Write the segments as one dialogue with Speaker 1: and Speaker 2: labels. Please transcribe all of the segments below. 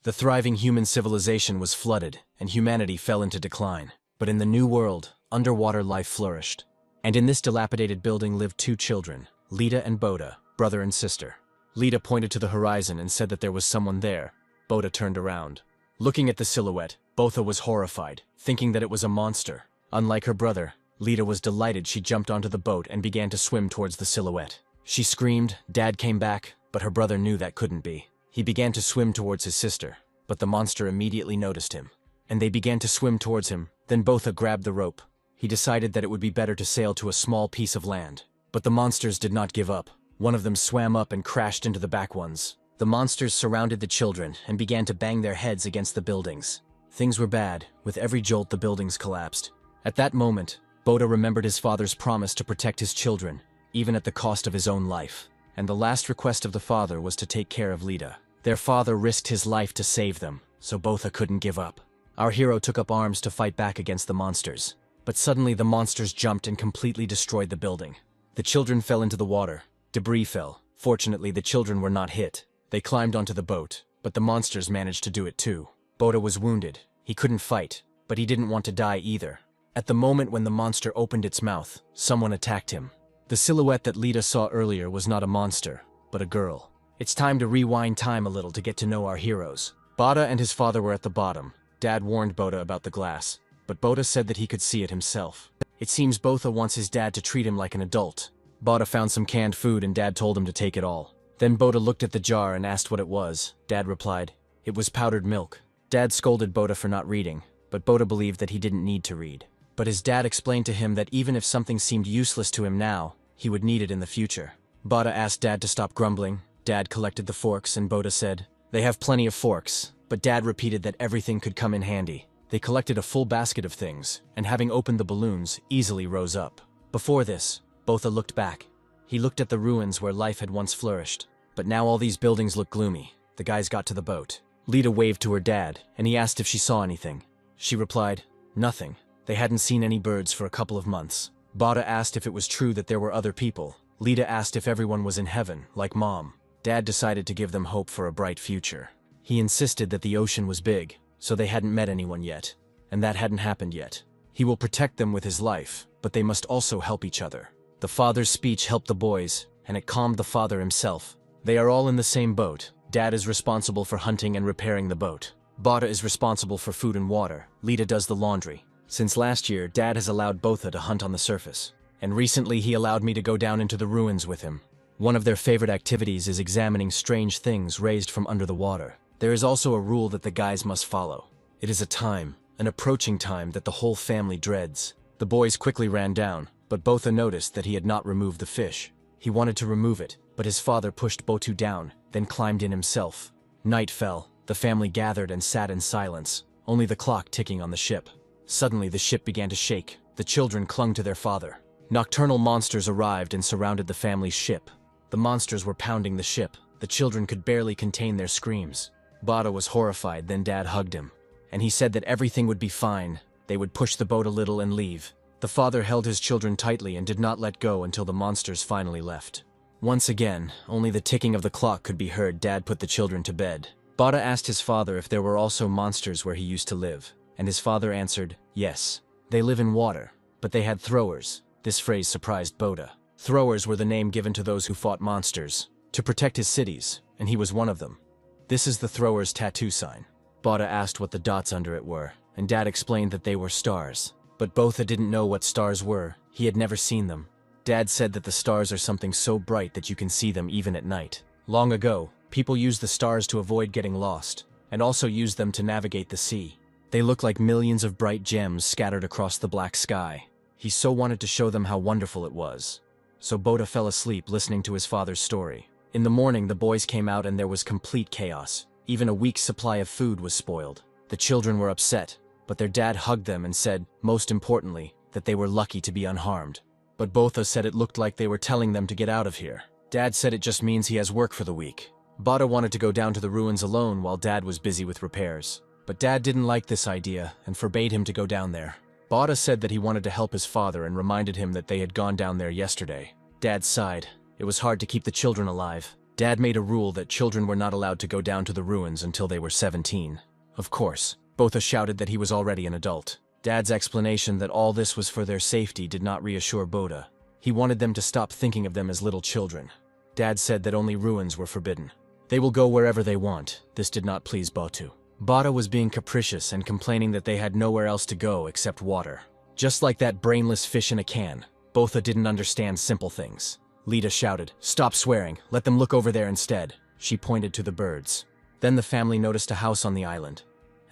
Speaker 1: The thriving human civilization was flooded, and humanity fell into decline. But in the new world, underwater life flourished. And in this dilapidated building lived two children, Lita and Boda, brother and sister. Lita pointed to the horizon and said that there was someone there. Boda turned around. Looking at the silhouette, Botha was horrified, thinking that it was a monster. Unlike her brother, Lita was delighted. She jumped onto the boat and began to swim towards the silhouette. She screamed, "Dad came back," but her brother knew that couldn't be. He began to swim towards his sister, but the monster immediately noticed him. And they began to swim towards him. Then Botha grabbed the rope. He decided that it would be better to sail to a small piece of land. But the monsters did not give up. One of them swam up and crashed into the back ones. The monsters surrounded the children and began to bang their heads against the buildings. Things were bad. With every jolt, the buildings collapsed. At that moment, Boda remembered his father's promise to protect his children, even at the cost of his own life. And the last request of the father was to take care of Lita. Their father risked his life to save them, so Botha couldn't give up. Our hero took up arms to fight back against the monsters. But suddenly the monsters jumped and completely destroyed the building. The children fell into the water. Debris fell. Fortunately, the children were not hit. They climbed onto the boat, but the monsters managed to do it too. Boda was wounded. He couldn't fight, but he didn't want to die either. At the moment when the monster opened its mouth, someone attacked him. The silhouette that Lita saw earlier was not a monster, but a girl. It's time to rewind time a little to get to know our heroes. Boda and his father were at the bottom. Dad warned Boda about the glass, but Boda said that he could see it himself. It seems Botha wants his dad to treat him like an adult. Boda found some canned food and Dad told him to take it all. Then Boda looked at the jar and asked what it was. Dad replied, "It was powdered milk." Dad scolded Boda for not reading, but Boda believed that he didn't need to read. But his dad explained to him that even if something seemed useless to him now, he would need it in the future. Boda asked Dad to stop grumbling. Dad collected the forks and Boda said, "They have plenty of forks," but Dad repeated that everything could come in handy. They collected a full basket of things, and having opened the balloons, easily rose up. Before this, Botha looked back. He looked at the ruins where life had once flourished. But now all these buildings look gloomy. The guys got to the boat. Lita waved to her dad, and he asked if she saw anything. She replied, "Nothing." They hadn't seen any birds for a couple of months. Boda asked if it was true that there were other people. Lita asked if everyone was in heaven, like Mom. Dad decided to give them hope for a bright future. He insisted that the ocean was big, so they hadn't met anyone yet, and that hadn't happened yet. He will protect them with his life, but they must also help each other. The father's speech helped the boys, and it calmed the father himself. They are all in the same boat. Dad is responsible for hunting and repairing the boat. Boda is responsible for food and water. Lita does the laundry. Since last year, Dad has allowed Botha to hunt on the surface. And recently he allowed me to go down into the ruins with him. One of their favorite activities is examining strange things raised from under the water. There is also a rule that the guys must follow. It is a time, an approaching time that the whole family dreads. The boys quickly ran down, but Botha noticed that he had not removed the fish. He wanted to remove it, but his father pushed Botu down, then climbed in himself. Night fell. The family gathered and sat in silence, only the clock ticking on the ship. Suddenly the ship began to shake. The children clung to their father. Nocturnal monsters arrived and surrounded the family's ship. The monsters were pounding the ship. The children could barely contain their screams. Boda was horrified, then Dad hugged him. And he said that everything would be fine. They would push the boat a little and leave. The father held his children tightly and did not let go until the monsters finally left. Once again, only the ticking of the clock could be heard. Dad put the children to bed. Boda asked his father if there were also monsters where he used to live, and his father answered, yes. They live in water, but they had throwers. This phrase surprised Boda. Throwers were the name given to those who fought monsters, to protect his cities, and he was one of them. This is the thrower's tattoo sign. Boda asked what the dots under it were, and Dad explained that they were stars. But Botha didn't know what stars were. He had never seen them. Dad said that the stars are something so bright that you can see them even at night. Long ago, people used the stars to avoid getting lost, and also used them to navigate the sea. They look like millions of bright gems scattered across the black sky. He so wanted to show them how wonderful it was. So Boda fell asleep listening to his father's story. In the morning, the boys came out and there was complete chaos. Even a week's supply of food was spoiled. The children were upset, but their dad hugged them and said, most importantly, that they were lucky to be unharmed. But Botha said it looked like they were telling them to get out of here. Dad said it just means he has work for the week. Boda wanted to go down to the ruins alone while Dad was busy with repairs. But Dad didn't like this idea and forbade him to go down there. Boda said that he wanted to help his father and reminded him that they had gone down there yesterday. Dad sighed. It was hard to keep the children alive. Dad made a rule that children were not allowed to go down to the ruins until they were 17. Of course, Botha shouted that he was already an adult. Dad's explanation that all this was for their safety did not reassure Botha. He wanted them to stop thinking of them as little children. Dad said that only ruins were forbidden. They will go wherever they want. This did not please Botha. Botha was being capricious and complaining that they had nowhere else to go except water. Just like that brainless fish in a can, Botha didn't understand simple things. Lita shouted, "Stop swearing, let them look over there instead." She pointed to the birds. Then the family noticed a house on the island,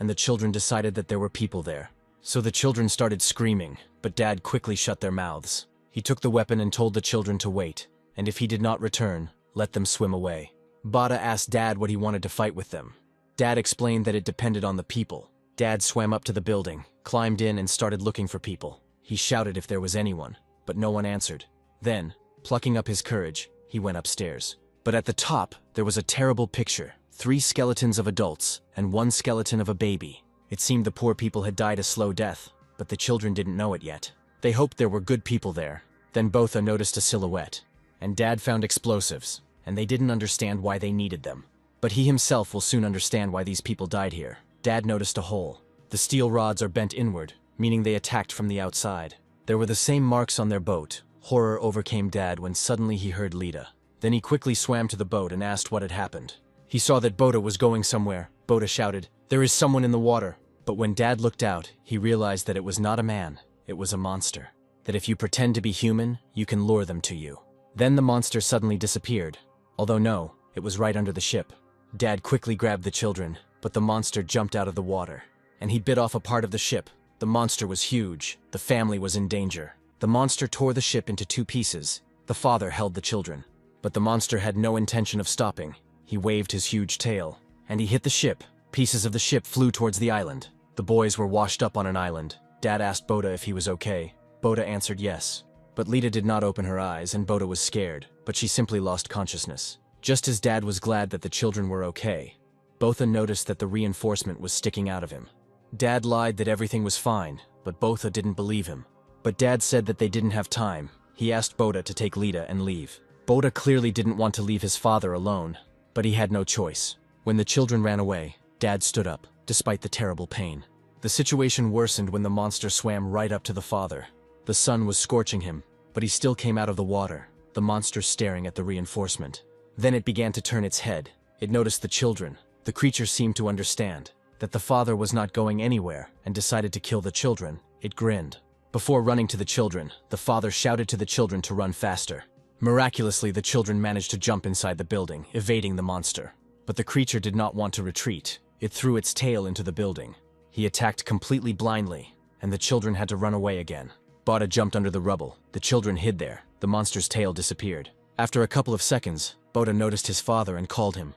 Speaker 1: and the children decided that there were people there. So the children started screaming, but Dad quickly shut their mouths. He took the weapon and told the children to wait, and if he did not return, let them swim away. Botha asked Dad what he wanted to fight with them. Dad explained that it depended on the people. Dad swam up to the building, climbed in and started looking for people. He shouted if there was anyone, but no one answered. Then, plucking up his courage, he went upstairs. But at the top, there was a terrible picture. 3 skeletons of adults and 1 skeleton of a baby. It seemed the poor people had died a slow death, but the children didn't know it yet. They hoped there were good people there. Then Botha noticed a silhouette, and Dad found explosives, and they didn't understand why they needed them. But he himself will soon understand why these people died here. Dad noticed a hole. The steel rods are bent inward, meaning they attacked from the outside. There were the same marks on their boat. Horror overcame Dad when suddenly he heard Lita. Then he quickly swam to the boat and asked what had happened. He saw that Botha was going somewhere. Botha shouted, "There is someone in the water." But when Dad looked out, he realized that it was not a man, it was a monster. That if you pretend to be human, you can lure them to you. Then the monster suddenly disappeared. Although no, it was right under the ship. Dad quickly grabbed the children, but the monster jumped out of the water, and he bit off a part of the ship. The monster was huge. The family was in danger. The monster tore the ship into 2 pieces. The father held the children. But the monster had no intention of stopping. He waved his huge tail, and he hit the ship. Pieces of the ship flew towards the island. The boys were washed up on an island. Dad asked Botha if he was okay. Botha answered yes. But Lita did not open her eyes, and Botha was scared, but she simply lost consciousness. Just as Dad was glad that the children were okay, Botha noticed that the reinforcement was sticking out of him. Dad lied that everything was fine, but Botha didn't believe him. But Dad said that they didn't have time. He asked Botha to take Lita and leave. Botha clearly didn't want to leave his father alone, but he had no choice. When the children ran away, Dad stood up, despite the terrible pain. The situation worsened when the monster swam right up to the father. The sun was scorching him, but he still came out of the water, the monster staring at the reinforcement. Then it began to turn its head. It noticed the children. The creature seemed to understand that the father was not going anywhere and decided to kill the children. It grinned. Before running to the children, the father shouted to the children to run faster. Miraculously, the children managed to jump inside the building, evading the monster. But the creature did not want to retreat. It threw its tail into the building. He attacked completely blindly, and the children had to run away again. Botha jumped under the rubble. The children hid there. The monster's tail disappeared. After a couple of seconds, Botha noticed his father and called him.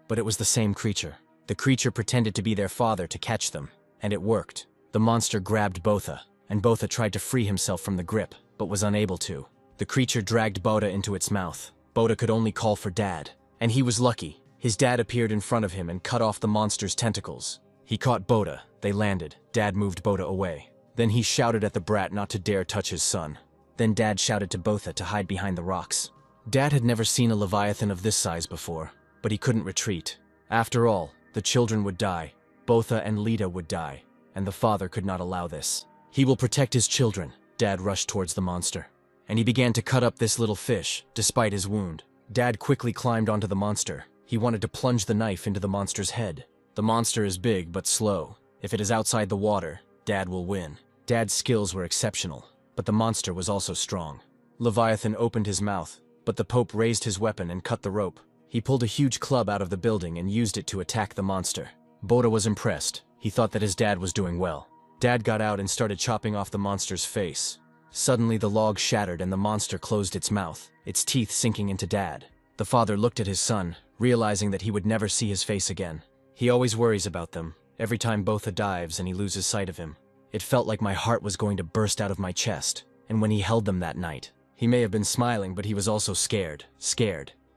Speaker 1: But it was the same creature. The creature pretended to be their father to catch them, and it worked. The monster grabbed Botha, and Botha tried to free himself from the grip, but was unable to. The creature dragged Botha into its mouth. Botha could only call for Dad, and he was lucky. His dad appeared in front of him and cut off the monster's tentacles. He caught Botha. They landed. Dad moved Botha away. Then he shouted at the brat not to dare touch his son. Then Dad shouted to Botha to hide behind the rocks. Dad had never seen a leviathan of this size before, but he couldn't retreat. After all, the children would die. Botha and Lita would die, and the father could not allow this. He will protect his children. Dad rushed towards the monster, and he began to cut up this little fish, despite his wound. Dad quickly climbed onto the monster. He wanted to plunge the knife into the monster's head. The monster is big but slow. If it is outside the water, Dad will win. Dad's skills were exceptional, but the monster was also strong. Leviathan opened his mouth, but the Pope raised his weapon and cut the rope. He pulled a huge club out of the building and used it to attack the monster. Botha was impressed. He thought that his dad was doing well. Dad got out and started chopping off the monster's face. Suddenly the log shattered and the monster closed its mouth, its teeth sinking into Dad. The father looked at his son, realizing that he would never see his face again. He always worries about them, every time Botha dives and he loses sight of him. It felt like my heart was going to burst out of my chest, and when he held them that night, he may have been smiling, but he was also scared.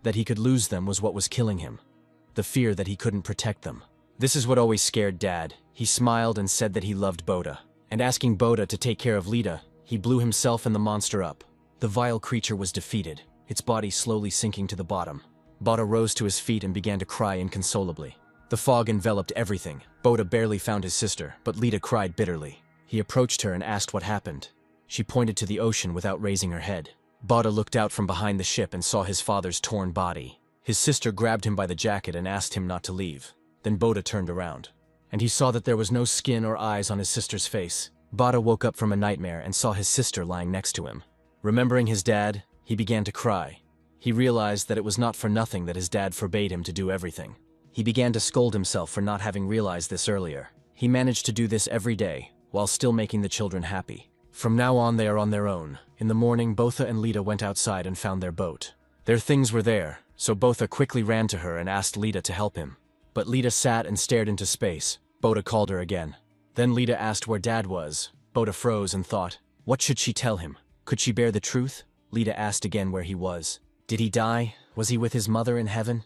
Speaker 1: That he could lose them was what was killing him. The fear that he couldn't protect them. This is what always scared Dad. He smiled and said that he loved Botha. And asking Botha to take care of Lita, he blew himself and the monster up. The vile creature was defeated, its body slowly sinking to the bottom. Boda rose to his feet and began to cry inconsolably. The fog enveloped everything. Boda barely found his sister, but Lita cried bitterly. He approached her and asked what happened. She pointed to the ocean without raising her head. Boda looked out from behind the ship and saw his father's torn body. His sister grabbed him by the jacket and asked him not to leave. Then Boda turned around, and he saw that there was no skin or eyes on his sister's face. Boda woke up from a nightmare and saw his sister lying next to him. Remembering his dad, he began to cry. He realized that it was not for nothing that his dad forbade him to do everything. He began to scold himself for not having realized this earlier. He managed to do this every day, while still making the children happy. From now on, they are on their own. In the morning, Botha and Lita went outside and found their boat. Their things were there, so Botha quickly ran to her and asked Lita to help him. But Lita sat and stared into space. Botha called her again. Then Lita asked where Dad was. Botha froze and thought, what should she tell him? Could she bear the truth? Lita asked again where he was. Did he die? Was he with his mother in heaven?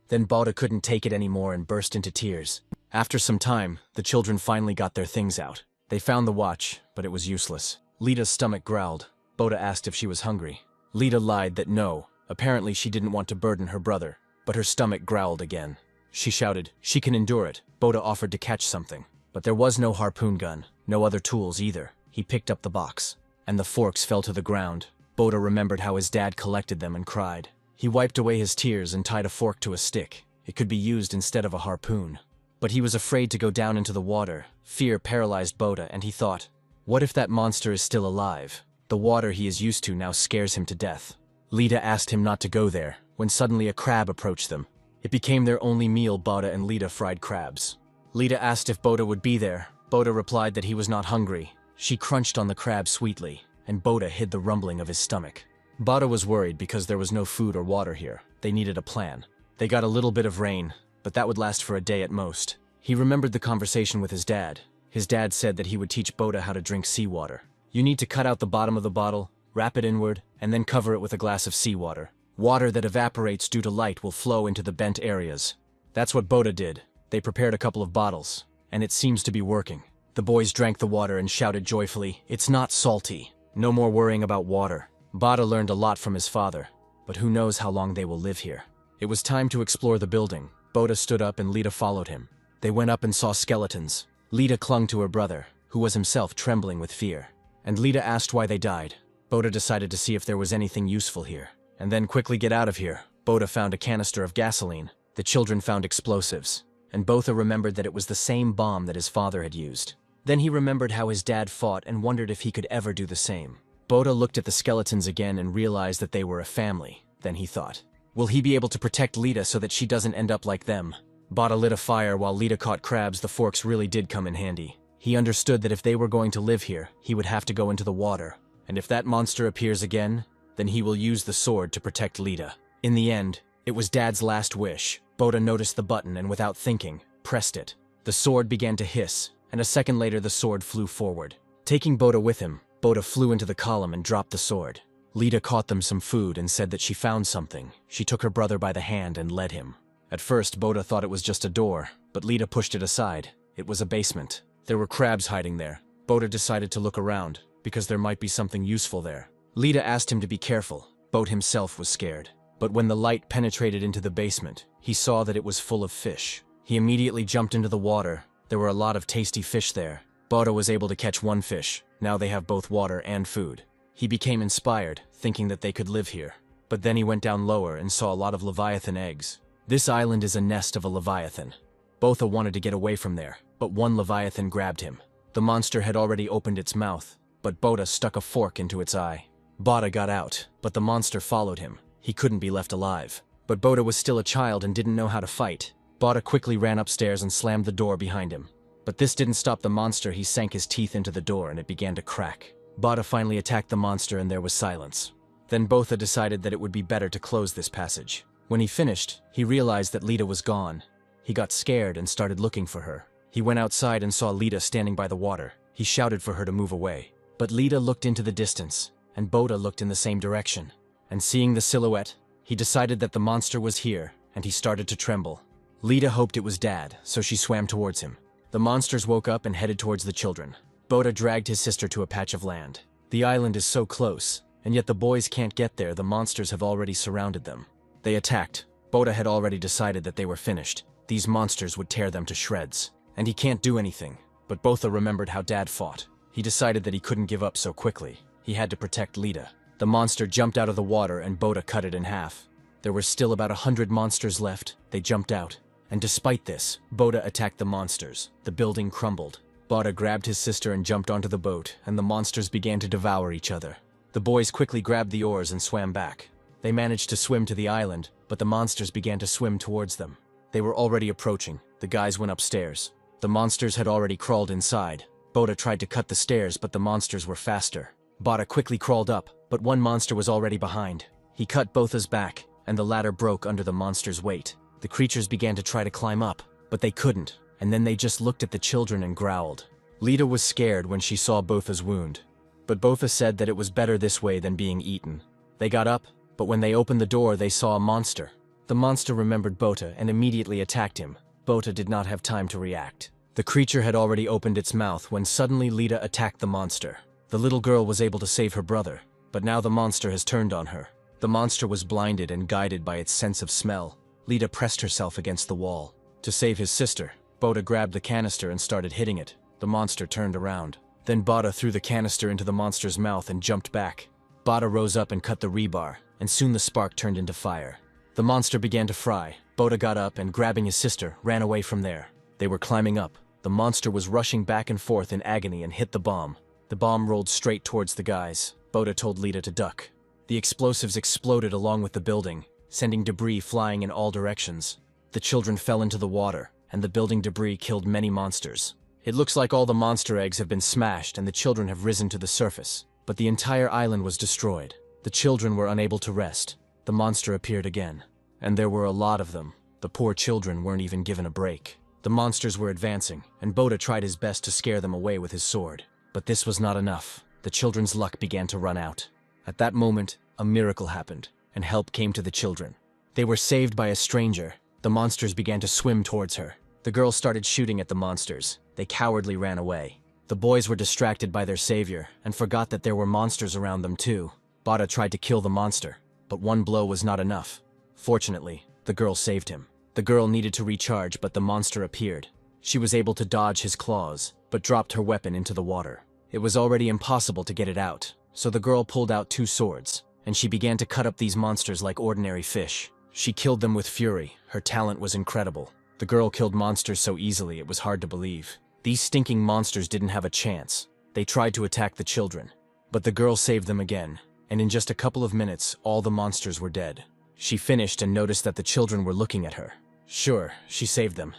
Speaker 1: Then Botha couldn't take it anymore and burst into tears. After some time, the children finally got their things out. They found the watch, but it was useless. Lita's stomach growled. Botha asked if she was hungry. Lita lied that no, apparently she didn't want to burden her brother, but her stomach growled again. She shouted, she can endure it. Botha offered to catch something, but there was no harpoon gun, no other tools either. He picked up the box, and the forks fell to the ground. Botha remembered how his dad collected them and cried. He wiped away his tears and tied a fork to a stick. It could be used instead of a harpoon. But he was afraid to go down into the water. Fear paralyzed Botha, and he thought, what if that monster is still alive? The water he is used to now scares him to death. Lita asked him not to go there, when suddenly a crab approached them. It became their only meal. Botha and Lita fried crabs. Lita asked if Botha would be there. Botha replied that he was not hungry. She crunched on the crab sweetly, and Botha hid the rumbling of his stomach. Botha was worried because there was no food or water here. They needed a plan. They got a little bit of rain, but that would last for a day at most. He remembered the conversation with his dad. His dad said that he would teach Botha how to drink seawater. You need to cut out the bottom of the bottle, wrap it inward, and then cover it with a glass of seawater. Water that evaporates due to light will flow into the bent areas. That's what Botha did. They prepared a couple of bottles, and it seems to be working. The boys drank the water and shouted joyfully, it's not salty. No more worrying about water. Botha learned a lot from his father, but who knows how long they will live here. It was time to explore the building. Botha stood up and Lita followed him. They went up and saw skeletons. Lita clung to her brother, who was himself trembling with fear. And Lita asked why they died. Botha decided to see if there was anything useful here, and then quickly get out of here. Botha found a canister of gasoline. The children found explosives, and Botha remembered that it was the same bomb that his father had used. Then he remembered how his dad fought and wondered if he could ever do the same. Botha looked at the skeletons again and realized that they were a family. Then he thought, will he be able to protect Lita so that she doesn't end up like them? Botha lit a fire while Lita caught crabs. The forks really did come in handy. He understood that if they were going to live here, he would have to go into the water. And if that monster appears again, then he will use the sword to protect Lita. In the end, it was Dad's last wish. Botha noticed the button and without thinking, pressed it. The sword began to hiss, and a second later the sword flew forward. Taking Botha with him, Botha flew into the column and dropped the sword. Lita caught them some food and said that she found something. She took her brother by the hand and led him. At first, Botha thought it was just a door, but Lita pushed it aside. It was a basement. There were crabs hiding there. Botha decided to look around, because there might be something useful there. Lita asked him to be careful. Botha himself was scared. But when the light penetrated into the basement, he saw that it was full of fish. He immediately jumped into the water. There were a lot of tasty fish there. Botha was able to catch one fish. Now they have both water and food. He became inspired, thinking that they could live here. But then he went down lower and saw a lot of leviathan eggs. This island is a nest of a leviathan. Botha wanted to get away from there, but one leviathan grabbed him. The monster had already opened its mouth, but Botha stuck a fork into its eye. Botha got out, but the monster followed him. He couldn't be left alive. But Botha was still a child and didn't know how to fight. Botha quickly ran upstairs and slammed the door behind him. But this didn't stop the monster. He sank his teeth into the door and it began to crack. Botha finally attacked the monster and there was silence. Then Botha decided that it would be better to close this passage. When he finished, he realized that Lita was gone. He got scared and started looking for her. He went outside and saw Lita standing by the water. He shouted for her to move away. But Lita looked into the distance, and Botha looked in the same direction. And seeing the silhouette, he decided that the monster was here, and he started to tremble. Lita hoped it was Dad, so she swam towards him. The monsters woke up and headed towards the children. Botha dragged his sister to a patch of land. The island is so close, and yet the boys can't get there. The monsters have already surrounded them. They attacked. Boda had already decided that they were finished. These monsters would tear them to shreds. And he can't do anything. But Botha remembered how Dad fought. He decided that he couldn't give up so quickly. He had to protect Lita. The monster jumped out of the water and Boda cut it in half. There were still about 100 monsters left. They jumped out. And despite this, Boda attacked the monsters. The building crumbled. Boda grabbed his sister and jumped onto the boat, and the monsters began to devour each other. The boys quickly grabbed the oars and swam back. They managed to swim to the island, but the monsters began to swim towards them. They were already approaching. The guys went upstairs. The monsters had already crawled inside. Boda tried to cut the stairs, but the monsters were faster. Boda quickly crawled up, but one monster was already behind. He cut Botha's back, and the ladder broke under the monster's weight. The creatures began to try to climb up, but they couldn't, and then they just looked at the children and growled. Lita was scared when she saw Botha's wound, but Botha said that it was better this way than being eaten. They got up, but when they opened the door they saw a monster. The monster remembered Botha and immediately attacked him. Botha did not have time to react. The creature had already opened its mouth when suddenly Lita attacked the monster. The little girl was able to save her brother, but now the monster has turned on her. The monster was blinded and guided by its sense of smell. Lita pressed herself against the wall. To save his sister, Boda grabbed the canister and started hitting it. The monster turned around. Then Boda threw the canister into the monster's mouth and jumped back. Boda rose up and cut the rebar, and soon the spark turned into fire. The monster began to fry. Boda got up and, grabbing his sister, ran away from there. They were climbing up. The monster was rushing back and forth in agony and hit the bomb. The bomb rolled straight towards the guys. Boda told Lita to duck. The explosives exploded along with the building, sending debris flying in all directions. The children fell into the water, and the building debris killed many monsters. It looks like all the monster eggs have been smashed and the children have risen to the surface, but the entire island was destroyed. The children were unable to rest. The monster appeared again, and there were a lot of them. The poor children weren't even given a break. The monsters were advancing, and Boda tried his best to scare them away with his sword. But this was not enough. The children's luck began to run out. At that moment, a miracle happened, and help came to the children. They were saved by a stranger. The monsters began to swim towards her. The girl started shooting at the monsters. They cowardly ran away. The boys were distracted by their savior, and forgot that there were monsters around them too. Boda tried to kill the monster, but one blow was not enough. Fortunately, the girl saved him. The girl needed to recharge, but the monster appeared. She was able to dodge his claws, but dropped her weapon into the water. It was already impossible to get it out, so the girl pulled out 2 swords, and she began to cut up these monsters like ordinary fish. She killed them with fury. Her talent was incredible. The girl killed monsters so easily it was hard to believe. These stinking monsters didn't have a chance. They tried to attack the children, but the girl saved them again, and in just a couple of minutes, all the monsters were dead. She finished and noticed that the children were looking at her. Sure, she saved them,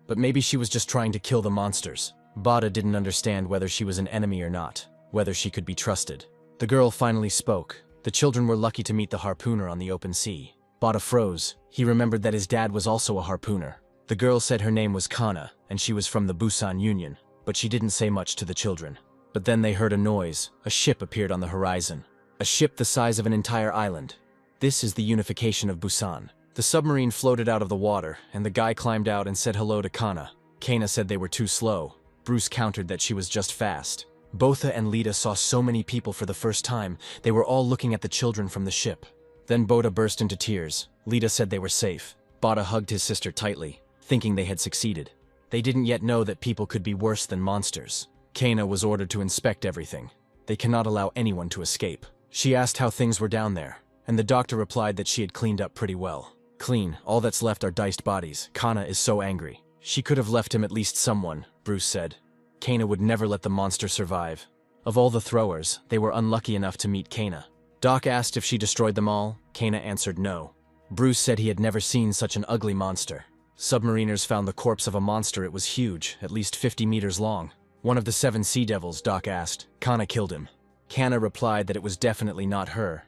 Speaker 1: but maybe she was just trying to kill the monsters. Boda didn't understand whether she was an enemy or not, whether she could be trusted. The girl finally spoke. The children were lucky to meet the harpooner on the open sea. Boda froze. He remembered that his dad was also a harpooner. The girl said her name was Kana, and she was from the Busan Union, but she didn't say much to the children. But then they heard a noise. A ship appeared on the horizon. A ship the size of an entire island. This is the unification of Busan. The submarine floated out of the water, and the guy climbed out and said hello to Kana. Kana said they were too slow. Bruce countered that she was just fast. Botha and Lita saw so many people for the first time. They were all looking at the children from the ship. Then Boda burst into tears. Lita said they were safe. Boda hugged his sister tightly, thinking they had succeeded. They didn't yet know that people could be worse than monsters. Kana was ordered to inspect everything. They cannot allow anyone to escape. She asked how things were down there, and the doctor replied that she had cleaned up pretty well. Clean, all that's left are diced bodies. Kana is so angry. She could have left him at least someone, Bruce said. Kana would never let the monster survive. Of all the throwers, they were unlucky enough to meet Kana. Doc asked if she destroyed them all. Kana answered no. Bruce said he had never seen such an ugly monster. Submariners found the corpse of a monster. It was huge, at least 50 meters long. One of the 7 sea devils, Doc asked. Kana killed him. Kana replied that it was definitely not her.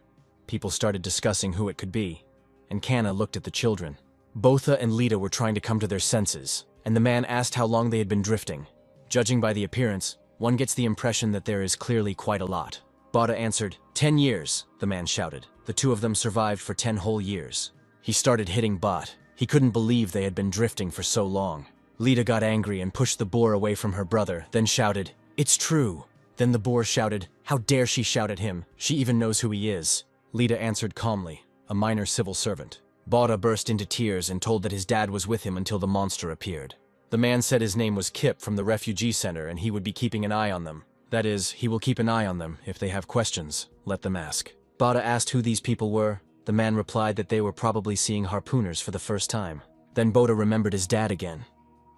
Speaker 1: People started discussing who it could be, and Kana looked at the children. Botha and Lita were trying to come to their senses, and the man asked how long they had been drifting. Judging by the appearance, one gets the impression that there is clearly quite a lot. Boda answered, 10 years, the man shouted. The 2 of them survived for 10 whole years. He started hitting Bot. He couldn't believe they had been drifting for so long. Lita got angry and pushed the boar away from her brother, then shouted, "It's true." Then the boar shouted, "How dare she shout at him? She even knows who he is." Lita answered calmly, "A minor civil servant." Bada burst into tears and told that his dad was with him until the monster appeared. The man said his name was Kip from the refugee center and he would be keeping an eye on them. That is, he will keep an eye on them. If they have questions, let them ask. Bada asked who these people were. The man replied that they were probably seeing harpooners for the first time. Then Bada remembered his dad again.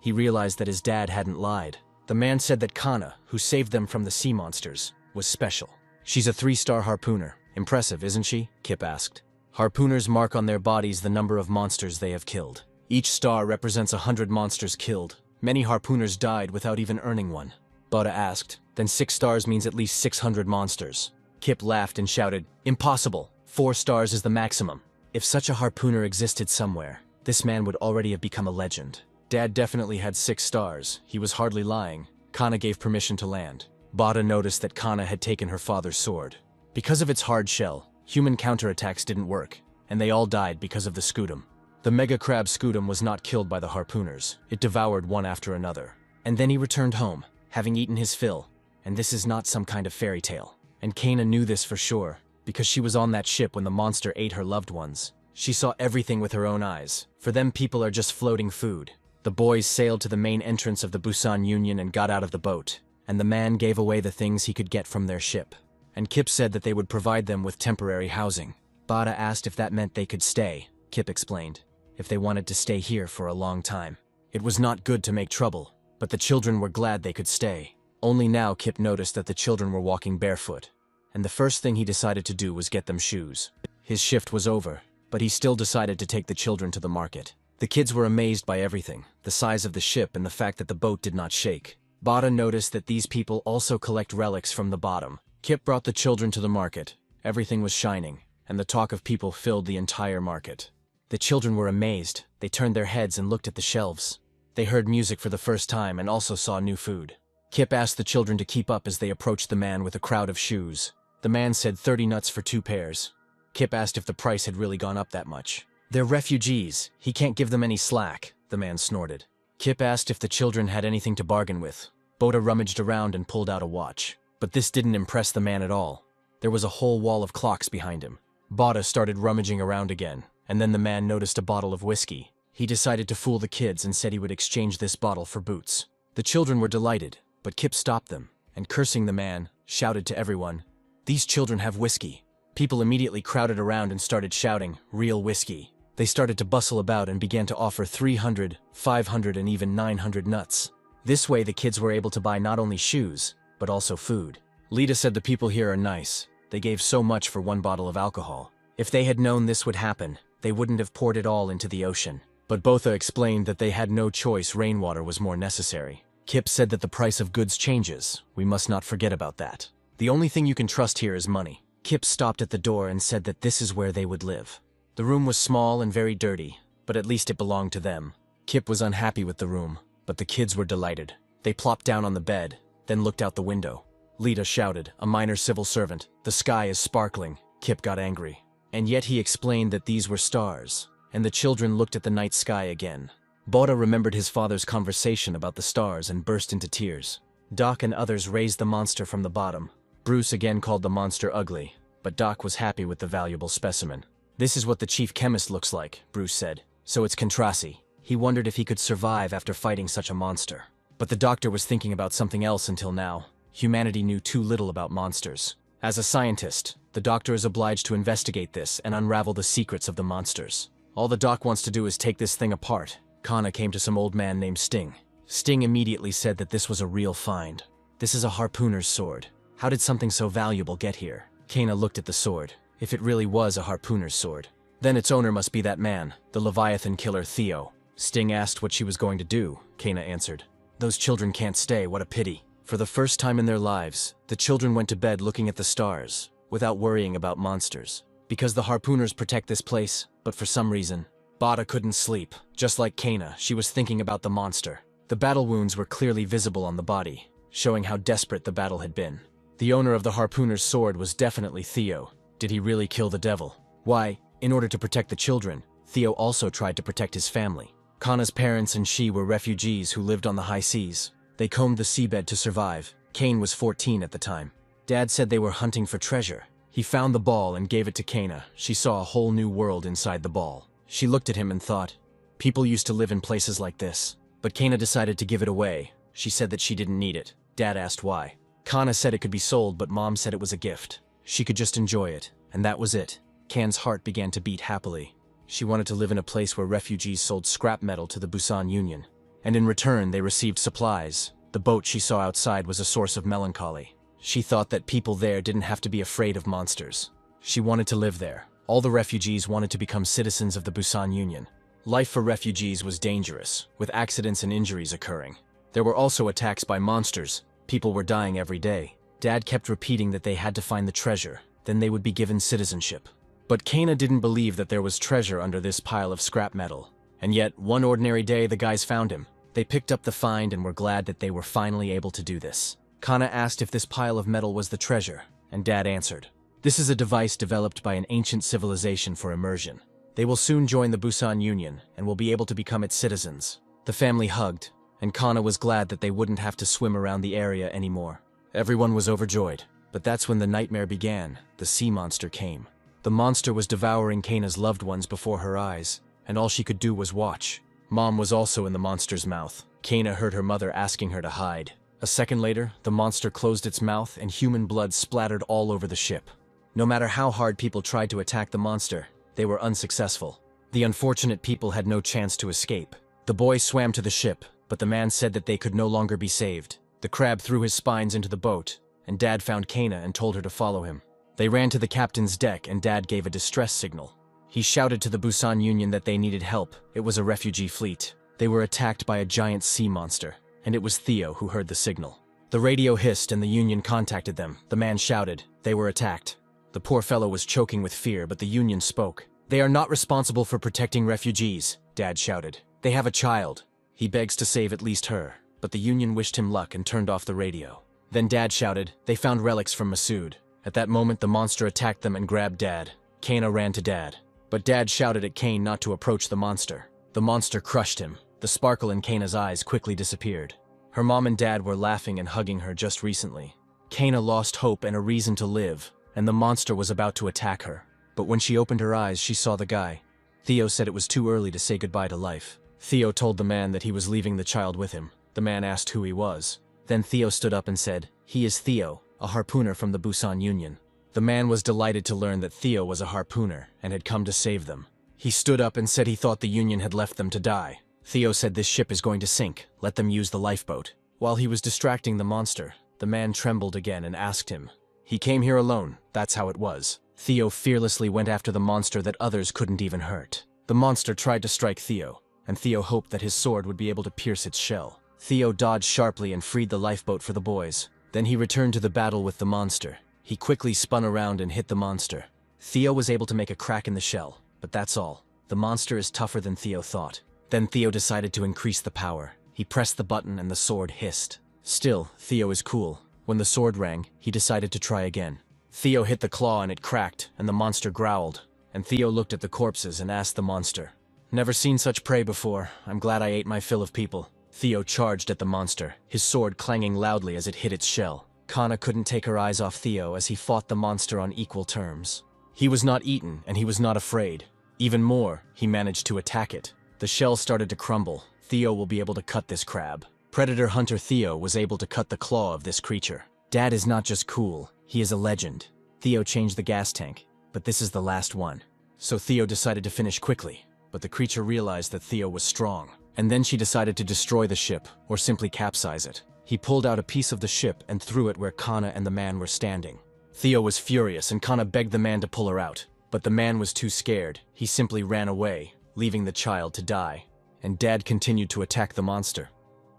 Speaker 1: He realized that his dad hadn't lied. The man said that Kana, who saved them from the sea monsters, was special. She's a 3-star harpooner. Impressive, isn't she? Kip asked. Harpooners mark on their bodies the number of monsters they have killed. Each star represents 100 monsters killed. Many harpooners died without even earning one. Bada asked, then 6 stars means at least 600 monsters. Kip laughed and shouted, impossible. 4 stars is the maximum. If such a harpooner existed somewhere, this man would already have become a legend. Dad definitely had 6 stars. He was hardly lying. Kana gave permission to land. Bada noticed that Kana had taken her father's sword. Because of its hard shell, human counterattacks didn't work, and they all died because of the scutum. The mega crab scutum was not killed by the harpooners. It devoured one after another. And then he returned home, having eaten his fill. And this is not some kind of fairy tale. And Kana knew this for sure, because she was on that ship when the monster ate her loved ones. She saw everything with her own eyes. For them, people are just floating food. The boys sailed to the main entrance of the Busan Union and got out of the boat. And the man gave away the things he could get from their ship. And Kip said that they would provide them with temporary housing. Bada asked if that meant they could stay. Kip explained, if they wanted to stay here for a long time. It was not good to make trouble, but the children were glad they could stay. Only now Kip noticed that the children were walking barefoot, and the first thing he decided to do was get them shoes. His shift was over, but he still decided to take the children to the market. The kids were amazed by everything, the size of the ship and the fact that the boat did not shake. Bada noticed that these people also collect relics from the bottom. Kip brought the children to the market. Everything was shining, and the talk of people filled the entire market. The children were amazed. They turned their heads and looked at the shelves. They heard music for the first time and also saw new food. Kip asked the children to keep up as they approached the man with a crowd of shoes. The man said 30 nuts for 2 pairs. Kip asked if the price had really gone up that much. They're refugees. He can't give them any slack, the man snorted. Kip asked if the children had anything to bargain with. Bada rummaged around and pulled out a watch. But this didn't impress the man at all. There was a whole wall of clocks behind him. Bada started rummaging around again, and then the man noticed a bottle of whiskey. He decided to fool the kids and said he would exchange this bottle for boots. The children were delighted, but Kip stopped them, and cursing the man, shouted to everyone, "These children have whiskey." People immediately crowded around and started shouting, "Real whiskey." They started to bustle about and began to offer 300, 500, and even 900 nuts. This way the kids were able to buy not only shoes, but also food. Lita said the people here are nice. They gave so much for 1 bottle of alcohol. If they had known this would happen, they wouldn't have poured it all into the ocean. But Botha explained that they had no choice, rainwater was more necessary. Kip said that the price of goods changes. We must not forget about that. The only thing you can trust here is money. Kip stopped at the door and said that this is where they would live. The room was small and very dirty, but at least it belonged to them. Kip was unhappy with the room, but the kids were delighted. They plopped down on the bed, then looked out the window. Lita shouted, "A minor civil servant. The sky is sparkling." Kip got angry. And yet he explained that these were stars, and the children looked at the night sky again. Bada remembered his father's conversation about the stars and burst into tears. Doc and others raised the monster from the bottom. Bruce again called the monster ugly, but Doc was happy with the valuable specimen. "This is what the chief chemist looks like," Bruce said. "So it's Contrasi." He wondered if he could survive after fighting such a monster. But the doctor was thinking about something else until now. Humanity knew too little about monsters. As a scientist, the doctor is obliged to investigate this and unravel the secrets of the monsters. All the doc wants to do is take this thing apart. Kana came to some old man named Sting. Sting immediately said that this was a real find. "This is a harpooner's sword. How did something so valuable get here?" Kana looked at the sword. If it really was a harpooner's sword, then its owner must be that man, the Leviathan killer Theo. Sting asked what she was going to do. Kana answered, "Those children can't stay, what a pity." For the first time in their lives, the children went to bed looking at the stars, without worrying about monsters. Because the harpooners protect this place, but for some reason, Bada couldn't sleep. Just like Kana, she was thinking about the monster. The battle wounds were clearly visible on the body, showing how desperate the battle had been. The owner of the harpooner's sword was definitely Theo. Did he really kill the devil? Why, in order to protect the children, Theo also tried to protect his family. Kana's parents and she were refugees who lived on the high seas. They combed the seabed to survive. Kane was 14 at the time. Dad said they were hunting for treasure. He found the ball and gave it to Kana. She saw a whole new world inside the ball. She looked at him and thought, people used to live in places like this. But Kana decided to give it away. She said that she didn't need it. Dad asked why. Kana said it could be sold, but Mom said it was a gift. She could just enjoy it, and that was it. Kan's heart began to beat happily. She wanted to live in a place where refugees sold scrap metal to the Busan Union. And in return, they received supplies. The boat she saw outside was a source of melancholy. She thought that people there didn't have to be afraid of monsters. She wanted to live there. All the refugees wanted to become citizens of the Busan Union. Life for refugees was dangerous, with accidents and injuries occurring. There were also attacks by monsters. People were dying every day. Dad kept repeating that they had to find the treasure, then they would be given citizenship. But Kana didn't believe that there was treasure under this pile of scrap metal. And yet, one ordinary day, the guys found him. They picked up the find and were glad that they were finally able to do this. Kana asked if this pile of metal was the treasure, and Dad answered, "This is a device developed by an ancient civilization for immersion. They will soon join the Busan Union and will be able to become its citizens." The family hugged, and Kana was glad that they wouldn't have to swim around the area anymore. Everyone was overjoyed, but that's when the nightmare began. The sea monster came. The monster was devouring Kana's loved ones before her eyes, and all she could do was watch. Mom was also in the monster's mouth. Kana heard her mother asking her to hide. A second later, the monster closed its mouth and human blood splattered all over the ship. No matter how hard people tried to attack the monster, they were unsuccessful. The unfortunate people had no chance to escape. The boys swam to the ship, but the man said that they could no longer be saved. The crab threw his spines into the boat, and Dad found Kana and told her to follow him. They ran to the captain's deck and Dad gave a distress signal. He shouted to the Busan Union that they needed help. It was a refugee fleet. They were attacked by a giant sea monster, and it was Theo who heard the signal. The radio hissed and the Union contacted them. The man shouted. They were attacked. The poor fellow was choking with fear, but the Union spoke. "They are not responsible for protecting refugees," Dad shouted. "They have a child. He begs to save at least her." But the Union wished him luck and turned off the radio. Then Dad shouted, "They found relics from Masood." At that moment, the monster attacked them and grabbed Dad. Kana ran to Dad. But Dad shouted at Kane not to approach the monster. The monster crushed him. The sparkle in Kana's eyes quickly disappeared. Her mom and dad were laughing and hugging her just recently. Kana lost hope and a reason to live, and the monster was about to attack her. But when she opened her eyes, she saw the guy. Theo said it was too early to say goodbye to life. Theo told the man that he was leaving the child with him. The man asked who he was. Then Theo stood up and said, "He is Theo, a harpooner from the Busan Union." The man was delighted to learn that Theo was a harpooner and had come to save them. He stood up and said he thought the Union had left them to die. Theo said this ship is going to sink, let them use the lifeboat. While he was distracting the monster, the man trembled again and asked him. He came here alone, that's how it was. Theo fearlessly went after the monster that others couldn't even hurt. The monster tried to strike Theo, and Theo hoped that his sword would be able to pierce its shell. Theo dodged sharply and freed the lifeboat for the boys. Then he returned to the battle with the monster. He quickly spun around and hit the monster. Theo was able to make a crack in the shell, but that's all. The monster is tougher than Theo thought. Then Theo decided to increase the power. He pressed the button and the sword hissed. Still, Theo is cool. When the sword rang, he decided to try again. Theo hit the claw and it cracked, and the monster growled. And Theo looked at the corpses and asked the monster, "Never seen such prey before. I'm glad I ate my fill of people." Theo charged at the monster, his sword clanging loudly as it hit its shell. Kana couldn't take her eyes off Theo as he fought the monster on equal terms. He was not eaten, and he was not afraid. Even more, he managed to attack it. The shell started to crumble. Theo will be able to cut this crab. Predator hunter Theo was able to cut the claw of this creature. Dad is not just cool, he is a legend. Theo changed the gas tank, but this is the last one. So Theo decided to finish quickly, but the creature realized that Theo was strong. And then she decided to destroy the ship, or simply capsize it. He pulled out a piece of the ship and threw it where Kana and the man were standing. Theo was furious and Kana begged the man to pull her out. But the man was too scared. He simply ran away, leaving the child to die. And Dad continued to attack the monster.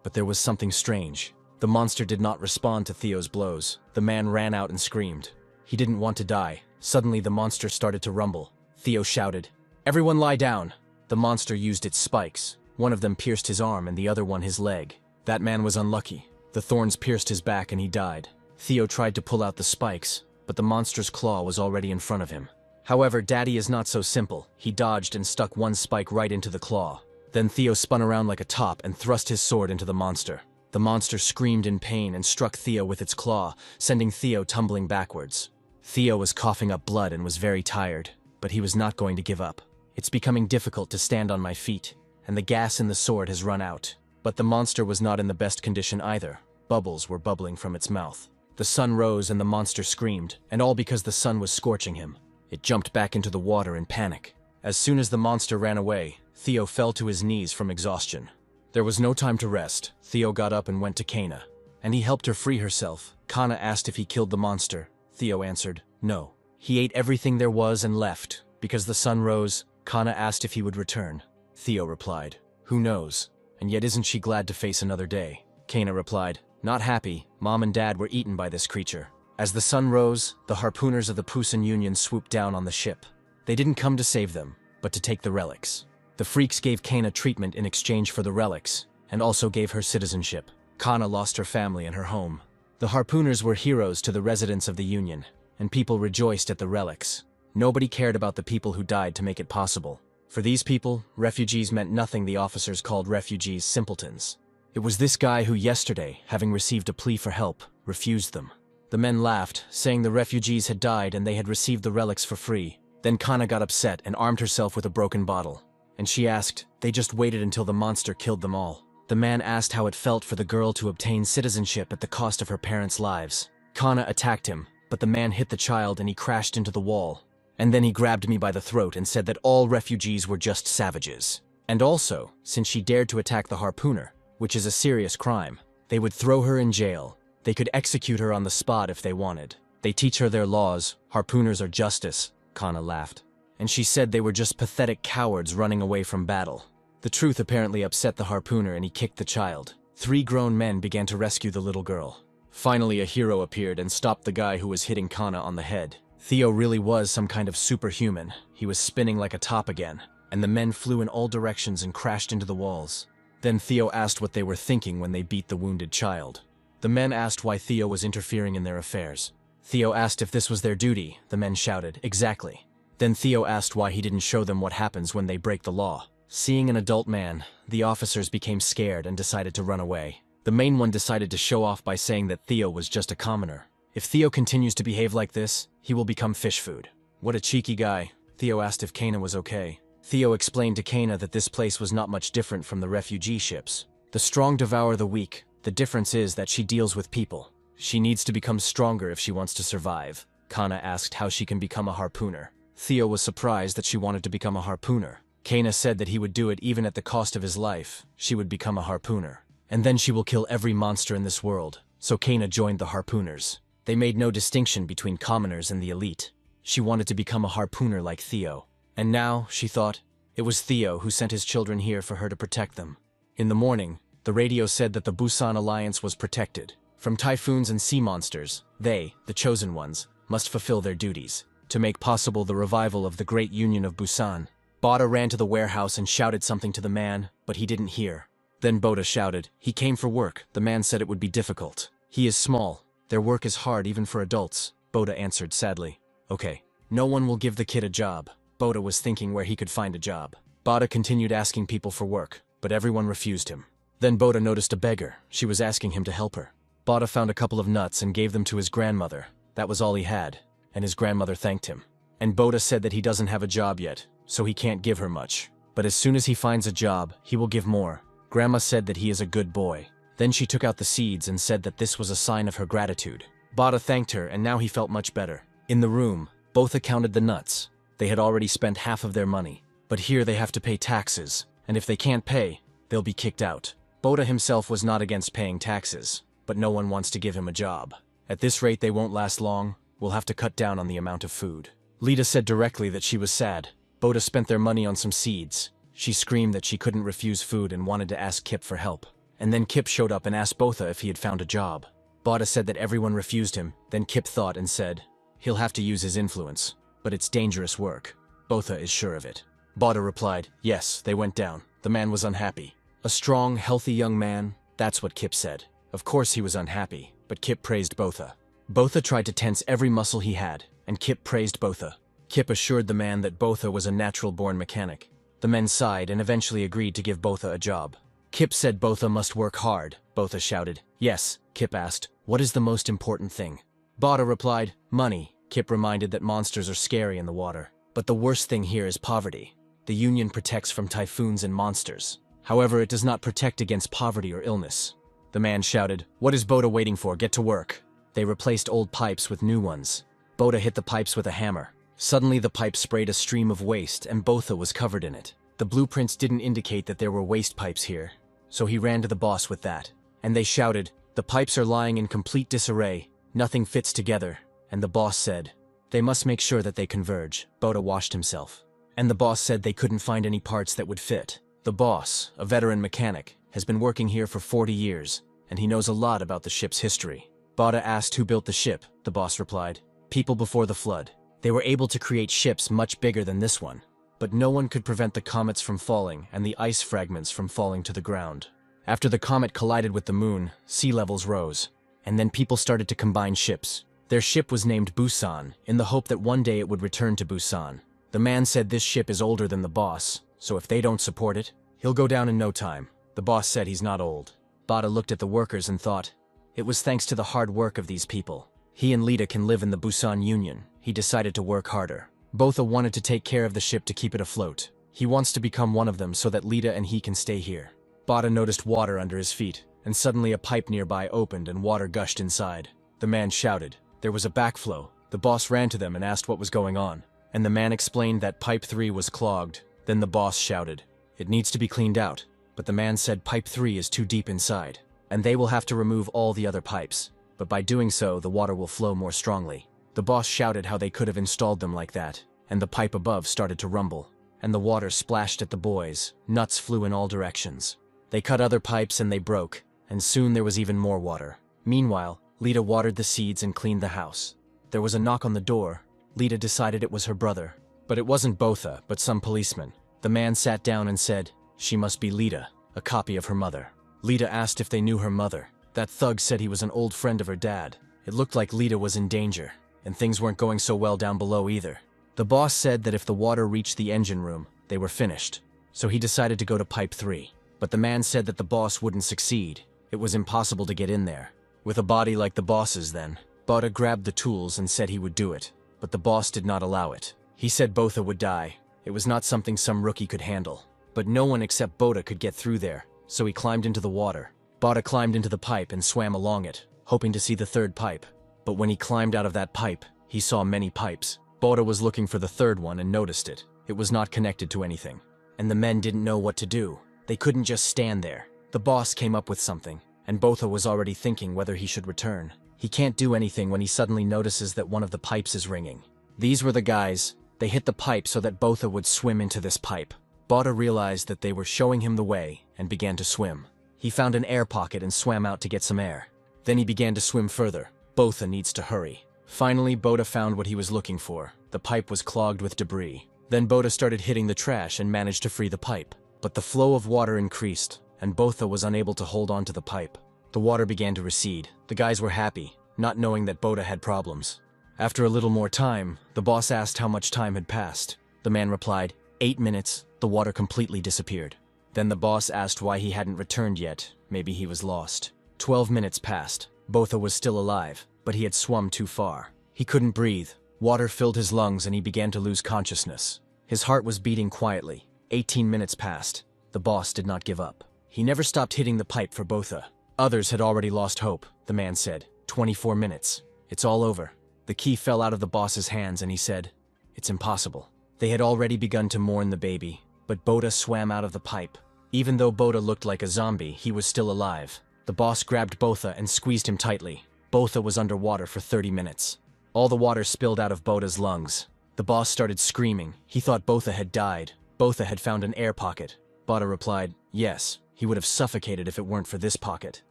Speaker 1: But there was something strange. The monster did not respond to Theo's blows. The man ran out and screamed. He didn't want to die. Suddenly the monster started to rumble. Theo shouted, "Everyone lie down!" The monster used its spikes. One of them pierced his arm and the other one his leg. That man was unlucky. The thorns pierced his back and he died. Theo tried to pull out the spikes, but the monster's claw was already in front of him. However, Daddy is not so simple. He dodged and stuck one spike right into the claw. Then Theo spun around like a top and thrust his sword into the monster. The monster screamed in pain and struck Theo with its claw, sending Theo tumbling backwards. Theo was coughing up blood and was very tired, but he was not going to give up. It's becoming difficult to stand on my feet, and the gas in the sword has run out. But the monster was not in the best condition either. Bubbles were bubbling from its mouth. The sun rose and the monster screamed, and all because the sun was scorching him. It jumped back into the water in panic. As soon as the monster ran away, Theo fell to his knees from exhaustion. There was no time to rest. Theo got up and went to Kana, and he helped her free herself. Kana asked if he killed the monster. Theo answered, no. He ate everything there was and left. Because the sun rose, Kana asked if he would return. Theo replied, who knows? And yet isn't she glad to face another day? Kana replied, not happy. Mom and Dad were eaten by this creature. As the sun rose, the harpooners of the Pusan Union swooped down on the ship. They didn't come to save them, but to take the relics. The freaks gave Kana treatment in exchange for the relics, and also gave her citizenship. Kana lost her family and her home. The harpooners were heroes to the residents of the Union, and people rejoiced at the relics. Nobody cared about the people who died to make it possible. For these people, refugees meant nothing. The officers called refugees simpletons. It was this guy who yesterday, having received a plea for help, refused them. The men laughed, saying the refugees had died and they had received the relics for free. Then Kana got upset and armed herself with a broken bottle. And she asked, they just waited until the monster killed them all. The man asked how it felt for the girl to obtain citizenship at the cost of her parents' lives. Kana attacked him, but the man hit the child and he crashed into the wall. And then he grabbed me by the throat and said that all refugees were just savages. And also, since she dared to attack the harpooner, which is a serious crime, they would throw her in jail. They could execute her on the spot if they wanted. They teach her their laws. Harpooners are justice. Kana laughed. And she said they were just pathetic cowards running away from battle. The truth apparently upset the harpooner and he kicked the child. 3 grown men began to rescue the little girl. Finally, a hero appeared and stopped the guy who was hitting Kana on the head. Theo really was some kind of superhuman. He was spinning like a top again, and the men flew in all directions and crashed into the walls. Then Theo asked what they were thinking when they beat the wounded child. The men asked why Theo was interfering in their affairs. Theo asked if this was their duty. The men shouted, exactly. Then Theo asked why he didn't show them what happens when they break the law. Seeing an adult man, the officers became scared and decided to run away. The main one decided to show off by saying that Theo was just a commoner. If Theo continues to behave like this, he will become fish food. What a cheeky guy. Theo asked if Kana was okay. Theo explained to Kana that this place was not much different from the refugee ships. The strong devour the weak. The difference is that she deals with people. She needs to become stronger if she wants to survive. Kana asked how she can become a harpooner. Theo was surprised that she wanted to become a harpooner. Kana said that he would do it even at the cost of his life. She would become a harpooner. And then she will kill every monster in this world. So Kana joined the harpooners. They made no distinction between commoners and the elite. She wanted to become a harpooner like Theo. And now, she thought, it was Theo who sent his children here for her to protect them. In the morning, the radio said that the Busan Alliance was protected. From typhoons and sea monsters, they, the chosen ones, must fulfill their duties. To make possible the revival of the Great Union of Busan, Bada ran to the warehouse and shouted something to the man, but he didn't hear. Then Boda shouted, he came for work. The man said it would be difficult. He is small. Their work is hard even for adults. Boda answered sadly. Okay. No one will give the kid a job. Boda was thinking where he could find a job. Bada continued asking people for work, but everyone refused him. Then Boda noticed a beggar. She was asking him to help her. Bada found a couple of nuts and gave them to his grandmother. That was all he had, and his grandmother thanked him. And Boda said that he doesn't have a job yet, so he can't give her much. But as soon as he finds a job, he will give more. Grandma said that he is a good boy. Then she took out the seeds and said that this was a sign of her gratitude. Bada thanked her, and now he felt much better. In the room, both counted the nuts. They had already spent half of their money. But here they have to pay taxes, and if they can't pay, they'll be kicked out. Boda himself was not against paying taxes, but no one wants to give him a job. At this rate they won't last long. We'll have to cut down on the amount of food. Lita said directly that she was sad. Boda spent their money on some seeds. She screamed that she couldn't refuse food and wanted to ask Kip for help. And then Kip showed up and asked Botha if he had found a job. Bada said that everyone refused him. Then Kip thought and said, he'll have to use his influence. But it's dangerous work. Botha is sure of it. Bada replied, yes, they went down. The man was unhappy. A strong, healthy young man, that's what Kip said. Of course he was unhappy, but Kip praised Botha. Botha tried to tense every muscle he had, and Kip praised Botha. Kip assured the man that Botha was a natural-born mechanic. The men sighed and eventually agreed to give Botha a job. Kip said Botha must work hard. Botha shouted, yes. Kip asked, what is the most important thing? Bada replied, money. Kip reminded that monsters are scary in the water. But the worst thing here is poverty. The union protects from typhoons and monsters. However, it does not protect against poverty or illness. The man shouted, "What is Boda waiting for? Get to work." They replaced old pipes with new ones. Boda hit the pipes with a hammer. Suddenly the pipe sprayed a stream of waste and Botha was covered in it. The blueprints didn't indicate that there were waste pipes here, so he ran to the boss with that. And they shouted, "The pipes are lying in complete disarray, nothing fits together." And the boss said, "They must make sure that they converge." Boda washed himself. And the boss said they couldn't find any parts that would fit. The boss, a veteran mechanic, has been working here for 40 years, and he knows a lot about the ship's history. Boda asked who built the ship. The boss replied, "People before the flood. They were able to create ships much bigger than this one, but no one could prevent the comets from falling and the ice fragments from falling to the ground. After the comet collided with the moon, sea levels rose, and then people started to combine ships. Their ship was named Busan, in the hope that one day it would return to Busan. The man said this ship is older than the boss, so if they don't support it, he'll go down in no time." The boss said he's not old. Boda looked at the workers and thought, it was thanks to the hard work of these people. He and Lita can live in the Busan Union. He decided to work harder. Botha wanted to take care of the ship to keep it afloat. He wants to become one of them so that Lita and he can stay here. Boda noticed water under his feet, and suddenly a pipe nearby opened and water gushed inside. The man shouted. There was a backflow. The boss ran to them and asked what was going on, and the man explained that pipe 3 was clogged. Then the boss shouted, "It needs to be cleaned out," but the man said pipe 3 is too deep inside, and they will have to remove all the other pipes, but by doing so the water will flow more strongly. The boss shouted how they could have installed them like that, and the pipe above started to rumble, and the water splashed at the boys. Nuts flew in all directions. They cut other pipes and they broke, and soon there was even more water. Meanwhile, Lita watered the seeds and cleaned the house. There was a knock on the door. Lita decided it was her brother. But it wasn't Botha, but some policeman. The man sat down and said, "She must be Lita, a copy of her mother." Lita asked if they knew her mother. That thug said he was an old friend of her dad. It looked like Lita was in danger, and things weren't going so well down below either. The boss said that if the water reached the engine room, they were finished, so he decided to go to pipe 3. But the man said that the boss wouldn't succeed. It was impossible to get in there. With a body like the boss's then, Boda grabbed the tools and said he would do it, but the boss did not allow it. He said Botha would die. It was not something some rookie could handle. But no one except Boda could get through there, so he climbed into the water. Boda climbed into the pipe and swam along it, hoping to see the third pipe. But when he climbed out of that pipe, he saw many pipes. Boda was looking for the third one and noticed it. It was not connected to anything. And the men didn't know what to do. They couldn't just stand there. The boss came up with something, and Botha was already thinking whether he should return. He can't do anything when he suddenly notices that one of the pipes is ringing. These were the guys. They hit the pipe so that Botha would swim into this pipe. Boda realized that they were showing him the way and began to swim. He found an air pocket and swam out to get some air. Then he began to swim further. Botha needs to hurry. Finally, Boda found what he was looking for. The pipe was clogged with debris. Then Boda started hitting the trash and managed to free the pipe. But the flow of water increased, and Botha was unable to hold on to the pipe. The water began to recede. The guys were happy, not knowing that Boda had problems. After a little more time, the boss asked how much time had passed. The man replied, 8 minutes. The water completely disappeared. Then the boss asked why he hadn't returned yet. Maybe he was lost. 12 minutes passed. Botha was still alive, but he had swum too far. He couldn't breathe. Water filled his lungs and he began to lose consciousness. His heart was beating quietly. 18 minutes passed. The boss did not give up. He never stopped hitting the pipe for Botha. Others had already lost hope. The man said, 24 minutes. It's all over. The key fell out of the boss's hands and he said, it's impossible. They had already begun to mourn the baby, but Boda swam out of the pipe. Even though Boda looked like a zombie, he was still alive. The boss grabbed Botha and squeezed him tightly. Botha was underwater for 30 minutes. All the water spilled out of Boda's lungs. The boss started screaming. He thought Botha had died. Botha had found an air pocket. Boda replied, yes, he would have suffocated if it weren't for this pocket.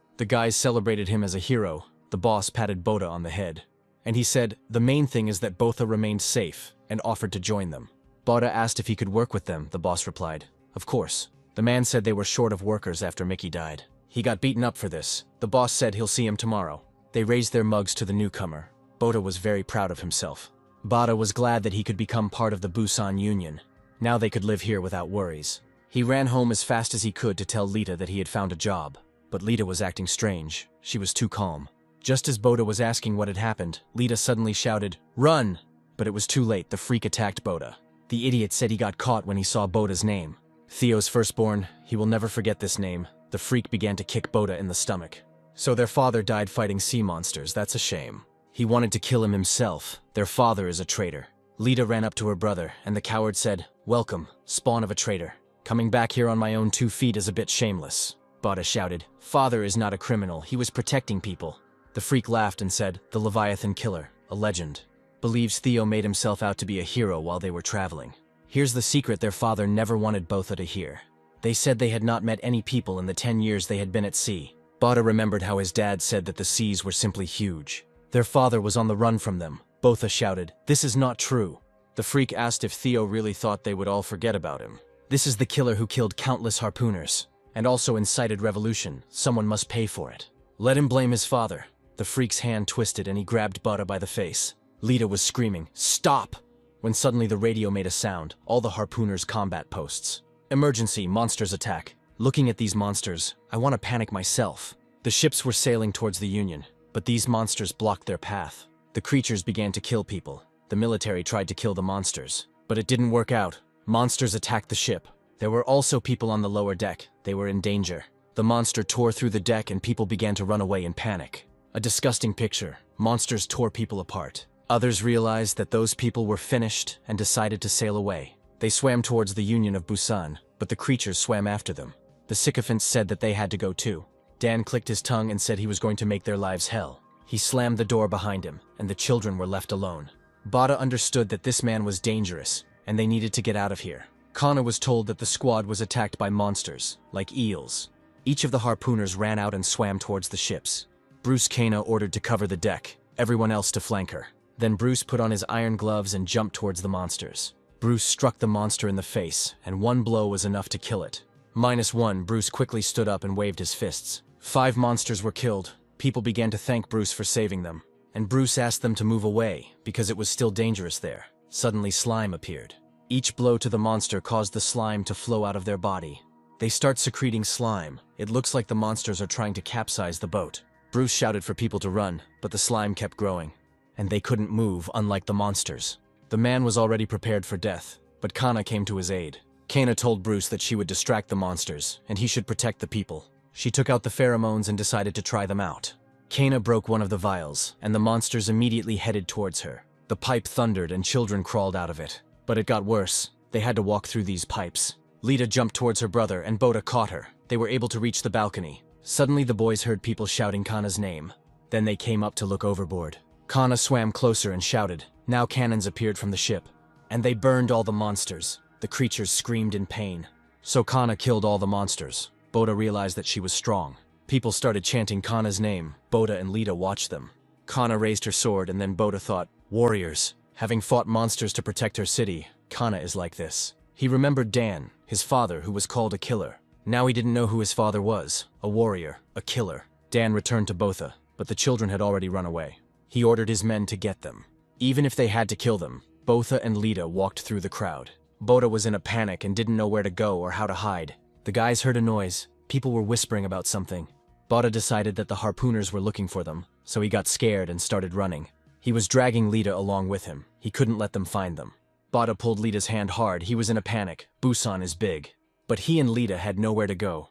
Speaker 1: The guys celebrated him as a hero. The boss patted Boda on the head. And he said, the main thing is that Botha remained safe and offered to join them. Boda asked if he could work with them. The boss replied, of course. The man said they were short of workers after Mickey died. He got beaten up for this. The boss said he'll see him tomorrow. They raised their mugs to the newcomer. Boda was very proud of himself. Boda was glad that he could become part of the Busan Union. Now they could live here without worries. He ran home as fast as he could to tell Lita that he had found a job. But Lita was acting strange. She was too calm. Just as Boda was asking what had happened, Lita suddenly shouted, run! But it was too late. The freak attacked Boda. The idiot said he got caught when he saw Boda's name. Theo's firstborn, he will never forget this name. The freak began to kick Boda in the stomach. So their father died fighting sea monsters, that's a shame. He wanted to kill him himself. Their father is a traitor. Lita ran up to her brother, and the coward said, "Welcome, spawn of a traitor. Coming back here on my own 2 feet is a bit shameless." Boda shouted, "Father is not a criminal, he was protecting people." The freak laughed and said, "The Leviathan Killer, a legend. Believes Theo made himself out to be a hero while they were traveling. Here's the secret their father never wanted Botha to hear. They said they had not met any people in the 10 years they had been at sea." Boda remembered how his dad said that the seas were simply huge. Their father was on the run from them. Botha shouted, "This is not true." The freak asked if Theo really thought they would all forget about him. "This is the killer who killed countless harpooners, and also incited revolution. Someone must pay for it. Let him blame his father." The freak's hand twisted and he grabbed Boda by the face. Lita was screaming, "Stop!" when suddenly the radio made a sound, all the harpooners' combat posts. "Emergency, monsters attack." Looking at these monsters, I want to panic myself. The ships were sailing towards the Union, but these monsters blocked their path. The creatures began to kill people. The military tried to kill the monsters, but it didn't work out. Monsters attacked the ship. There were also people on the lower deck. They were in danger. The monster tore through the deck and people began to run away in panic. A disgusting picture. Monsters tore people apart. Others realized that those people were finished and decided to sail away. They swam towards the Union of Busan, but the creatures swam after them. The sycophants said that they had to go too. Dan clicked his tongue and said he was going to make their lives hell. He slammed the door behind him, and the children were left alone. Boda understood that this man was dangerous, and they needed to get out of here. Kana was told that the squad was attacked by monsters, like eels. Each of the harpooners ran out and swam towards the ships. Bruce Kana ordered to cover the deck, everyone else to flank her. Then Bruce put on his iron gloves and jumped towards the monsters. Bruce struck the monster in the face, and 1 blow was enough to kill it. -1, Bruce quickly stood up and waved his fists. 5 monsters were killed. People began to thank Bruce for saving them, and Bruce asked them to move away, because it was still dangerous there. Suddenly slime appeared. Each blow to the monster caused the slime to flow out of their body. They start secreting slime. It looks like the monsters are trying to capsize the boat. Bruce shouted for people to run, but the slime kept growing, and they couldn't move, unlike the monsters. The man was already prepared for death, but Kana came to his aid. Kana told Bruce that she would distract the monsters, and he should protect the people. She took out the pheromones and decided to try them out. Kana broke one of the vials, and the monsters immediately headed towards her. The pipe thundered and children crawled out of it. But it got worse. They had to walk through these pipes. Lita jumped towards her brother, and Boda caught her. They were able to reach the balcony. Suddenly the boys heard people shouting Kana's name. Then they came up to look overboard. Kana swam closer and shouted. Now cannons appeared from the ship, and they burned all the monsters. The creatures screamed in pain. So Kana killed all the monsters. Boda realized that she was strong. People started chanting Kana's name. Boda and Lita watched them. Kana raised her sword, and then Boda thought, warriors. Having fought monsters to protect her city, Kana is like this. He remembered Dan, his father, who was called a killer. Now he didn't know who his father was. A warrior, a killer. Dan returned to Botha, but the children had already run away. He ordered his men to get them. Even if they had to kill them, Botha and Lita walked through the crowd. Boda was in a panic and didn't know where to go or how to hide. The guys heard a noise. People were whispering about something. Boda decided that the harpooners were looking for them, so he got scared and started running. He was dragging Lita along with him. He couldn't let them find them. Boda pulled Lita's hand hard. He was in a panic. Busan is big. But he and Lita had nowhere to go.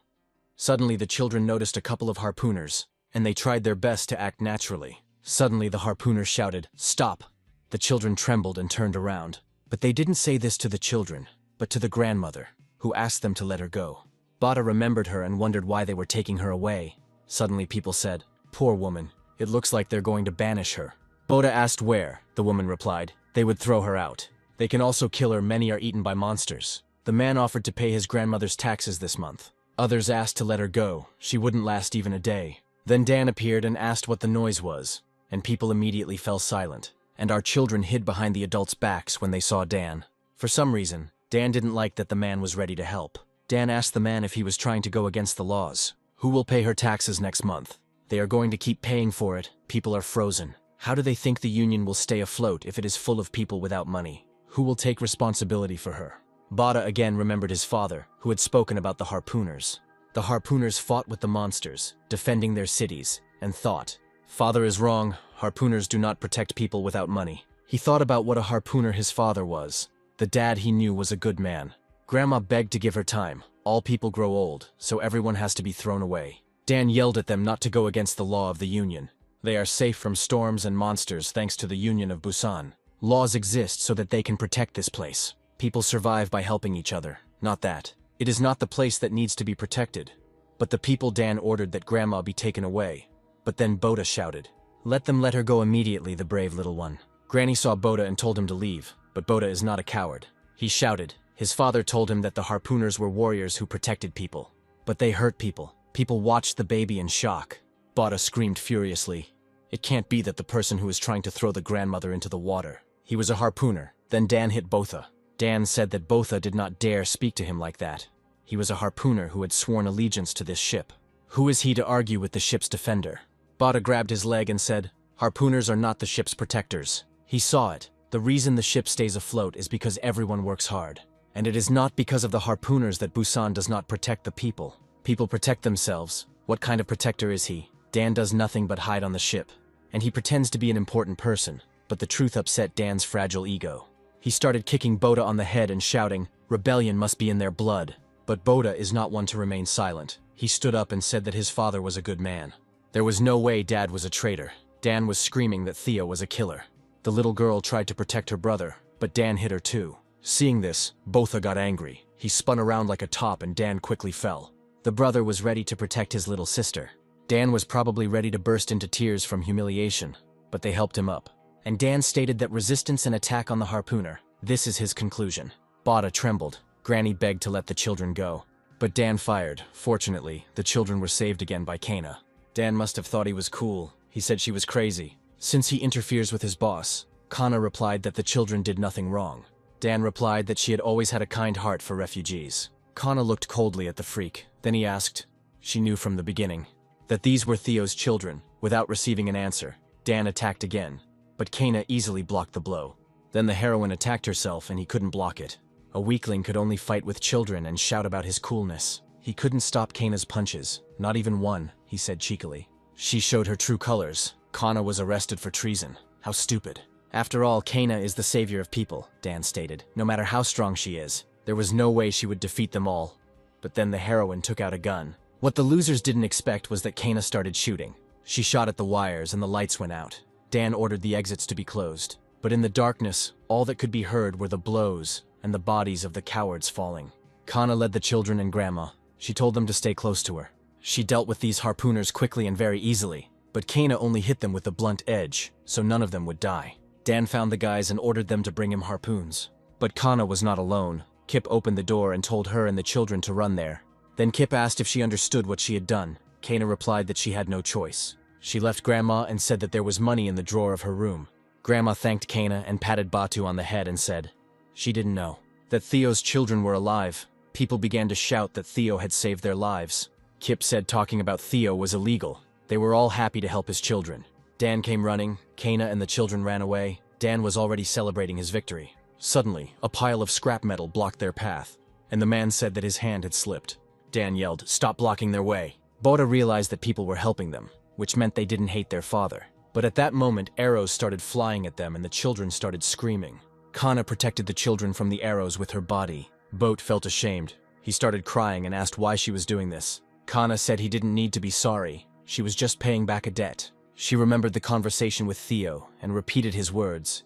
Speaker 1: Suddenly the children noticed a couple of harpooners, and they tried their best to act naturally. Suddenly the harpooner shouted, "Stop!" The children trembled and turned around. But they didn't say this to the children, but to the grandmother, who asked them to let her go. Boda remembered her and wondered why they were taking her away. Suddenly people said, "Poor woman, it looks like they're going to banish her." Boda asked where. The woman replied, "They would throw her out. They can also kill her. Many are eaten by monsters." The man offered to pay his grandmother's taxes this month. Others asked to let her go. She wouldn't last even a day. Then Dan appeared and asked what the noise was, and people immediately fell silent. And our children hid behind the adults' backs when they saw Dan. For some reason, Dan didn't like that the man was ready to help. Dan asked the man if he was trying to go against the laws. Who will pay her taxes next month? They are going to keep paying for it. People are frozen. How do they think the union will stay afloat if it is full of people without money? Who will take responsibility for her? Boda again remembered his father, who had spoken about the harpooners. The harpooners fought with the monsters, defending their cities, and thought, "Father is wrong. Harpooners do not protect people without money." He thought about what a harpooner his father was. The dad he knew was a good man. Grandma begged to give her time. All people grow old, so everyone has to be thrown away. Dan yelled at them not to go against the law of the Union. They are safe from storms and monsters thanks to the Union of Busan. Laws exist so that they can protect this place. People survive by helping each other, not that. It is not the place that needs to be protected. But the people. Dan ordered that Grandma be taken away. But then Boda shouted, "Let them let her go immediately, the brave little one." Granny saw Boda and told him to leave, but Boda is not a coward. He shouted. His father told him that the harpooners were warriors who protected people. But they hurt people. People watched the baby in shock. Boda screamed furiously. It can't be that the person who is trying to throw the grandmother into the water. He was a harpooner. Then Dan hit Botha. Dan said that Botha did not dare speak to him like that. He was a harpooner who had sworn allegiance to this ship. Who is he to argue with the ship's defender? Boda grabbed his leg and said, "Harpooners are not the ship's protectors." He saw it. The reason the ship stays afloat is because everyone works hard. And it is not because of the harpooners that Busan does not protect the people. People protect themselves. What kind of protector is he? Dan does nothing but hide on the ship. And he pretends to be an important person, but the truth upset Dan's fragile ego. He started kicking Boda on the head and shouting, "Rebellion must be in their blood." But Boda is not one to remain silent. He stood up and said that his father was a good man. There was no way Dad was a traitor. Dan was screaming that Theo was a killer. The little girl tried to protect her brother, but Dan hit her too. Seeing this, Botha got angry. He spun around like a top and Dan quickly fell. The brother was ready to protect his little sister. Dan was probably ready to burst into tears from humiliation, but they helped him up. And Dan stated that resistance and attack on the harpooner. This is his conclusion. Boda trembled. Granny begged to let the children go. But Dan fired. Fortunately, the children were saved again by Kana. Dan must have thought he was cool. He said she was crazy. Since he interferes with his boss, Kana replied that the children did nothing wrong. Dan replied that she had always had a kind heart for refugees. Kana looked coldly at the freak. Then he asked, she knew from the beginning, that these were Theo's children. Without receiving an answer, Dan attacked again. But Kana easily blocked the blow. Then the heroine attacked herself and he couldn't block it. A weakling could only fight with children and shout about his coolness. He couldn't stop Kana's punches. Not even one, he said cheekily. She showed her true colors. Kana was arrested for treason. How stupid. After all, Kana is the savior of people, Dan stated. No matter how strong she is, there was no way she would defeat them all. But then the heroine took out a gun. What the losers didn't expect was that Kana started shooting. She shot at the wires and the lights went out. Dan ordered the exits to be closed. But in the darkness, all that could be heard were the blows and the bodies of the cowards falling. Kana led the children and Grandma. She told them to stay close to her. She dealt with these harpooners quickly and very easily, but Kana only hit them with the blunt edge, so none of them would die. Dan found the guys and ordered them to bring him harpoons. But Kana was not alone. Kip opened the door and told her and the children to run there. Then Kip asked if she understood what she had done. Kana replied that she had no choice. She left Grandma and said that there was money in the drawer of her room. Grandma thanked Kana and patted Batu on the head and said, she didn't know that Theo's children were alive. People began to shout that Theo had saved their lives. Kip said talking about Theo was illegal. They were all happy to help his children. Dan came running. Kana and the children ran away. Dan was already celebrating his victory. Suddenly, a pile of scrap metal blocked their path, and the man said that his hand had slipped. Dan yelled, "Stop blocking their way." Boda realized that people were helping them, which meant they didn't hate their father. But at that moment, arrows started flying at them and the children started screaming. Kana protected the children from the arrows with her body. Boat felt ashamed. He started crying and asked why she was doing this. Kana said he didn't need to be sorry. She was just paying back a debt. She remembered the conversation with Theo and repeated his words.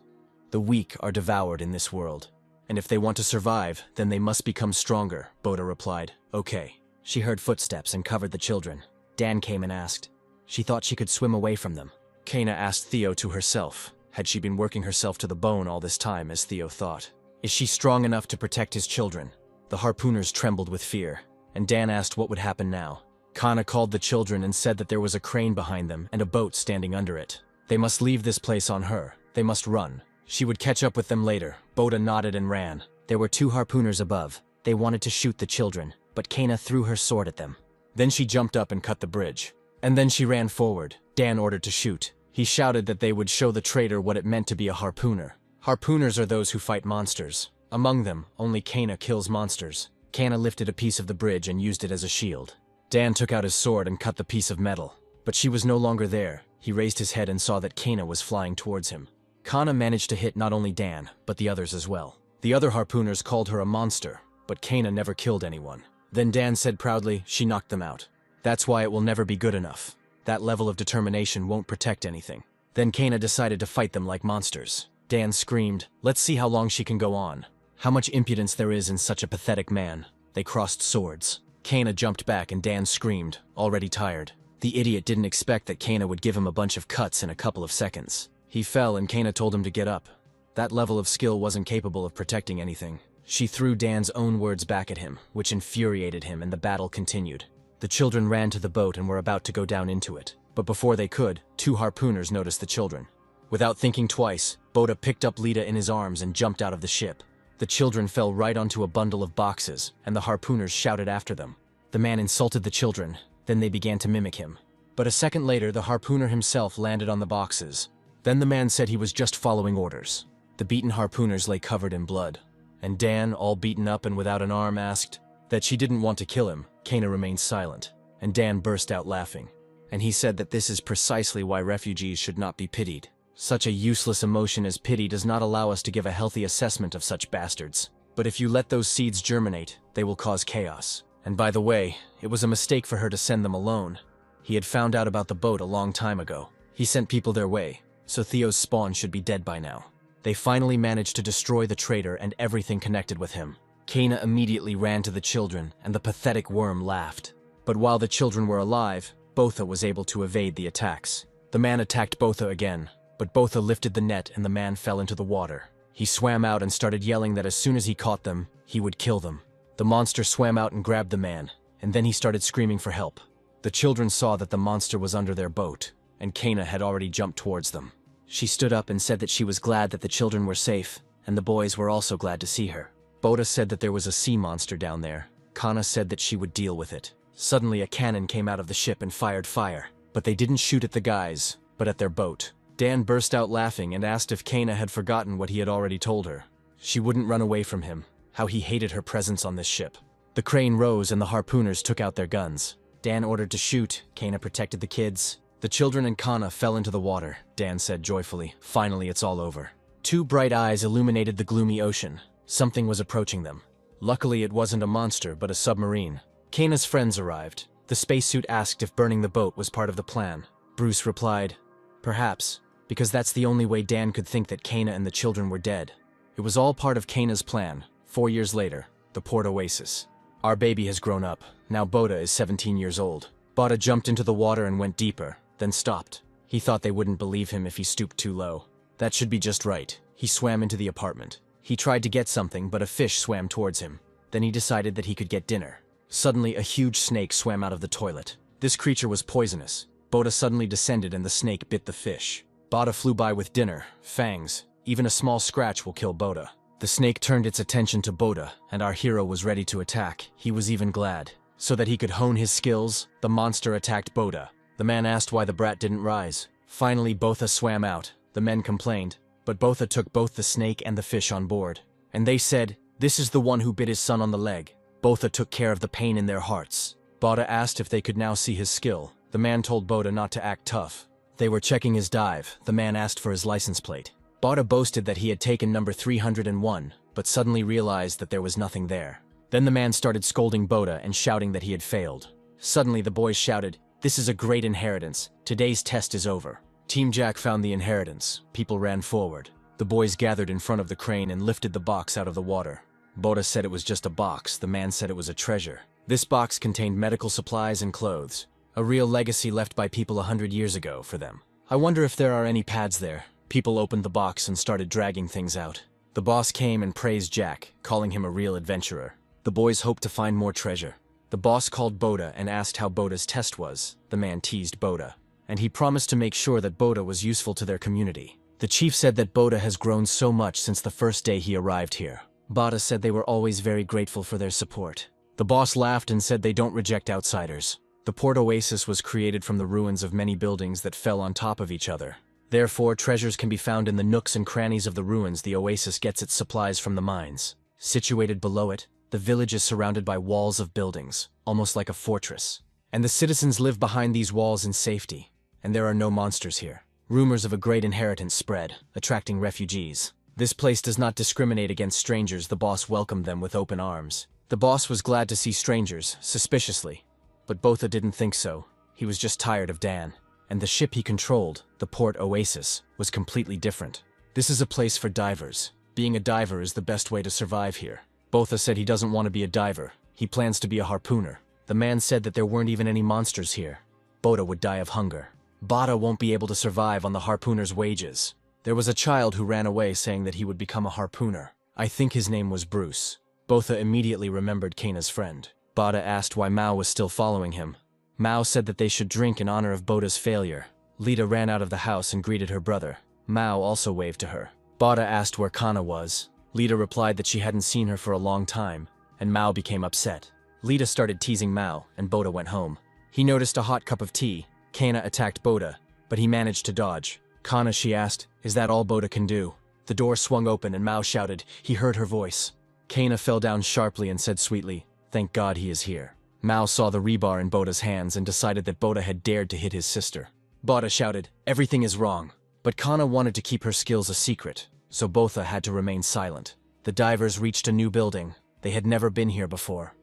Speaker 1: The weak are devoured in this world. And if they want to survive, then they must become stronger, Boda replied. Okay. She heard footsteps and covered the children. Dan came and asked. She thought she could swim away from them. Kana asked Theo to herself. Had she been working herself to the bone all this time, as Theo thought? Is she strong enough to protect his children? The harpooners trembled with fear, and Dan asked what would happen now. Kana called the children and said that there was a crane behind them and a boat standing under it. They must leave this place on her. They must run. She would catch up with them later. Boda nodded and ran. There were 2 harpooners above. They wanted to shoot the children, but Kana threw her sword at them. Then she jumped up and cut the bridge. And then she ran forward. Dan ordered to shoot. He shouted that they would show the traitor what it meant to be a harpooner. Harpooners are those who fight monsters. Among them, only Kana kills monsters. Kana lifted a piece of the bridge and used it as a shield. Dan took out his sword and cut the piece of metal. But she was no longer there. He raised his head and saw that Kana was flying towards him. Kana managed to hit not only Dan, but the others as well. The other harpooners called her a monster, but Kana never killed anyone. Then Dan said proudly, she knocked them out. That's why it will never be good enough. That level of determination won't protect anything. Then Kana decided to fight them like monsters. Dan screamed, let's see how long she can go on. How much impudence there is in such a pathetic man. They crossed swords. Kana jumped back and Dan screamed, already tired. The idiot didn't expect that Kana would give him a bunch of cuts in a couple of seconds. He fell and Kana told him to get up. That level of skill wasn't capable of protecting anything. She threw Dan's own words back at him, which infuriated him, and the battle continued. The children ran to the boat and were about to go down into it. But before they could, 2 harpooners noticed the children. Without thinking twice, Boda picked up Lita in his arms and jumped out of the ship. The children fell right onto a bundle of boxes, and the harpooners shouted after them. The man insulted the children, then they began to mimic him. But a second later, the harpooner himself landed on the boxes. Then the man said he was just following orders. The beaten harpooners lay covered in blood. And Dan, all beaten up and without an arm, asked that she didn't want to kill him. Kana remained silent, and Dan burst out laughing. And he said that this is precisely why refugees should not be pitied. Such a useless emotion as pity does not allow us to give a healthy assessment of such bastards. But if you let those seeds germinate, they will cause chaos. And by the way, it was a mistake for her to send them alone. He had found out about the boat a long time ago. He sent people their way, so Theo's spawn should be dead by now. They finally managed to destroy the traitor and everything connected with him. Kana immediately ran to the children, and the pathetic worm laughed. But while the children were alive, Botha was able to evade the attacks. The man attacked Botha again, but Botha lifted the net and the man fell into the water. He swam out and started yelling that as soon as he caught them, he would kill them. The monster swam out and grabbed the man, and then he started screaming for help. The children saw that the monster was under their boat, and Kana had already jumped towards them. She stood up and said that she was glad that the children were safe, and the boys were also glad to see her. Botha said that there was a sea monster down there. Kana said that she would deal with it. Suddenly a cannon came out of the ship and fired fire, but they didn't shoot at the guys, but at their boat. Dan burst out laughing and asked if Kana had forgotten what he had already told her. She wouldn't run away from him, how he hated her presence on this ship. The crane rose and the harpooners took out their guns. Dan ordered to shoot, Kana protected the kids. The children and Kana fell into the water, Dan said joyfully. Finally, it's all over. 2 bright eyes illuminated the gloomy ocean. Something was approaching them. Luckily, it wasn't a monster, but a submarine. Kana's friends arrived. The spacesuit asked if burning the boat was part of the plan. Bruce replied, perhaps, because that's the only way Dan could think that Kana and the children were dead. It was all part of Kana's plan. 4 years later, the port oasis. Our baby has grown up. Now Boda is 17 years old. Boda jumped into the water and went deeper, then stopped. He thought they wouldn't believe him if he stooped too low. That should be just right. He swam into the apartment. He tried to get something, but a fish swam towards him. Then he decided that he could get dinner. Suddenly, a huge snake swam out of the toilet. This creature was poisonous. Boda suddenly descended and the snake bit the fish. Boda flew by with dinner, fangs. Even a small scratch will kill Boda. The snake turned its attention to Boda, and our hero was ready to attack. He was even glad. So that he could hone his skills, the monster attacked Boda. The man asked why the brat didn't rise. Finally, Botha swam out. The men complained, but Botha took both the snake and the fish on board. And they said, this is the one who bit his son on the leg. Botha took care of the pain in their hearts. Boda asked if they could now see his skill. The man told Boda not to act tough. They were checking his dive. The man asked for his license plate. Boda boasted that he had taken number 301, but suddenly realized that there was nothing there. Then the man started scolding Boda and shouting that he had failed. Suddenly the boys shouted, this is a great inheritance. Today's test is over. Team Jack found the inheritance. People ran forward. The boys gathered in front of the crane and lifted the box out of the water. Boda said it was just a box. The man said it was a treasure. This box contained medical supplies and clothes. A real legacy left by people 100 years ago for them. I wonder if there are any pads there. People opened the box and started dragging things out. The boss came and praised Jack, calling him a real adventurer. The boys hoped to find more treasure. The boss called Boda and asked how Boda's test was. The man teased Boda, and he promised to make sure that Boda was useful to their community. The chief said that Boda has grown so much since the first day he arrived here. Boda said they were always very grateful for their support. The boss laughed and said they don't reject outsiders. The port oasis was created from the ruins of many buildings that fell on top of each other. Therefore, treasures can be found in the nooks and crannies of the ruins. The oasis gets its supplies from the mines. Situated below it, the village is surrounded by walls of buildings, almost like a fortress. And the citizens live behind these walls in safety. And there are no monsters here. Rumors of a great inheritance spread, attracting refugees. This place does not discriminate against strangers. The boss welcomed them with open arms. The boss was glad to see strangers, suspiciously. But Botha didn't think so. He was just tired of Dan. And the ship he controlled, the port Oasis, was completely different. This is a place for divers. Being a diver is the best way to survive here. Botha said he doesn't want to be a diver. He plans to be a harpooner. The man said that there weren't even any monsters here. Botha would die of hunger. Botha won't be able to survive on the harpooner's wages. There was a child who ran away saying that he would become a harpooner. I think his name was Bruce. Botha immediately remembered Kana's friend. Botha asked why Mao was still following him. Mao said that they should drink in honor of Botha's failure. Lita ran out of the house and greeted her brother. Mao also waved to her. Botha asked where Kana was. Lita replied that she hadn't seen her for a long time, and Mao became upset. Lita started teasing Mao, and Botha went home. He noticed a hot cup of tea. Kana attacked Botha, but he managed to dodge. Kana, she asked, is that all Botha can do? The door swung open and Mao shouted. He heard her voice. Kana fell down sharply and said sweetly, thank God he is here. Mao saw the rebar in Botha's hands and decided that Botha had dared to hit his sister. Botha shouted, everything is wrong. But Kana wanted to keep her skills a secret, so Botha had to remain silent. The divers reached a new building. They had never been here before.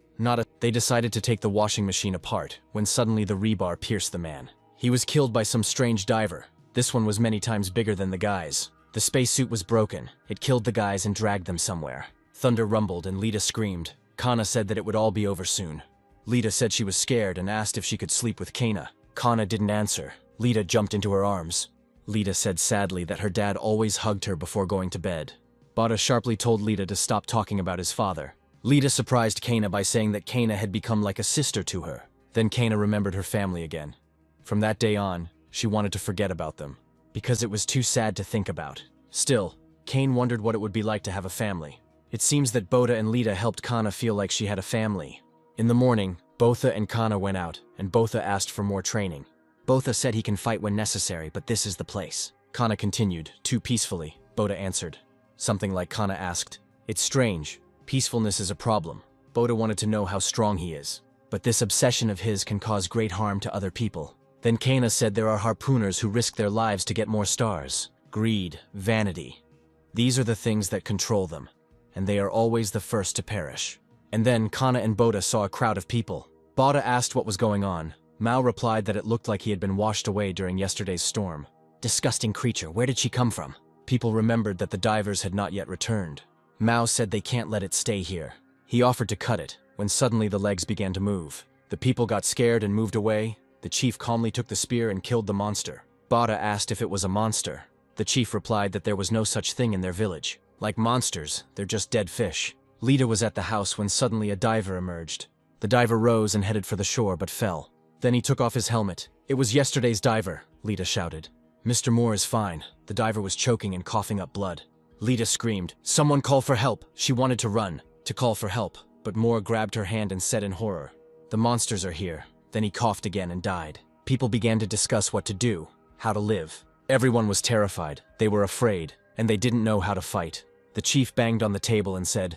Speaker 1: They decided to take the washing machine apart, when suddenly the rebar pierced the man. He was killed by some strange diver. This one was many times bigger than the guys. The spacesuit was broken. It killed the guys and dragged them somewhere. Thunder rumbled and Lita screamed. Kana said that it would all be over soon. Lita said she was scared and asked if she could sleep with Kana. Kana didn't answer. Lita jumped into her arms. Lita said sadly that her dad always hugged her before going to bed. Botha sharply told Lita to stop talking about his father. Lita surprised Kana by saying that Kana had become like a sister to her. Then Kana remembered her family again. From that day on, she wanted to forget about them, because it was too sad to think about. Still, Kane wondered what it would be like to have a family. It seems that Botha and Lita helped Kana feel like she had a family. In the morning, Botha and Kana went out, and Botha asked for more training. Botha said he can fight when necessary, but this is the place. Kana continued, too peacefully. Botha answered. Something like Kana asked. It's strange. Peacefulness is a problem. Botha wanted to know how strong he is. But this obsession of his can cause great harm to other people. Then Kana said there are harpooners who risk their lives to get more stars. Greed, vanity. These are the things that control them, and they are always the first to perish. And then Kana and Botha saw a crowd of people. Botha asked what was going on. Mao replied that it looked like he had been washed away during yesterday's storm. Disgusting creature, where did she come from? People remembered that the divers had not yet returned. Mao said they can't let it stay here. He offered to cut it, when suddenly the legs began to move. The people got scared and moved away. The chief calmly took the spear and killed the monster. Botha asked if it was a monster. The chief replied that there was no such thing in their village. Like monsters, they're just dead fish. Lita was at the house when suddenly a diver emerged. The diver rose and headed for the shore, but fell. Then he took off his helmet. It was yesterday's diver, Lita shouted. Mr. Moore is fine. The diver was choking and coughing up blood. Lita screamed, someone call for help. She wanted to run, to call for help, but Moore grabbed her hand and said in horror, the monsters are here. Then he coughed again and died. People began to discuss what to do, how to live. Everyone was terrified. They were afraid, and they didn't know how to fight. The chief banged on the table and said,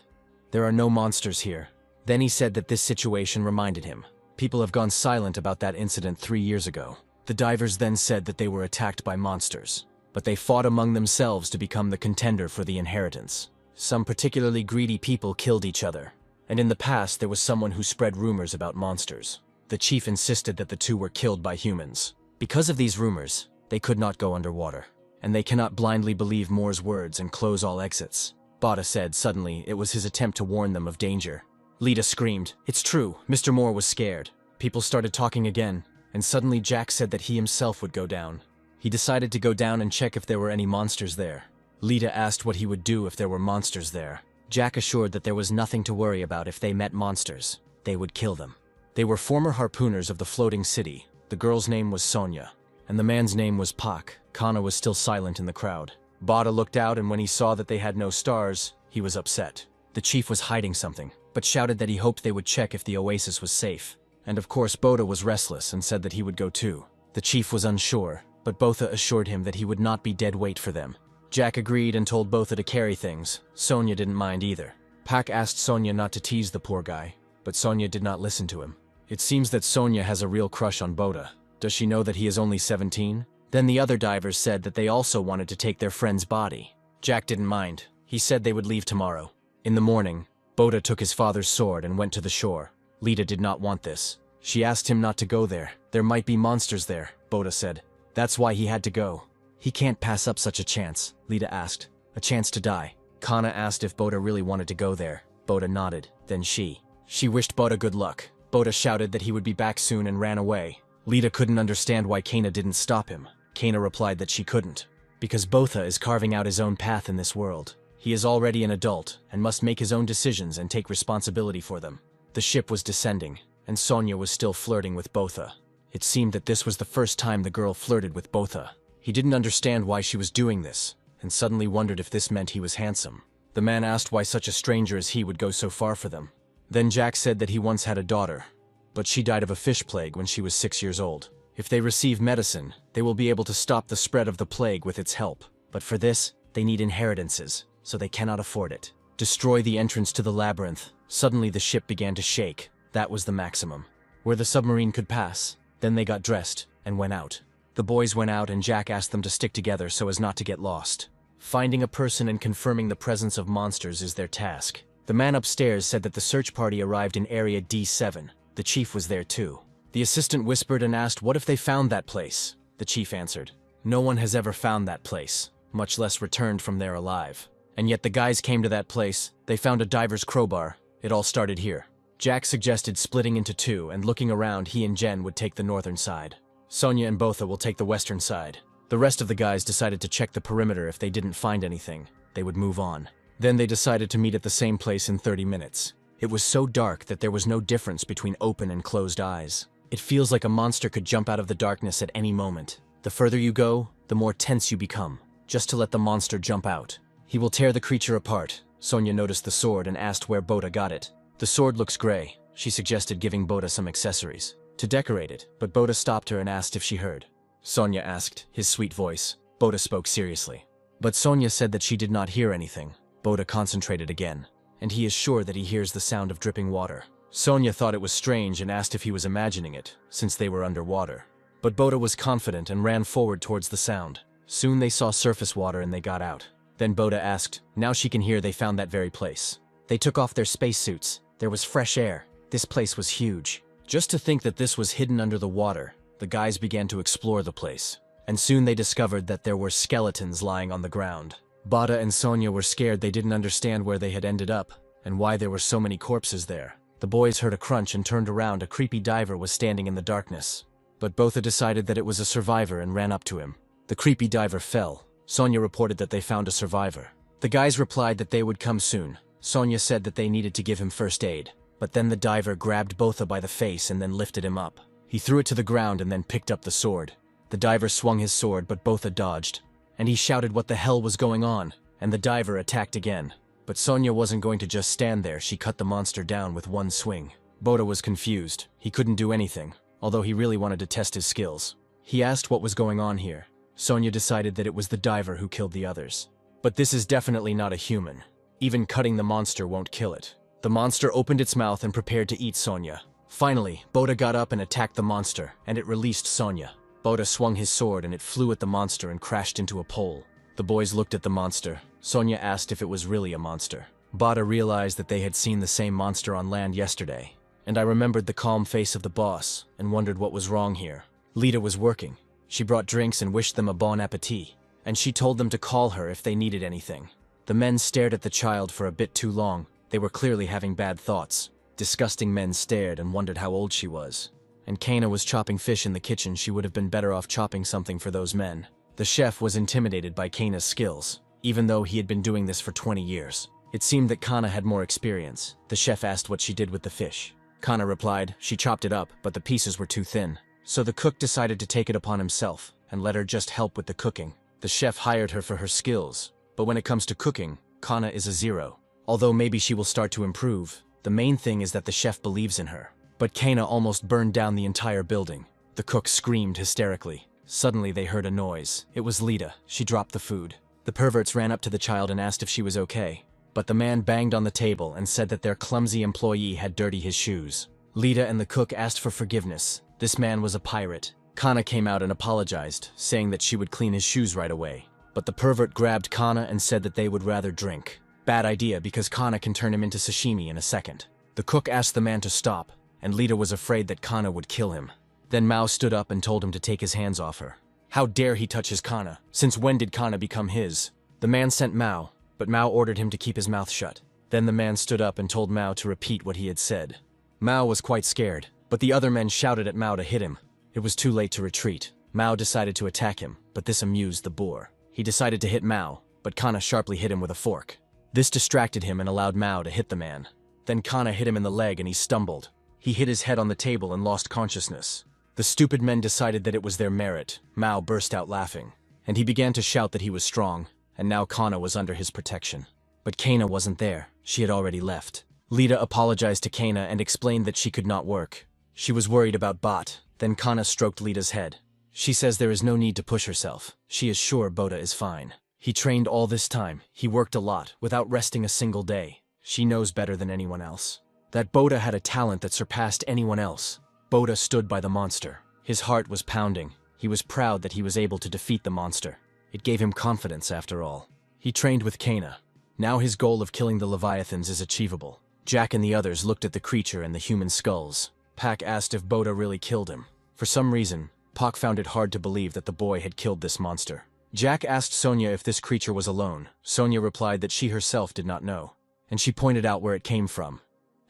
Speaker 1: there are no monsters here. Then he said that this situation reminded him. People have gone silent about that incident 3 years ago. The divers then said that they were attacked by monsters, but they fought among themselves to become the contender for the inheritance. Some particularly greedy people killed each other, and in the past there was someone who spread rumors about monsters. The chief insisted that the two were killed by humans. Because of these rumors, they could not go underwater, and they cannot blindly believe Moore's words and close all exits. Botha said suddenly it was his attempt to warn them of danger. Lita screamed, it's true, Mr. Moore was scared. People started talking again, and suddenly Jack said that he himself would go down. He decided to go down and check if there were any monsters there. Lita asked what he would do if there were monsters there. Jack assured that there was nothing to worry about if they met monsters. They would kill them. They were former harpooners of the floating city. The girl's name was Sonia, and the man's name was Pak. Kana was still silent in the crowd. Botha looked out, and when he saw that they had no stars, he was upset. The chief was hiding something, but shouted that he hoped they would check if the oasis was safe. And of course Botha was restless and said that he would go too. The chief was unsure, but Botha assured him that he would not be dead weight for them. Jack agreed and told Botha to carry things. Sonia didn't mind either. Pak asked Sonia not to tease the poor guy, but Sonia did not listen to him. It seems that Sonia has a real crush on Botha. Does she know that he is only 17? Then the other divers said that they also wanted to take their friend's body. Jack didn't mind. He said they would leave tomorrow. In the morning, Boda took his father's sword and went to the shore. Lita did not want this. She asked him not to go there. There might be monsters there, Boda said. That's why he had to go. He can't pass up such a chance, Lita asked. A chance to die. Kana asked if Boda really wanted to go there. Boda nodded. Then she wished Boda good luck. Boda shouted that he would be back soon and ran away. Lita couldn't understand why Kana didn't stop him. Kana replied that she couldn't. Because Botha is carving out his own path in this world. He is already an adult and must make his own decisions and take responsibility for them. The ship was descending, and Sonia was still flirting with Botha. It seemed that this was the first time the girl flirted with Botha. He didn't understand why she was doing this, and suddenly wondered if this meant he was handsome. The man asked why such a stranger as he would go so far for them. Then Jack said that he once had a daughter, but she died of a fish plague when she was 6 years old. If they receive medicine, they will be able to stop the spread of the plague with its help. But for this, they need inheritances, so they cannot afford it. Destroy the entrance to the labyrinth. Suddenly the ship began to shake. That was the maximum. Where the submarine could pass. Then they got dressed and went out. The boys went out and Jack asked them to stick together so as not to get lost. Finding a person and confirming the presence of monsters is their task. The man upstairs said that the search party arrived in area D7. The chief was there too. The assistant whispered and asked what if they found that place. The chief answered, "No one has ever found that place, much less returned from there alive. And yet the guys came to that place. They found a diver's crowbar. It all started here." Jack suggested splitting into two, and looking around, he and Jen would take the northern side. Sonia and Botha will take the western side. The rest of the guys decided to check the perimeter. If they didn't find anything, they would move on. Then they decided to meet at the same place in 30 minutes. It was so dark that there was no difference between open and closed eyes. It feels like a monster could jump out of the darkness at any moment. The further you go, the more tense you become, just to let the monster jump out. He will tear the creature apart. Sonia noticed the sword and asked where Boda got it. The sword looks gray. She suggested giving Boda some accessories to decorate it, but Boda stopped her and asked if she heard. Sonia asked, his sweet voice. Boda spoke seriously. But Sonia said that she did not hear anything. Boda concentrated again, and he is sure that he hears the sound of dripping water. Sonia thought it was strange and asked if he was imagining it, since they were underwater. But Boda was confident and ran forward towards the sound. Soon they saw surface water and they got out. Then Boda asked, now she can hear they found that very place. They took off their spacesuits. There was fresh air. This place was huge. Just to think that this was hidden under the water, the guys began to explore the place. And soon they discovered that there were skeletons lying on the ground. Boda and Sonia were scared. They didn't understand where they had ended up, and why there were so many corpses there. The boys heard a crunch and turned around. A creepy diver was standing in the darkness. But Botha decided that it was a survivor and ran up to him. The creepy diver fell. Sonia reported that they found a survivor. The guys replied that they would come soon. Sonia said that they needed to give him first aid. But then the diver grabbed Botha by the face and then lifted him up. He threw it to the ground and then picked up the sword. The diver swung his sword, but Botha dodged. And he shouted what the hell was going on, and the diver attacked again. But Sonia wasn't going to just stand there. She cut the monster down with one swing. Boda was confused. He couldn't do anything, although he really wanted to test his skills. He asked what was going on here. Sonia decided that it was the diver who killed the others. But this is definitely not a human. Even cutting the monster won't kill it. The monster opened its mouth and prepared to eat Sonia. Finally, Boda got up and attacked the monster, and it released Sonia. Boda swung his sword and it flew at the monster and crashed into a pole. The boys looked at the monster. Sonia asked if it was really a monster. Boda realized that they had seen the same monster on land yesterday. And I remembered the calm face of the boss and wondered what was wrong here. Lita was working. She brought drinks and wished them a bon appetit. And she told them to call her if they needed anything. The men stared at the child for a bit too long. They were clearly having bad thoughts. Disgusting men stared and wondered how old she was. And Kana was chopping fish in the kitchen. She would have been better off chopping something for those men. The chef was intimidated by Kana's skills, even though he had been doing this for 20 years. It seemed that Kana had more experience. The chef asked what she did with the fish. Kana replied, she chopped it up, but the pieces were too thin. So the cook decided to take it upon himself and let her just help with the cooking. The chef hired her for her skills, but when it comes to cooking, Kana is a 0. Although maybe she will start to improve, the main thing is that the chef believes in her. But Kana almost burned down the entire building. The cook screamed hysterically. Suddenly they heard a noise. It was Lita. She dropped the food. The perverts ran up to the child and asked if she was okay. But the man banged on the table and said that their clumsy employee had dirtied his shoes. Lita and the cook asked for forgiveness. This man was a pirate. Kana came out and apologized, saying that she would clean his shoes right away. but the pervert grabbed Kana and said that they would rather drink. Bad idea, because Kana can turn him into sashimi in a second. The cook asked the man to stop, and Lita was afraid that Kana would kill him. Then Mao stood up and told him to take his hands off her. How dare he touch his Kana? Since when did Kana become his? The man sent Mao, but Mao ordered him to keep his mouth shut. Then the man stood up and told Mao to repeat what he had said. Mao was quite scared, but the other men shouted at Mao to hit him. It was too late to retreat. Mao decided to attack him, but this amused the boar. He decided to hit Mao, but Kana sharply hit him with a fork. This distracted him and allowed Mao to hit the man. Then Kana hit him in the leg and he stumbled. He hit his head on the table and lost consciousness. The stupid men decided that it was their merit. Mao burst out laughing, and he began to shout that he was strong, and now Kana was under his protection. But Kana wasn't there. She had already left. Lita apologized to Kana and explained that she could not work. She was worried about Bot. Then Kana stroked Lita's head. She says there is no need to push herself. She is sure Boda is fine. He trained all this time. He worked a lot, without resting a single day. She knows better than anyone else. That Boda had a talent that surpassed anyone else. Boda stood by the monster. His heart was pounding. He was proud that he was able to defeat the monster. It gave him confidence after all. He trained with Kana. Now his goal of killing the Leviathans is achievable. Jack and the others looked at the creature and the human skulls. Pak asked if Boda really killed him. For some reason, Pak found it hard to believe that the boy had killed this monster. Jack asked Sonia if this creature was alone. Sonia replied that she herself did not know, and she pointed out where it came from.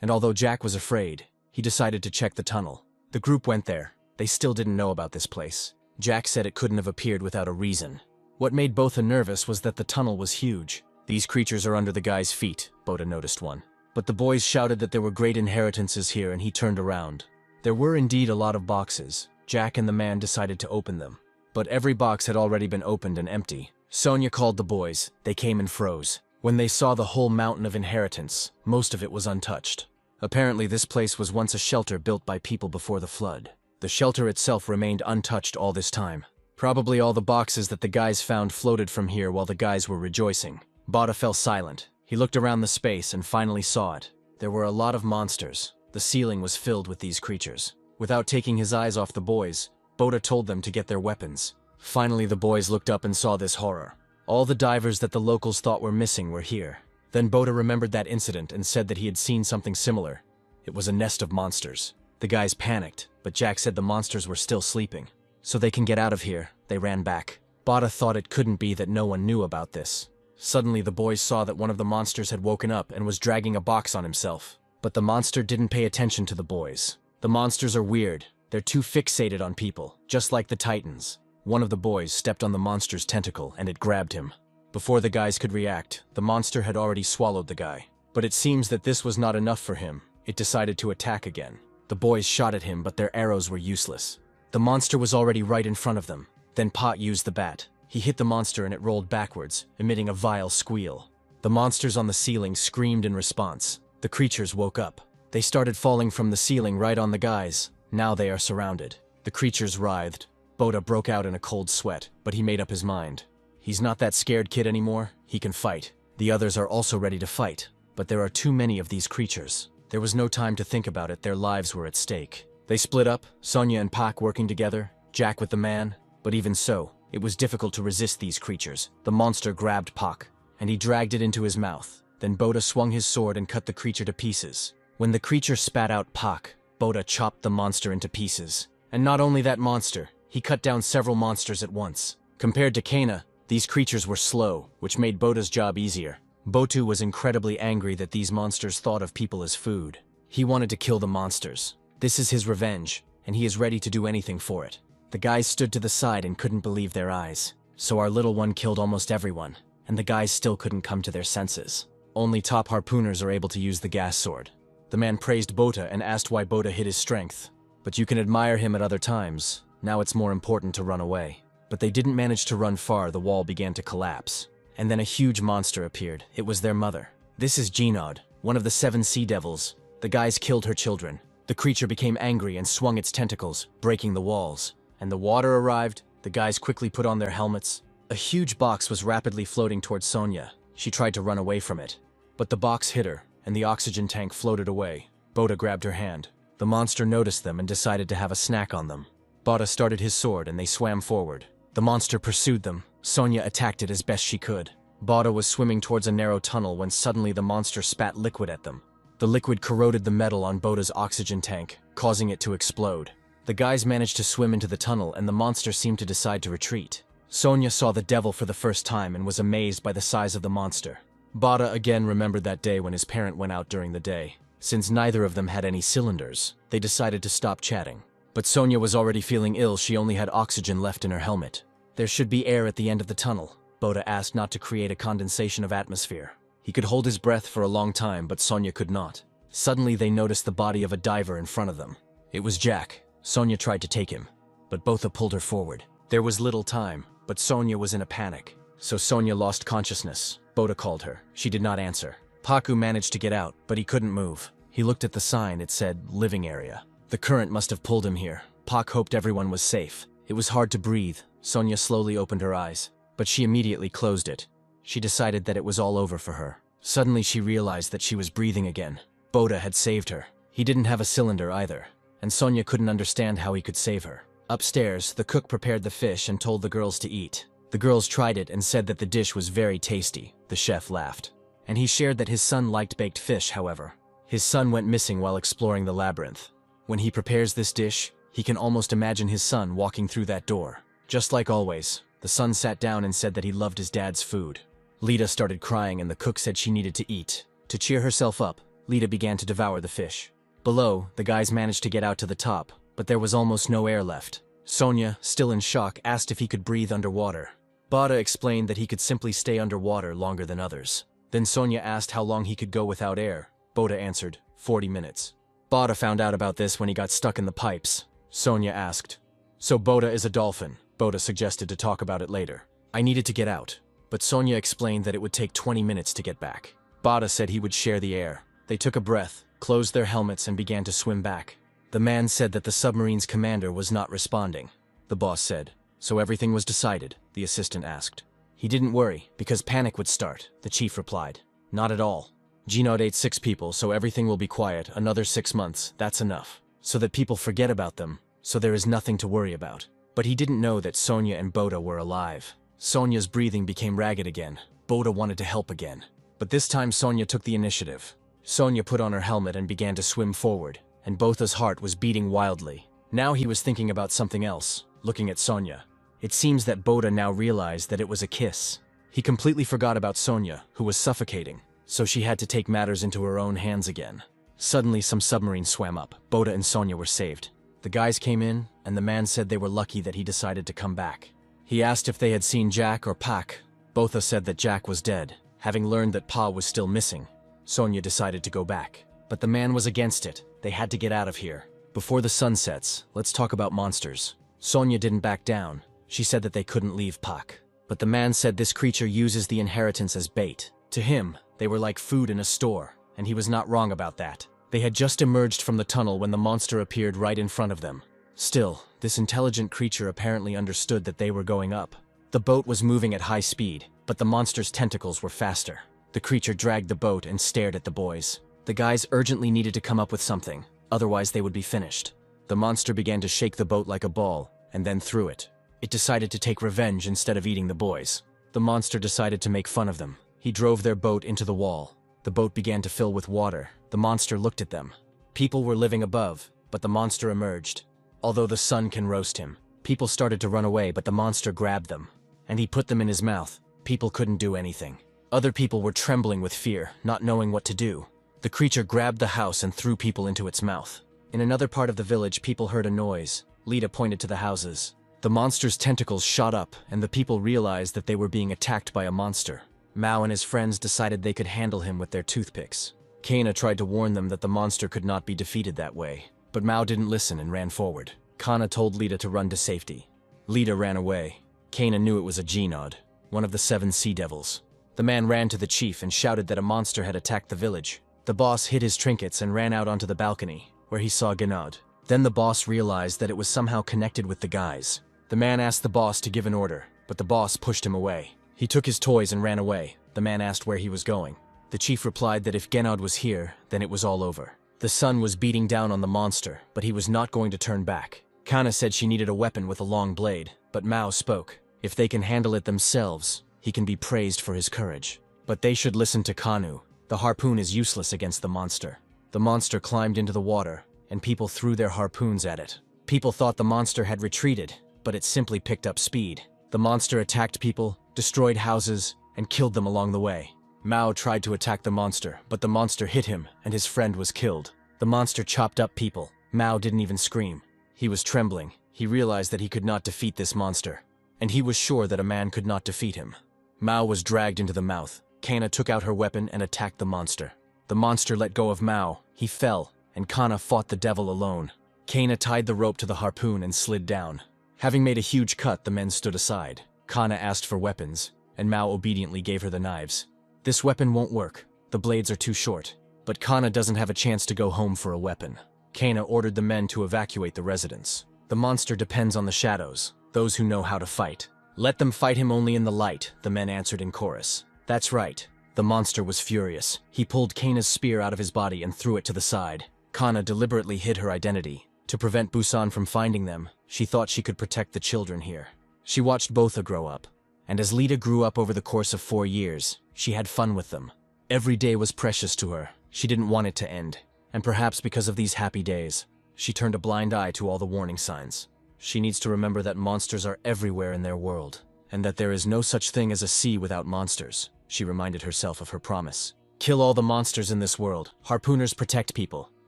Speaker 1: And although Jack was afraid, he decided to check the tunnel. The group went there. They still didn't know about this place. Jack said it couldn't have appeared without a reason. What made Botha nervous was that the tunnel was huge. These creatures are under the guy's feet, Boda noticed one. But the boys shouted that there were great inheritances here and he turned around. There were indeed a lot of boxes. Jack and the man decided to open them. But every box had already been opened and empty. Sonia called the boys. They came and froze. When they saw the whole mountain of inheritance, most of it was untouched. Apparently this place was once a shelter built by people before the flood. The shelter itself remained untouched all this time. Probably all the boxes that the guys found floated from here while the guys were rejoicing. Boda fell silent. He looked around the space and finally saw it. There were a lot of monsters. The ceiling was filled with these creatures. Without taking his eyes off the boys, Boda told them to get their weapons. Finally the boys looked up and saw this horror. All the divers that the locals thought were missing were here. Then Boda remembered that incident and said that he had seen something similar. It was a nest of monsters. The guys panicked, but Jack said the monsters were still sleeping. So they can get out of here, they ran back. Boda thought it couldn't be that no one knew about this. Suddenly the boys saw that one of the monsters had woken up and was dragging a box on himself. But the monster didn't pay attention to the boys. The monsters are weird. They're too fixated on people, just like the Titans. One of the boys stepped on the monster's tentacle and it grabbed him. Before the guys could react, the monster had already swallowed the guy. But it seems that this was not enough for him. It decided to attack again. The boys shot at him, but their arrows were useless. The monster was already right in front of them. Then Pot used the bat. He hit the monster and it rolled backwards, emitting a vile squeal. The monsters on the ceiling screamed in response. The creatures woke up. They started falling from the ceiling right on the guys. Now they are surrounded. The creatures writhed. Boda broke out in a cold sweat, but he made up his mind. He's not that scared kid anymore. He can fight. The others are also ready to fight, but there are too many of these creatures. There was no time to think about it. Their lives were at stake. They split up, Sonia and Pak working together, Jack with the man. But even so, it was difficult to resist these creatures. The monster grabbed Pak, and he dragged it into his mouth. Then Boda swung his sword and cut the creature to pieces. When the creature spat out Pak, Boda chopped the monster into pieces. And not only that monster, he cut down several monsters at once. Compared to Kana, these creatures were slow, which made Boda's job easier. Botu was incredibly angry that these monsters thought of people as food. He wanted to kill the monsters. This is his revenge, and he is ready to do anything for it. The guys stood to the side and couldn't believe their eyes. So our little one killed almost everyone, and the guys still couldn't come to their senses. Only top harpooners are able to use the gas sword. The man praised Bota and asked why Bota hid his strength. But you can admire him at other times. Now it's more important to run away. But they didn't manage to run far. The wall began to collapse. And then a huge monster appeared. It was their mother. This is Genod, one of the 7 sea devils. The guys killed her children. The creature became angry and swung its tentacles, breaking the walls. And the water arrived. The guys quickly put on their helmets. A huge box was rapidly floating towards Sonia. She tried to run away from it. But the box hit her, and the oxygen tank floated away. Bota grabbed her hand. The monster noticed them and decided to have a snack on them. Bota started his sword and they swam forward. The monster pursued them. Sonia attacked it as best she could. Bada was swimming towards a narrow tunnel when suddenly the monster spat liquid at them. The liquid corroded the metal on Boda's oxygen tank, causing it to explode. The guys managed to swim into the tunnel and the monster seemed to decide to retreat. Sonia saw the devil for the first time and was amazed by the size of the monster. Bada again remembered that day when his parent went out during the day. Since neither of them had any cylinders, they decided to stop chatting. But Sonia was already feeling ill, she only had oxygen left in her helmet. There should be air at the end of the tunnel. Boda asked not to create a condensation of atmosphere. He could hold his breath for a long time, but Sonia could not. Suddenly they noticed the body of a diver in front of them. It was Jack. Sonia tried to take him, but Botha pulled her forward. There was little time, but Sonia was in a panic. So Sonia lost consciousness. Boda called her. She did not answer. Paku managed to get out, but he couldn't move. He looked at the sign. It said, living area. The current must have pulled him here. Pak hoped everyone was safe. It was hard to breathe. Sonia slowly opened her eyes, but she immediately closed it. She decided that it was all over for her. Suddenly she realized that she was breathing again. Boda had saved her. He didn't have a cylinder either, and Sonia couldn't understand how he could save her. Upstairs, the cook prepared the fish and told the girls to eat. The girls tried it and said that the dish was very tasty. The chef laughed. And he shared that his son liked baked fish, however. His son went missing while exploring the labyrinth. When he prepares this dish, he can almost imagine his son walking through that door. Just like always, the son sat down and said that he loved his dad's food. Lita started crying and the cook said she needed to eat. To cheer herself up, Lita began to devour the fish. Below, the guys managed to get out to the top, but there was almost no air left. Sonia, still in shock, asked if he could breathe underwater. Bada explained that he could simply stay underwater longer than others. Then Sonia asked how long he could go without air. Boda answered, 40 minutes. Bada found out about this when he got stuck in the pipes. Sonia asked, "So Boda is a dolphin?" Boda suggested to talk about it later. I needed to get out, but Sonia explained that it would take 20 minutes to get back. Bada said he would share the air. They took a breath, closed their helmets and began to swim back. The man said that the submarine's commander was not responding. The boss said, "So everything was decided?" the assistant asked. He didn't worry, because panic would start, the chief replied. Not at all. Gnod ate 6 people, so everything will be quiet. Another 6 months, that's enough. So that people forget about them, so there is nothing to worry about. But he didn't know that Sonia and Boda were alive. Sonia's breathing became ragged again. Boda wanted to help again. But this time Sonia took the initiative. Sonia put on her helmet and began to swim forward, and Botha's heart was beating wildly. Now he was thinking about something else, looking at Sonia. It seems that Boda now realized that it was a kiss. He completely forgot about Sonia, who was suffocating, so she had to take matters into her own hands again. Suddenly some submarines swam up. Boda and Sonia were saved. The guys came in, and the man said they were lucky that he decided to come back. He asked if they had seen Jack or Pak. Botha said that Jack was dead, having learned that Pa was still missing. Sonia decided to go back, but the man was against it. They had to get out of here. Before the sun sets, let's talk about monsters. Sonia didn't back down. She said that they couldn't leave Pak. But the man said this creature uses the inheritance as bait. To him, they were like food in a store, and he was not wrong about that. They had just emerged from the tunnel when the monster appeared right in front of them. Still, this intelligent creature apparently understood that they were going up. The boat was moving at high speed, but the monster's tentacles were faster. The creature dragged the boat and stared at the boys. The guys urgently needed to come up with something, otherwise they would be finished. The monster began to shake the boat like a ball, and then threw it. It decided to take revenge instead of eating the boys. The monster decided to make fun of them. He drove their boat into the wall. The boat began to fill with water. The monster looked at them. People were living above, but the monster emerged. Although the sun can roast him, people started to run away, but the monster grabbed them, and he put them in his mouth. People couldn't do anything. Other people were trembling with fear, not knowing what to do. The creature grabbed the house and threw people into its mouth. In another part of the village, people heard a noise. Lita pointed to the houses. The monster's tentacles shot up, and the people realized that they were being attacked by a monster. Mao and his friends decided they could handle him with their toothpicks. Kana tried to warn them that the monster could not be defeated that way, but Mao didn't listen and ran forward. Kana told Lita to run to safety. Lita ran away. Kana knew it was a Gnod, one of the 7 sea devils. The man ran to the chief and shouted that a monster had attacked the village. The boss hid his trinkets and ran out onto the balcony, where he saw Gnod. Then the boss realized that it was somehow connected with the guys. The man asked the boss to give an order, but the boss pushed him away. He took his toys and ran away. The man asked where he was going. The chief replied that if Gnod was here, then it was all over. The sun was beating down on the monster, but he was not going to turn back. Kana said she needed a weapon with a long blade, but Mao spoke. If they can handle it themselves, he can be praised for his courage. But they should listen to Kanu. The harpoon is useless against the monster. The monster climbed into the water, and people threw their harpoons at it. People thought the monster had retreated, but it simply picked up speed. The monster attacked people, destroyed houses, and killed them along the way. Mao tried to attack the monster, but the monster hit him, and his friend was killed. The monster chopped up people. Mao didn't even scream. He was trembling. He realized that he could not defeat this monster, and he was sure that a man could not defeat him. Mao was dragged into the mouth. Kana took out her weapon and attacked the monster. The monster let go of Mao. He fell, and Kana fought the devil alone. Kana tied the rope to the harpoon and slid down. Having made a huge cut, the men stood aside. Kana asked for weapons, and Mao obediently gave her the knives. This weapon won't work. The blades are too short. But Kana doesn't have a chance to go home for a weapon. Kana ordered the men to evacuate the residence. The monster depends on the shadows, those who know how to fight. Let them fight him only in the light, the men answered in chorus. That's right. The monster was furious. He pulled Kana's spear out of his body and threw it to the side. Kana deliberately hid her identity. To prevent Busan from finding them, she thought she could protect the children here. She watched Botha grow up. And as Lita grew up over the course of 4 years, she had fun with them. Every day was precious to her. She didn't want it to end. And perhaps because of these happy days, she turned a blind eye to all the warning signs. She needs to remember that monsters are everywhere in their world, and that there is no such thing as a sea without monsters. She reminded herself of her promise. Kill all the monsters in this world. Harpooners protect people,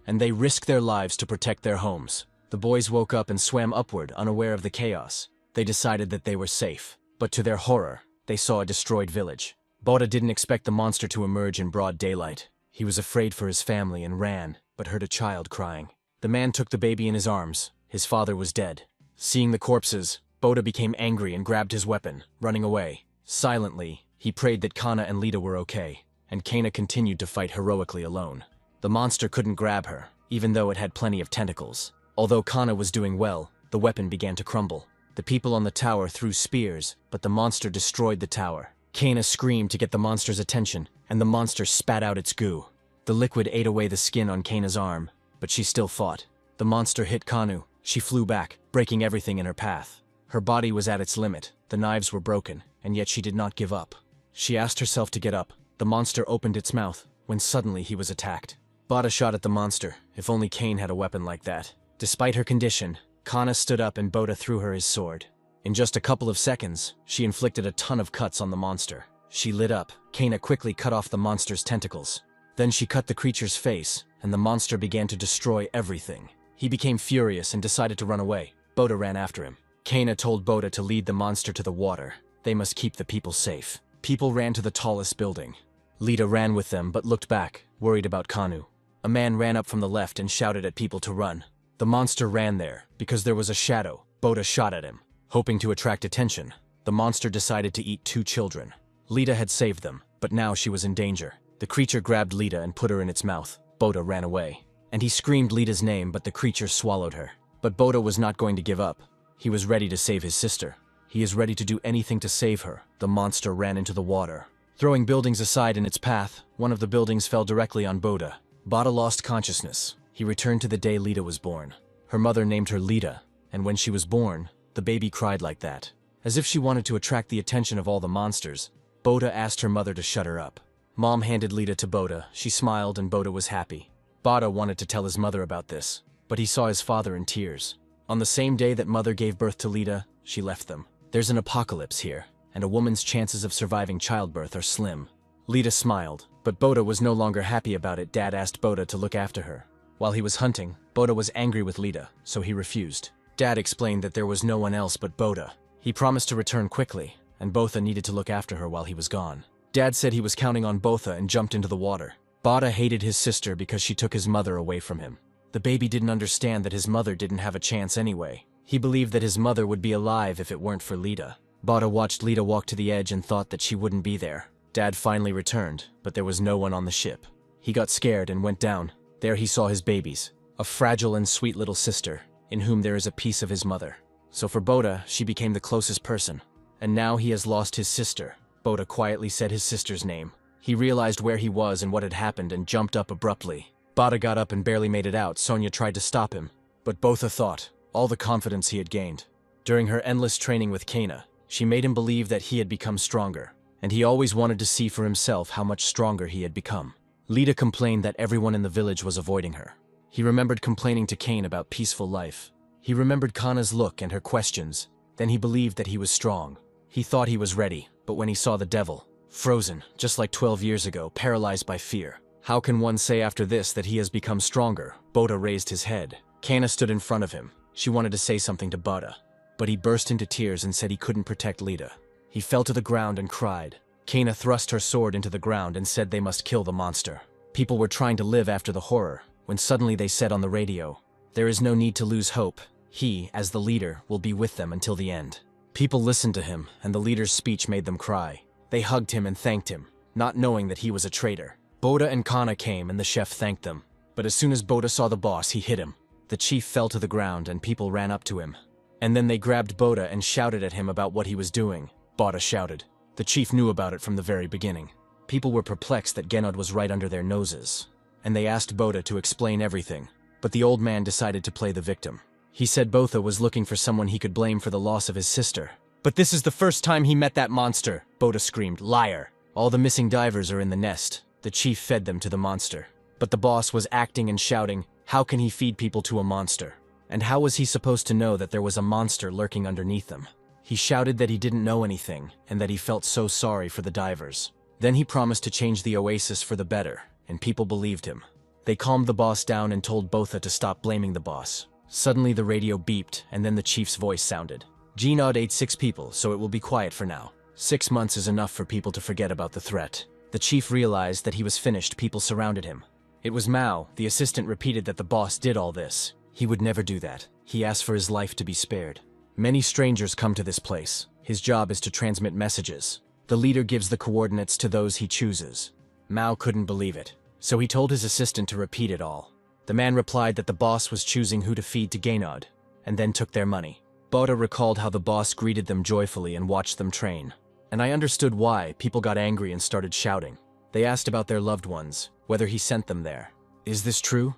Speaker 1: and they risk their lives to protect their homes. The boys woke up and swam upward, unaware of the chaos. They decided that they were safe, but to their horror, they saw a destroyed village. Botha didn't expect the monster to emerge in broad daylight. He was afraid for his family and ran, but heard a child crying. The man took the baby in his arms. His father was dead. Seeing the corpses, Botha became angry and grabbed his weapon, running away. Silently, he prayed that Kana and Lita were okay, and Kana continued to fight heroically alone. The monster couldn't grab her, even though it had plenty of tentacles. Although Kana was doing well, the weapon began to crumble. The people on the tower threw spears, but the monster destroyed the tower. Kana screamed to get the monster's attention, and the monster spat out its goo. The liquid ate away the skin on Kana's arm, but she still fought. The monster hit Kanu. She flew back, breaking everything in her path. Her body was at its limit. The knives were broken, and yet she did not give up. She asked herself to get up. The monster opened its mouth, when suddenly he was attacked. Botha shot at the monster. If only Kane had a weapon like that. Despite her condition, Kana stood up and Botha threw her his sword. In just a couple of seconds, she inflicted a ton of cuts on the monster. She lit up. Kana quickly cut off the monster's tentacles. Then she cut the creature's face, and the monster began to destroy everything. He became furious and decided to run away. Botha ran after him. Kana told Botha to lead the monster to the water. They must keep the people safe. People ran to the tallest building. Lita ran with them but looked back, worried about Kanu. A man ran up from the left and shouted at people to run. The monster ran there, because there was a shadow. Botha shot at him. Hoping to attract attention, the monster decided to eat 2 children. Lita had saved them, but now she was in danger. The creature grabbed Lita and put her in its mouth. Botha ran away. And he screamed Lita's name, but the creature swallowed her. But Botha was not going to give up. He was ready to save his sister. He is ready to do anything to save her. The monster ran into the water. Throwing buildings aside in its path, one of the buildings fell directly on Botha. Botha lost consciousness. He returned to the day Lita was born. Her mother named her Lita, and when she was born, the baby cried like that. As if she wanted to attract the attention of all the monsters, Botha asked her mother to shut her up. Mom handed Lita to Botha. She smiled and Botha was happy. Botha wanted to tell his mother about this, but he saw his father in tears. On the same day that mother gave birth to Lita, she left them. There's an apocalypse here, and a woman's chances of surviving childbirth are slim. Lita smiled, but Botha was no longer happy about it. Dad asked Botha to look after her. While he was hunting, Botha was angry with Lita, so he refused. Dad explained that there was no one else but Botha. He promised to return quickly, and Botha needed to look after her while he was gone. Dad said he was counting on Botha and jumped into the water. Botha hated his sister because she took his mother away from him. The baby didn't understand that his mother didn't have a chance anyway. He believed that his mother would be alive if it weren't for Lita. Botha watched Lita walk to the edge and thought that she wouldn't be there. Dad finally returned, but there was no one on the ship. He got scared and went down. There he saw his babies, a fragile and sweet little sister, in whom there is a piece of his mother. So for Botha, she became the closest person. And now he has lost his sister. Botha quietly said his sister's name. He realized where he was and what had happened and jumped up abruptly. Botha got up and barely made it out. Sonia tried to stop him, but Botha thought, all the confidence he had gained. During her endless training with Kana, She made him believe that he had become stronger, and he always wanted to see for himself how much stronger he had become. Lita complained that everyone in the village was avoiding her. He remembered complaining to Kane about peaceful life. He remembered Kana's look and her questions. Then he believed that he was strong. He thought he was ready, but when he saw the devil, frozen, just like 12 years ago, paralyzed by fear. How can one say after this that he has become stronger? Boda raised his head. Kana stood in front of him. She wanted to say something to Boda, but he burst into tears and said he couldn't protect Lita. He fell to the ground and cried. Kana thrust her sword into the ground and said they must kill the monster. People were trying to live after the horror, when suddenly they said on the radio, "There is no need to lose hope. He, as the leader, will be with them until the end." People listened to him, and the leader's speech made them cry. They hugged him and thanked him, not knowing that he was a traitor. Boda and Kana came and the chef thanked them. But as soon as Boda saw the boss, he hit him. The chief fell to the ground and people ran up to him. And then they grabbed Boda and shouted at him about what he was doing. Boda shouted. The chief knew about it from the very beginning. People were perplexed that Genod was right under their noses, and they asked Boda to explain everything. But the old man decided to play the victim. He said Botha was looking for someone he could blame for the loss of his sister. "But this is the first time he met that monster," Boda screamed. "Liar! All the missing divers are in the nest." The chief fed them to the monster. But the boss was acting and shouting, how can he feed people to a monster? And how was he supposed to know that there was a monster lurking underneath them? He shouted that he didn't know anything, and that he felt so sorry for the divers. Then he promised to change the oasis for the better, and people believed him. They calmed the boss down and told Botha to stop blaming the boss. Suddenly the radio beeped, and then the chief's voice sounded. "Genod ate 6 people, so it will be quiet for now. 6 months is enough for people to forget about the threat." The chief realized that he was finished. People surrounded him. It was Mao. The assistant repeated that the boss did all this. He would never do that. He asked for his life to be spared. Many strangers come to this place. His job is to transmit messages. The leader gives the coordinates to those he chooses. Mao couldn't believe it, so he told his assistant to repeat it all. The man replied that the boss was choosing who to feed to Genod, and then took their money. Boda recalled how the boss greeted them joyfully and watched them train. And I understood why. People got angry and started shouting. They asked about their loved ones, whether he sent them there. "Is this true?"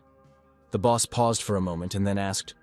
Speaker 1: The boss paused for a moment and then asked,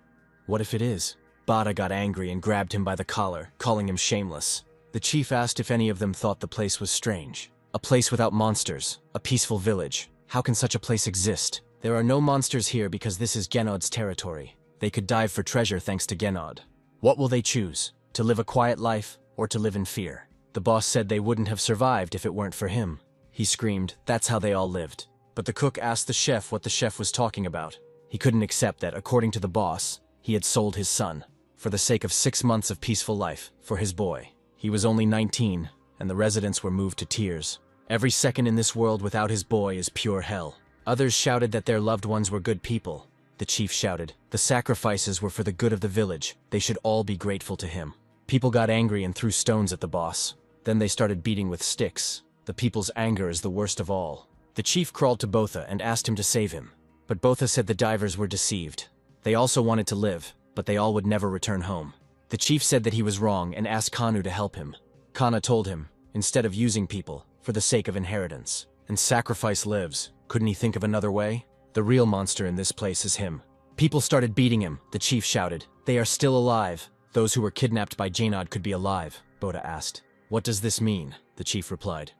Speaker 1: "What if it is?" Bada got angry and grabbed him by the collar, calling him shameless. The chief asked if any of them thought the place was strange. A place without monsters, a peaceful village. How can such a place exist? There are no monsters here because this is Genod's territory. They could dive for treasure thanks to Genod. What will they choose? To live a quiet life or to live in fear? The boss said they wouldn't have survived if it weren't for him. He screamed, that's how they all lived. But the cook asked the chef what the chef was talking about. He couldn't accept that, according to the boss, he had sold his son. For the sake of 6 months of peaceful life, for his boy. He was only 19, and the residents were moved to tears. Every second in this world without his boy is pure hell. Others shouted that their loved ones were good people. The chief shouted, the sacrifices were for the good of the village. They should all be grateful to him. People got angry and threw stones at the boss. Then they started beating with sticks. The people's anger is the worst of all. The chief crawled to Botha and asked him to save him. But Botha said the divers were deceived. They also wanted to live, but they all would never return home. The chief said that he was wrong and asked Kanu to help him. Kana told him, instead of using people, for the sake of inheritance, and sacrifice lives, couldn't he think of another way? The real monster in this place is him. People started beating him. The chief shouted, they are still alive. Those who were kidnapped by Genod could be alive, Botha asked. What does this mean? The chief replied.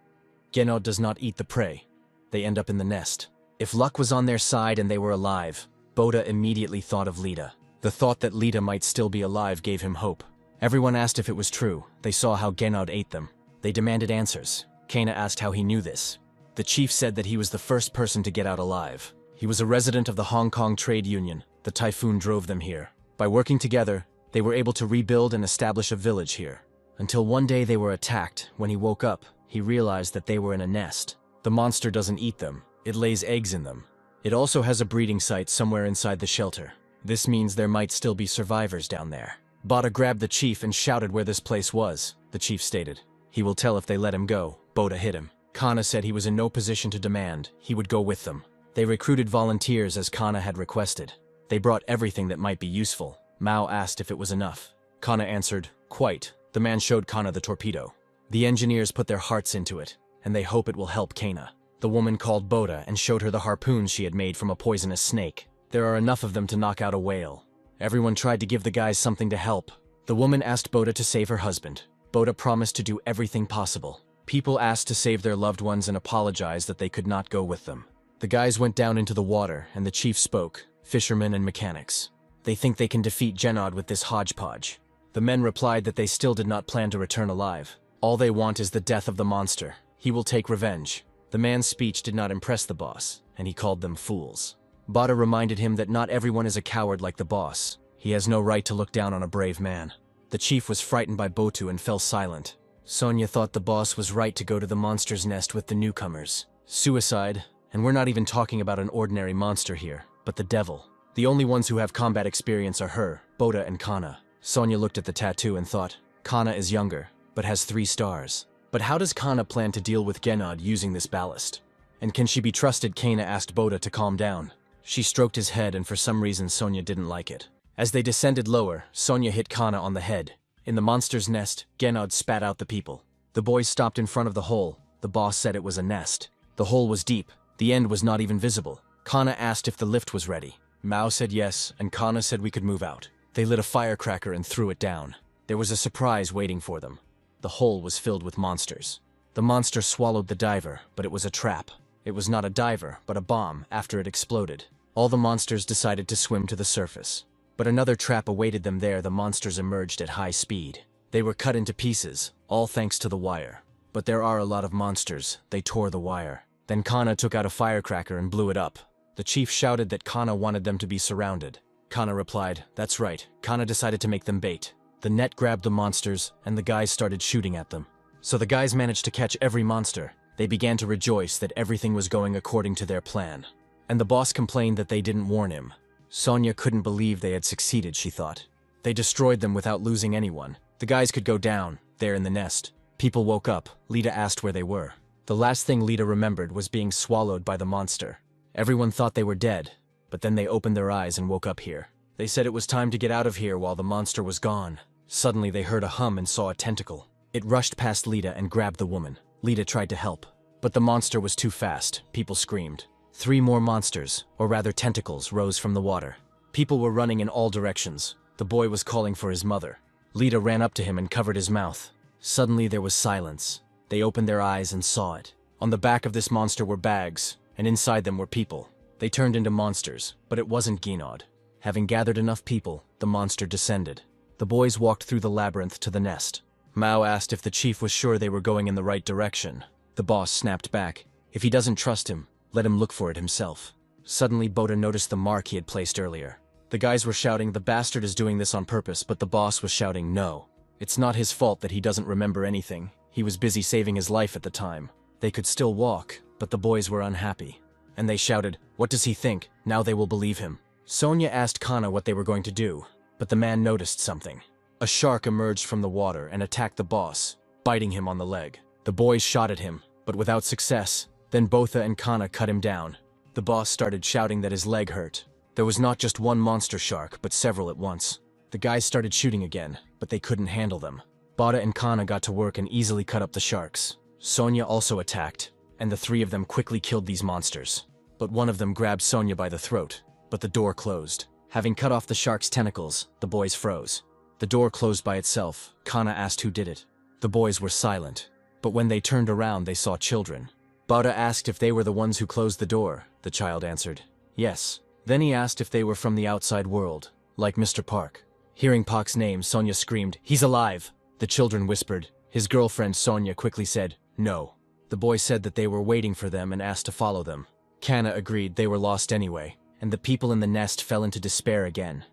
Speaker 1: Genod does not eat the prey. They end up in the nest. If luck was on their side and they were alive, Botha immediately thought of Lita. The thought that Lita might still be alive gave him hope. Everyone asked if it was true. They saw how Genod ate them. They demanded answers. Kana asked how he knew this. The chief said that he was the first person to get out alive. He was a resident of the Hong Kong Trade Union. The typhoon drove them here. By working together, they were able to rebuild and establish a village here. Until one day they were attacked. When he woke up, he realized that they were in a nest. The monster doesn't eat them. It lays eggs in them. It also has a breeding site somewhere inside the shelter. This means there might still be survivors down there. Botha grabbed the chief and shouted where this place was. The chief stated, he will tell if they let him go. Botha hit him. Kana said he was in no position to demand. He would go with them. They recruited volunteers as Kana had requested. They brought everything that might be useful. Mao asked if it was enough. Kana answered, quite. The man showed Kana the torpedo. The engineers put their hearts into it, and they hope it will help Kana. The woman called Botha and showed her the harpoons she had made from a poisonous snake. There are enough of them to knock out a whale. Everyone tried to give the guys something to help. The woman asked Botha to save her husband. Boda promised to do everything possible. People asked to save their loved ones and apologized that they could not go with them. The guys went down into the water, and the chief spoke, fishermen and mechanics. They think they can defeat Genod with this hodgepodge. The men replied that they still did not plan to return alive. All they want is the death of the monster. He will take revenge. The man's speech did not impress the boss, and he called them fools. Boda reminded him that not everyone is a coward like the boss. He has no right to look down on a brave man. The chief was frightened by Botu and fell silent. Sonya thought the boss was right to go to the monster's nest with the newcomers. Suicide, and we're not even talking about an ordinary monster here, but the devil. The only ones who have combat experience are her, Boda, and Kana. Sonya looked at the tattoo and thought, Kana is younger, but has 3 stars. But how does Kana plan to deal with Genod using this ballast? And can she be trusted? Kana asked Boda to calm down. She stroked his head, and for some reason Sonya didn't like it. As they descended lower, Sonya hit Kana on the head. In the monster's nest, Genod spat out the people. The boys stopped in front of the hole. The boss said it was a nest. The hole was deep. The end was not even visible. Kana asked if the lift was ready. Mao said yes, and Kana said we could move out. They lit a firecracker and threw it down. There was a surprise waiting for them. The hole was filled with monsters. The monster swallowed the diver, but it was a trap. It was not a diver, but a bomb after it exploded. All the monsters decided to swim to the surface. But another trap awaited them there. The monsters emerged at high speed. They were cut into pieces, all thanks to the wire. But there are a lot of monsters. They tore the wire. Then Kana took out a firecracker and blew it up. The chief shouted that Kana wanted them to be surrounded. Kana replied, that's right. Kana decided to make them bait. The net grabbed the monsters, and the guys started shooting at them. So the guys managed to catch every monster. They began to rejoice that everything was going according to their plan. And the boss complained that they didn't warn him. Sonya couldn't believe they had succeeded, she thought. They destroyed them without losing anyone. The guys could go down, there in the nest. People woke up. Lita asked where they were. The last thing Lita remembered was being swallowed by the monster. Everyone thought they were dead, but then they opened their eyes and woke up here. They said it was time to get out of here while the monster was gone. Suddenly they heard a hum and saw a tentacle. It rushed past Lita and grabbed the woman. Lita tried to help, but the monster was too fast. People screamed. 3 more monsters, or rather tentacles, rose from the water. People were running in all directions. The boy was calling for his mother. Lita ran up to him and covered his mouth. Suddenly there was silence. They opened their eyes and saw it. On the back of this monster were bags, and inside them were people. They turned into monsters, but it wasn't Genod. Having gathered enough people, the monster descended. The boys walked through the labyrinth to the nest. Mao asked if the chief was sure they were going in the right direction. The boss snapped back. If he doesn't trust him, let him look for it himself. Suddenly Boda noticed the mark he had placed earlier. The guys were shouting, the bastard is doing this on purpose, but the boss was shouting, no. It's not his fault that he doesn't remember anything. He was busy saving his life at the time. They could still walk, but the boys were unhappy. And they shouted, what does he think? Now they will believe him. Sonya asked Kana what they were going to do, but the man noticed something. A shark emerged from the water and attacked the boss, biting him on the leg. The boys shot at him, but without success. Then Botha and Kana cut him down. The boss started shouting that his leg hurt. There was not just one monster shark, but several at once. The guys started shooting again, but they couldn't handle them. Bada and Kana got to work and easily cut up the sharks. Sonya also attacked, and the 3 of them quickly killed these monsters. But one of them grabbed Sonya by the throat, but the door closed. Having cut off the shark's tentacles, the boys froze. The door closed by itself. Kana asked who did it. The boys were silent, but when they turned around they saw children. Bada asked if they were the ones who closed the door. The child answered, yes. Then he asked if they were from the outside world, like Mr. Park. Hearing Park's name, Sonya screamed, he's alive! The children whispered. His girlfriend Sonya quickly said, no. The boy said that they were waiting for them and asked to follow them. Kana agreed they were lost anyway, and the people in the nest fell into despair again,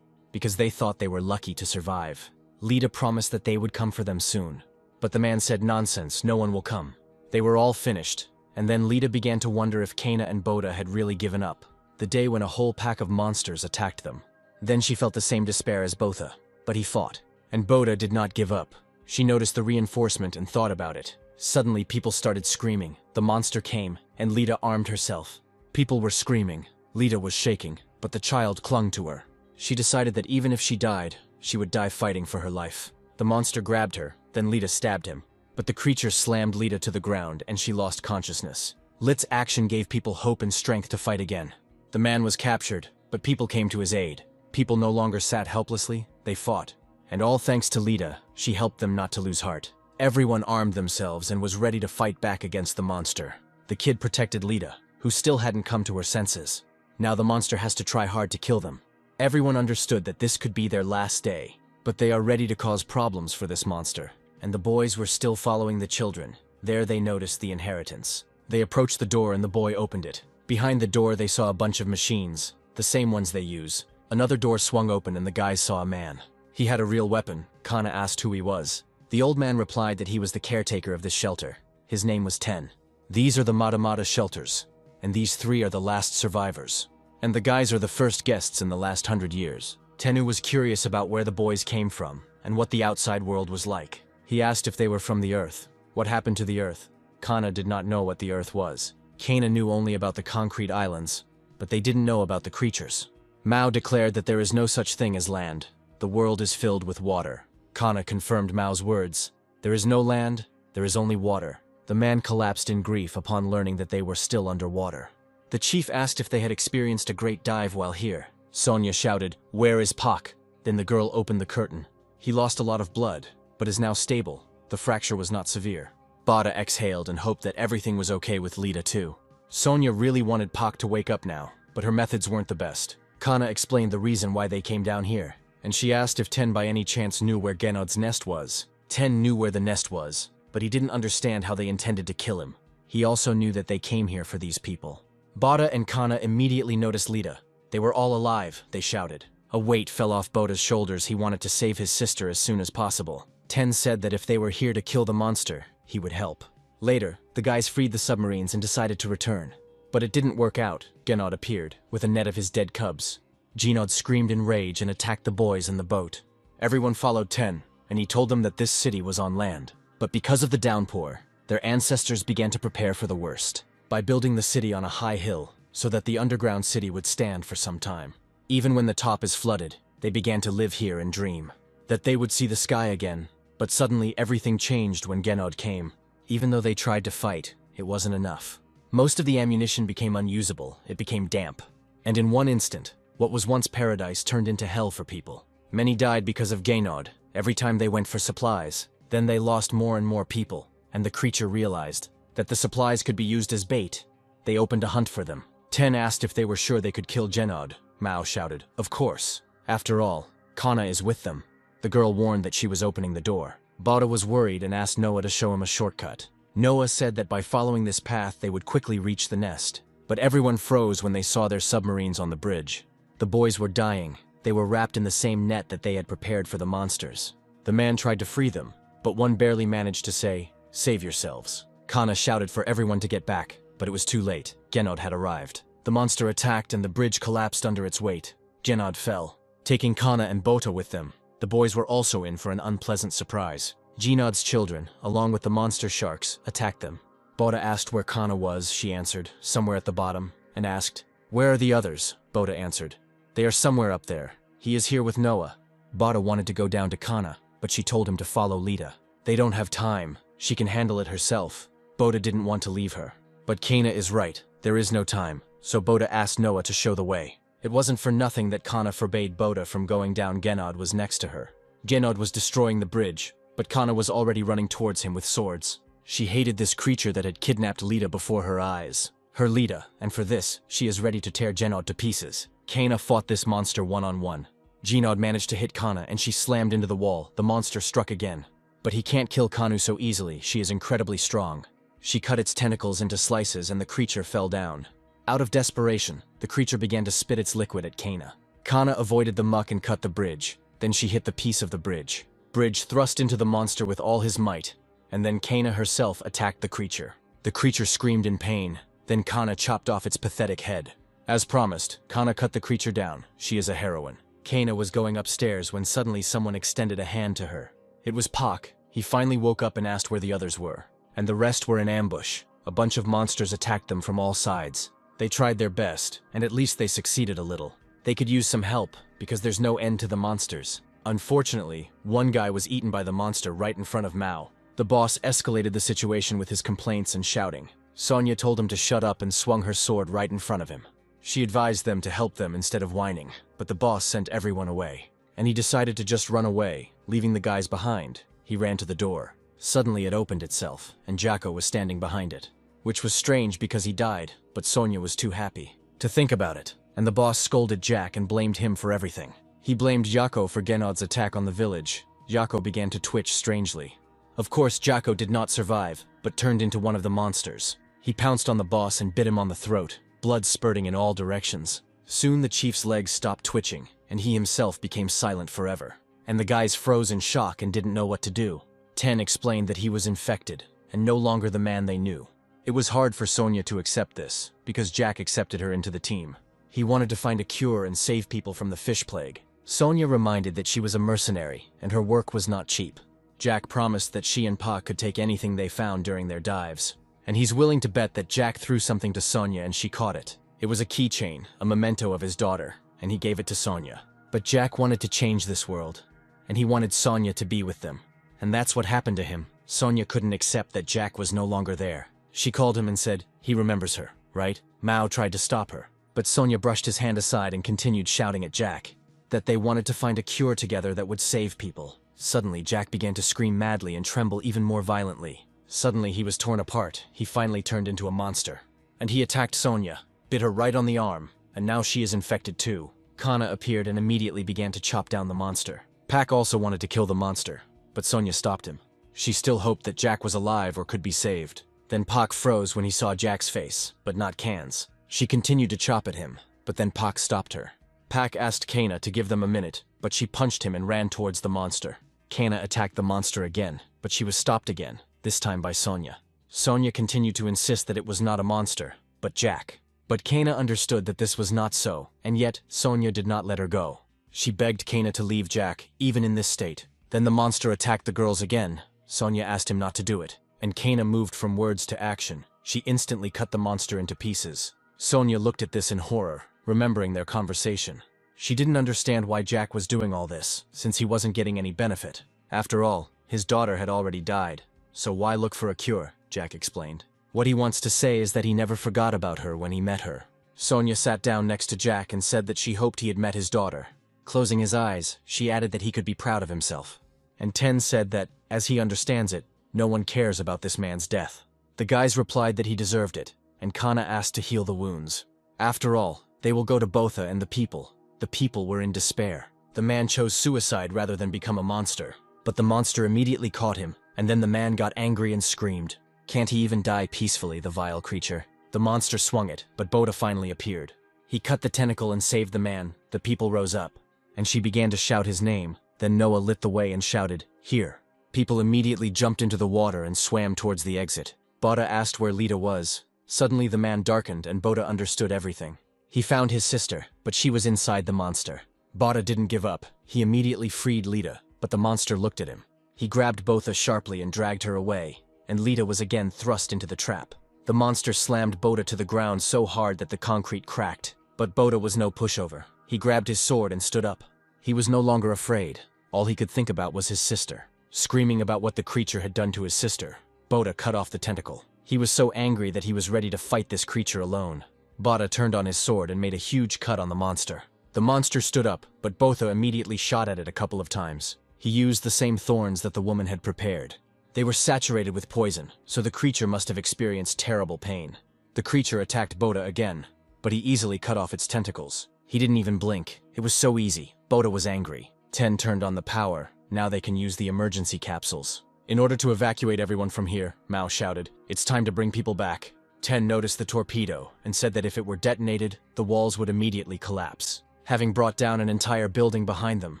Speaker 1: because they thought they were lucky to survive. Lita promised that they would come for them soon, but the man said nonsense, no one will come. They were all finished, and then Lita began to wonder if Kana and Boda had really given up, the day when a whole pack of monsters attacked them. Then she felt the same despair as Botha, but he fought, and Boda did not give up. She noticed the reinforcement and thought about it. Suddenly people started screaming. The monster came, and Lita armed herself. People were screaming. Lita was shaking, but the child clung to her. She decided that even if she died, she would die fighting for her life. The monster grabbed her, then Lita stabbed him. But the creature slammed Lita to the ground, and she lost consciousness. Lit's action gave people hope and strength to fight again. The man was captured, but people came to his aid. People no longer sat helplessly, they fought. And all thanks to Lita, she helped them not to lose heart. Everyone armed themselves and was ready to fight back against the monster. The kid protected Lita, who still hadn't come to her senses. Now the monster has to try hard to kill them. Everyone understood that this could be their last day, but they are ready to cause problems for this monster. And the boys were still following the children. There they noticed the inheritance. They approached the door and the boy opened it. Behind the door they saw a bunch of machines, the same ones they use. Another door swung open and the guys saw a man. He had a real weapon. Kana asked who he was. The old man replied that he was the caretaker of this shelter. His name was Ten. These are the madamada shelters, and these 3 are the last survivors. And the guys are the first guests in the last 100 years. Tenu was curious about where the boys came from and what the outside world was like. He asked if they were from the earth. What happened to the earth? Kana did not know what the earth was. Kana knew only about the concrete islands, but they didn't know about the creatures. Mao declared that there is no such thing as land. The world is filled with water. Kana confirmed Mao's words. There is no land, there is only water. The man collapsed in grief upon learning that they were still underwater. The chief asked if they had experienced a great dive while here. Sonia shouted, "Where is Pak?" Then the girl opened the curtain. He lost a lot of blood, but is now stable. The fracture was not severe. Bada exhaled and hoped that everything was okay with Lita too. Sonia really wanted Pak to wake up now, but her methods weren't the best. Kana explained the reason why they came down here, and she asked if Ten by any chance knew where Genod's nest was. Ten knew where the nest was, but he didn't understand how they intended to kill him. He also knew that they came here for these people. Bada and Kana immediately noticed Lita. They were all alive, they shouted. A weight fell off Boda's shoulders. He wanted to save his sister as soon as possible. Ten said that if they were here to kill the monster, he would help. Later, the guys freed the submarines and decided to return. But it didn't work out. Genod appeared, with a net of his dead cubs. Genod screamed in rage and attacked the boys in the boat. Everyone followed Ten, and he told them that this city was on land. But because of the downpour, their ancestors began to prepare for the worst, by building the city on a high hill, so that the underground city would stand for some time. Even when the top is flooded, they began to live here and dream that they would see the sky again. But suddenly everything changed when Genod came. Even though they tried to fight, it wasn't enough. Most of the ammunition became unusable, it became damp. And in one instant, what was once paradise turned into hell for people. Many died because of Genod, every time they went for supplies. Then they lost more and more people, and the creature realized that the supplies could be used as bait. They opened a hunt for them. Ten asked if they were sure they could kill Genod. Mao shouted, "Of course. After all, Kana is with them." The girl warned that she was opening the door. Bada was worried and asked Noah to show him a shortcut. Noah said that by following this path they would quickly reach the nest. But everyone froze when they saw their submarines on the bridge. The boys were dying. They were wrapped in the same net that they had prepared for the monsters. The man tried to free them, but one barely managed to say, "Save yourselves." Kana shouted for everyone to get back, but it was too late. Genod had arrived. The monster attacked and the bridge collapsed under its weight. Genod fell, taking Kana and Bota with them. The boys were also in for an unpleasant surprise. Genod's children, along with the monster sharks, attacked them. Bota asked where Kana was. She answered, "Somewhere at the bottom," and asked, "Where are the others?" Bota answered, "They are somewhere up there. He is here with Noah." Bota wanted to go down to Kana, but she told him to follow Lita. They don't have time. She can handle it herself. Bota didn't want to leave her. But Kana is right. There is no time. So Bota asked Noah to show the way. It wasn't for nothing that Kana forbade Bota from going down. Genod was next to her. Genod was destroying the bridge, but Kana was already running towards him with swords. She hated this creature that had kidnapped Lita before her eyes. Her Lita, and for this, she is ready to tear Genod to pieces. Kana fought this monster one-on-one. Genod managed to hit Kana and she slammed into the wall. The monster struck again. But he can't kill Kanu so easily. She is incredibly strong. She cut its tentacles into slices and the creature fell down. Out of desperation, the creature began to spit its liquid at Kana. Kana avoided the muck and cut the bridge. Then she hit the piece of the bridge. Bridge thrust into the monster with all his might, and then Kana herself attacked the creature. The creature screamed in pain. Then Kana chopped off its pathetic head. As promised, Kana cut the creature down. She is a heroine. Kana was going upstairs when suddenly someone extended a hand to her. It was Pak. He finally woke up and asked where the others were. And the rest were in ambush. A bunch of monsters attacked them from all sides. They tried their best, and at least they succeeded a little. They could use some help, because there's no end to the monsters. Unfortunately, one guy was eaten by the monster right in front of Mao. The boss escalated the situation with his complaints and shouting. Sonia told him to shut up and swung her sword right in front of him. She advised them to help them instead of whining, but the boss sent everyone away. And he decided to just run away, leaving the guys behind. He ran to the door. Suddenly it opened itself, and Jacko was standing behind it. Which was strange because he died, but Sonia was too happy to think about it, and the boss scolded Jack and blamed him for everything. He blamed Jacko for Genod's attack on the village. Jacko began to twitch strangely. Of course, Jacko did not survive, but turned into one of the monsters. He pounced on the boss and bit him on the throat, blood spurting in all directions. Soon the chief's legs stopped twitching, and he himself became silent forever. And the guys froze in shock and didn't know what to do. Ten explained that he was infected, and no longer the man they knew. It was hard for Sonia to accept this, because Jack accepted her into the team. He wanted to find a cure and save people from the fish plague. Sonia reminded that she was a mercenary, and her work was not cheap. Jack promised that she and Pa could take anything they found during their dives. And he's willing to bet that Jack threw something to Sonia and she caught it. It was a keychain, a memento of his daughter, and he gave it to Sonia. But Jack wanted to change this world, and he wanted Sonia to be with them. And that's what happened to him. Sonia couldn't accept that Jack was no longer there. She called him and said, "He remembers her, right?" Mao tried to stop her, but Sonia brushed his hand aside and continued shouting at Jack that they wanted to find a cure together that would save people. Suddenly, Jack began to scream madly and tremble even more violently. Suddenly, he was torn apart. He finally turned into a monster. And he attacked Sonia, bit her right on the arm, and now she is infected too. Kana appeared and immediately began to chop down the monster. Pac also wanted to kill the monster, but Sonia stopped him. She still hoped that Jack was alive or could be saved. Then Pac froze when he saw Jack's face, but not Kan's. She continued to chop at him, but then Pac stopped her. Pac asked Kana to give them a minute, but she punched him and ran towards the monster. Kana attacked the monster again, but she was stopped again, this time by Sonia. Sonia continued to insist that it was not a monster, but Jack. But Kana understood that this was not so, and yet Sonia did not let her go. She begged Kana to leave Jack, even in this state. Then the monster attacked the girls again. Sonia asked him not to do it, and Kana moved from words to action. She instantly cut the monster into pieces. Sonia looked at this in horror, remembering their conversation. She didn't understand why Jack was doing all this, since he wasn't getting any benefit. After all, his daughter had already died, so why look for a cure, Jack explained. What he wants to say is that he never forgot about her when he met her. Sonia sat down next to Jack and said that she hoped he had met his daughter. Closing his eyes, she added that he could be proud of himself. And Ten said that, as he understands it, no one cares about this man's death. The guys replied that he deserved it, and Kana asked to heal the wounds. After all, they will go to Botha and the people. The people were in despair. The man chose suicide rather than become a monster. But the monster immediately caught him, and then the man got angry and screamed. Can't he even die peacefully, the vile creature? The monster swung it, but Botha finally appeared. He cut the tentacle and saved the man. The people rose up, and she began to shout his name. Then Noah lit the way and shouted, "Here." People immediately jumped into the water and swam towards the exit. Botha asked where Lita was. Suddenly the man darkened and Botha understood everything. He found his sister, but she was inside the monster. Botha didn't give up. He immediately freed Lita, but the monster looked at him. He grabbed Botha sharply and dragged her away, and Lita was again thrust into the trap. The monster slammed Botha to the ground so hard that the concrete cracked. But Botha was no pushover. He grabbed his sword and stood up. He was no longer afraid. All he could think about was his sister. Screaming about what the creature had done to his sister, Botha cut off the tentacle. He was so angry that he was ready to fight this creature alone. Botha turned on his sword and made a huge cut on the monster. The monster stood up, but Botha immediately shot at it a couple of times. He used the same thorns that the woman had prepared. They were saturated with poison, so the creature must have experienced terrible pain. The creature attacked Botha again, but he easily cut off its tentacles. He didn't even blink. It was so easy. Botha was angry. Ten turned on the power. Now they can use the emergency capsules. In order to evacuate everyone from here, Mao shouted, "It's time to bring people back." Ten noticed the torpedo and said that if it were detonated, the walls would immediately collapse, having brought down an entire building behind them.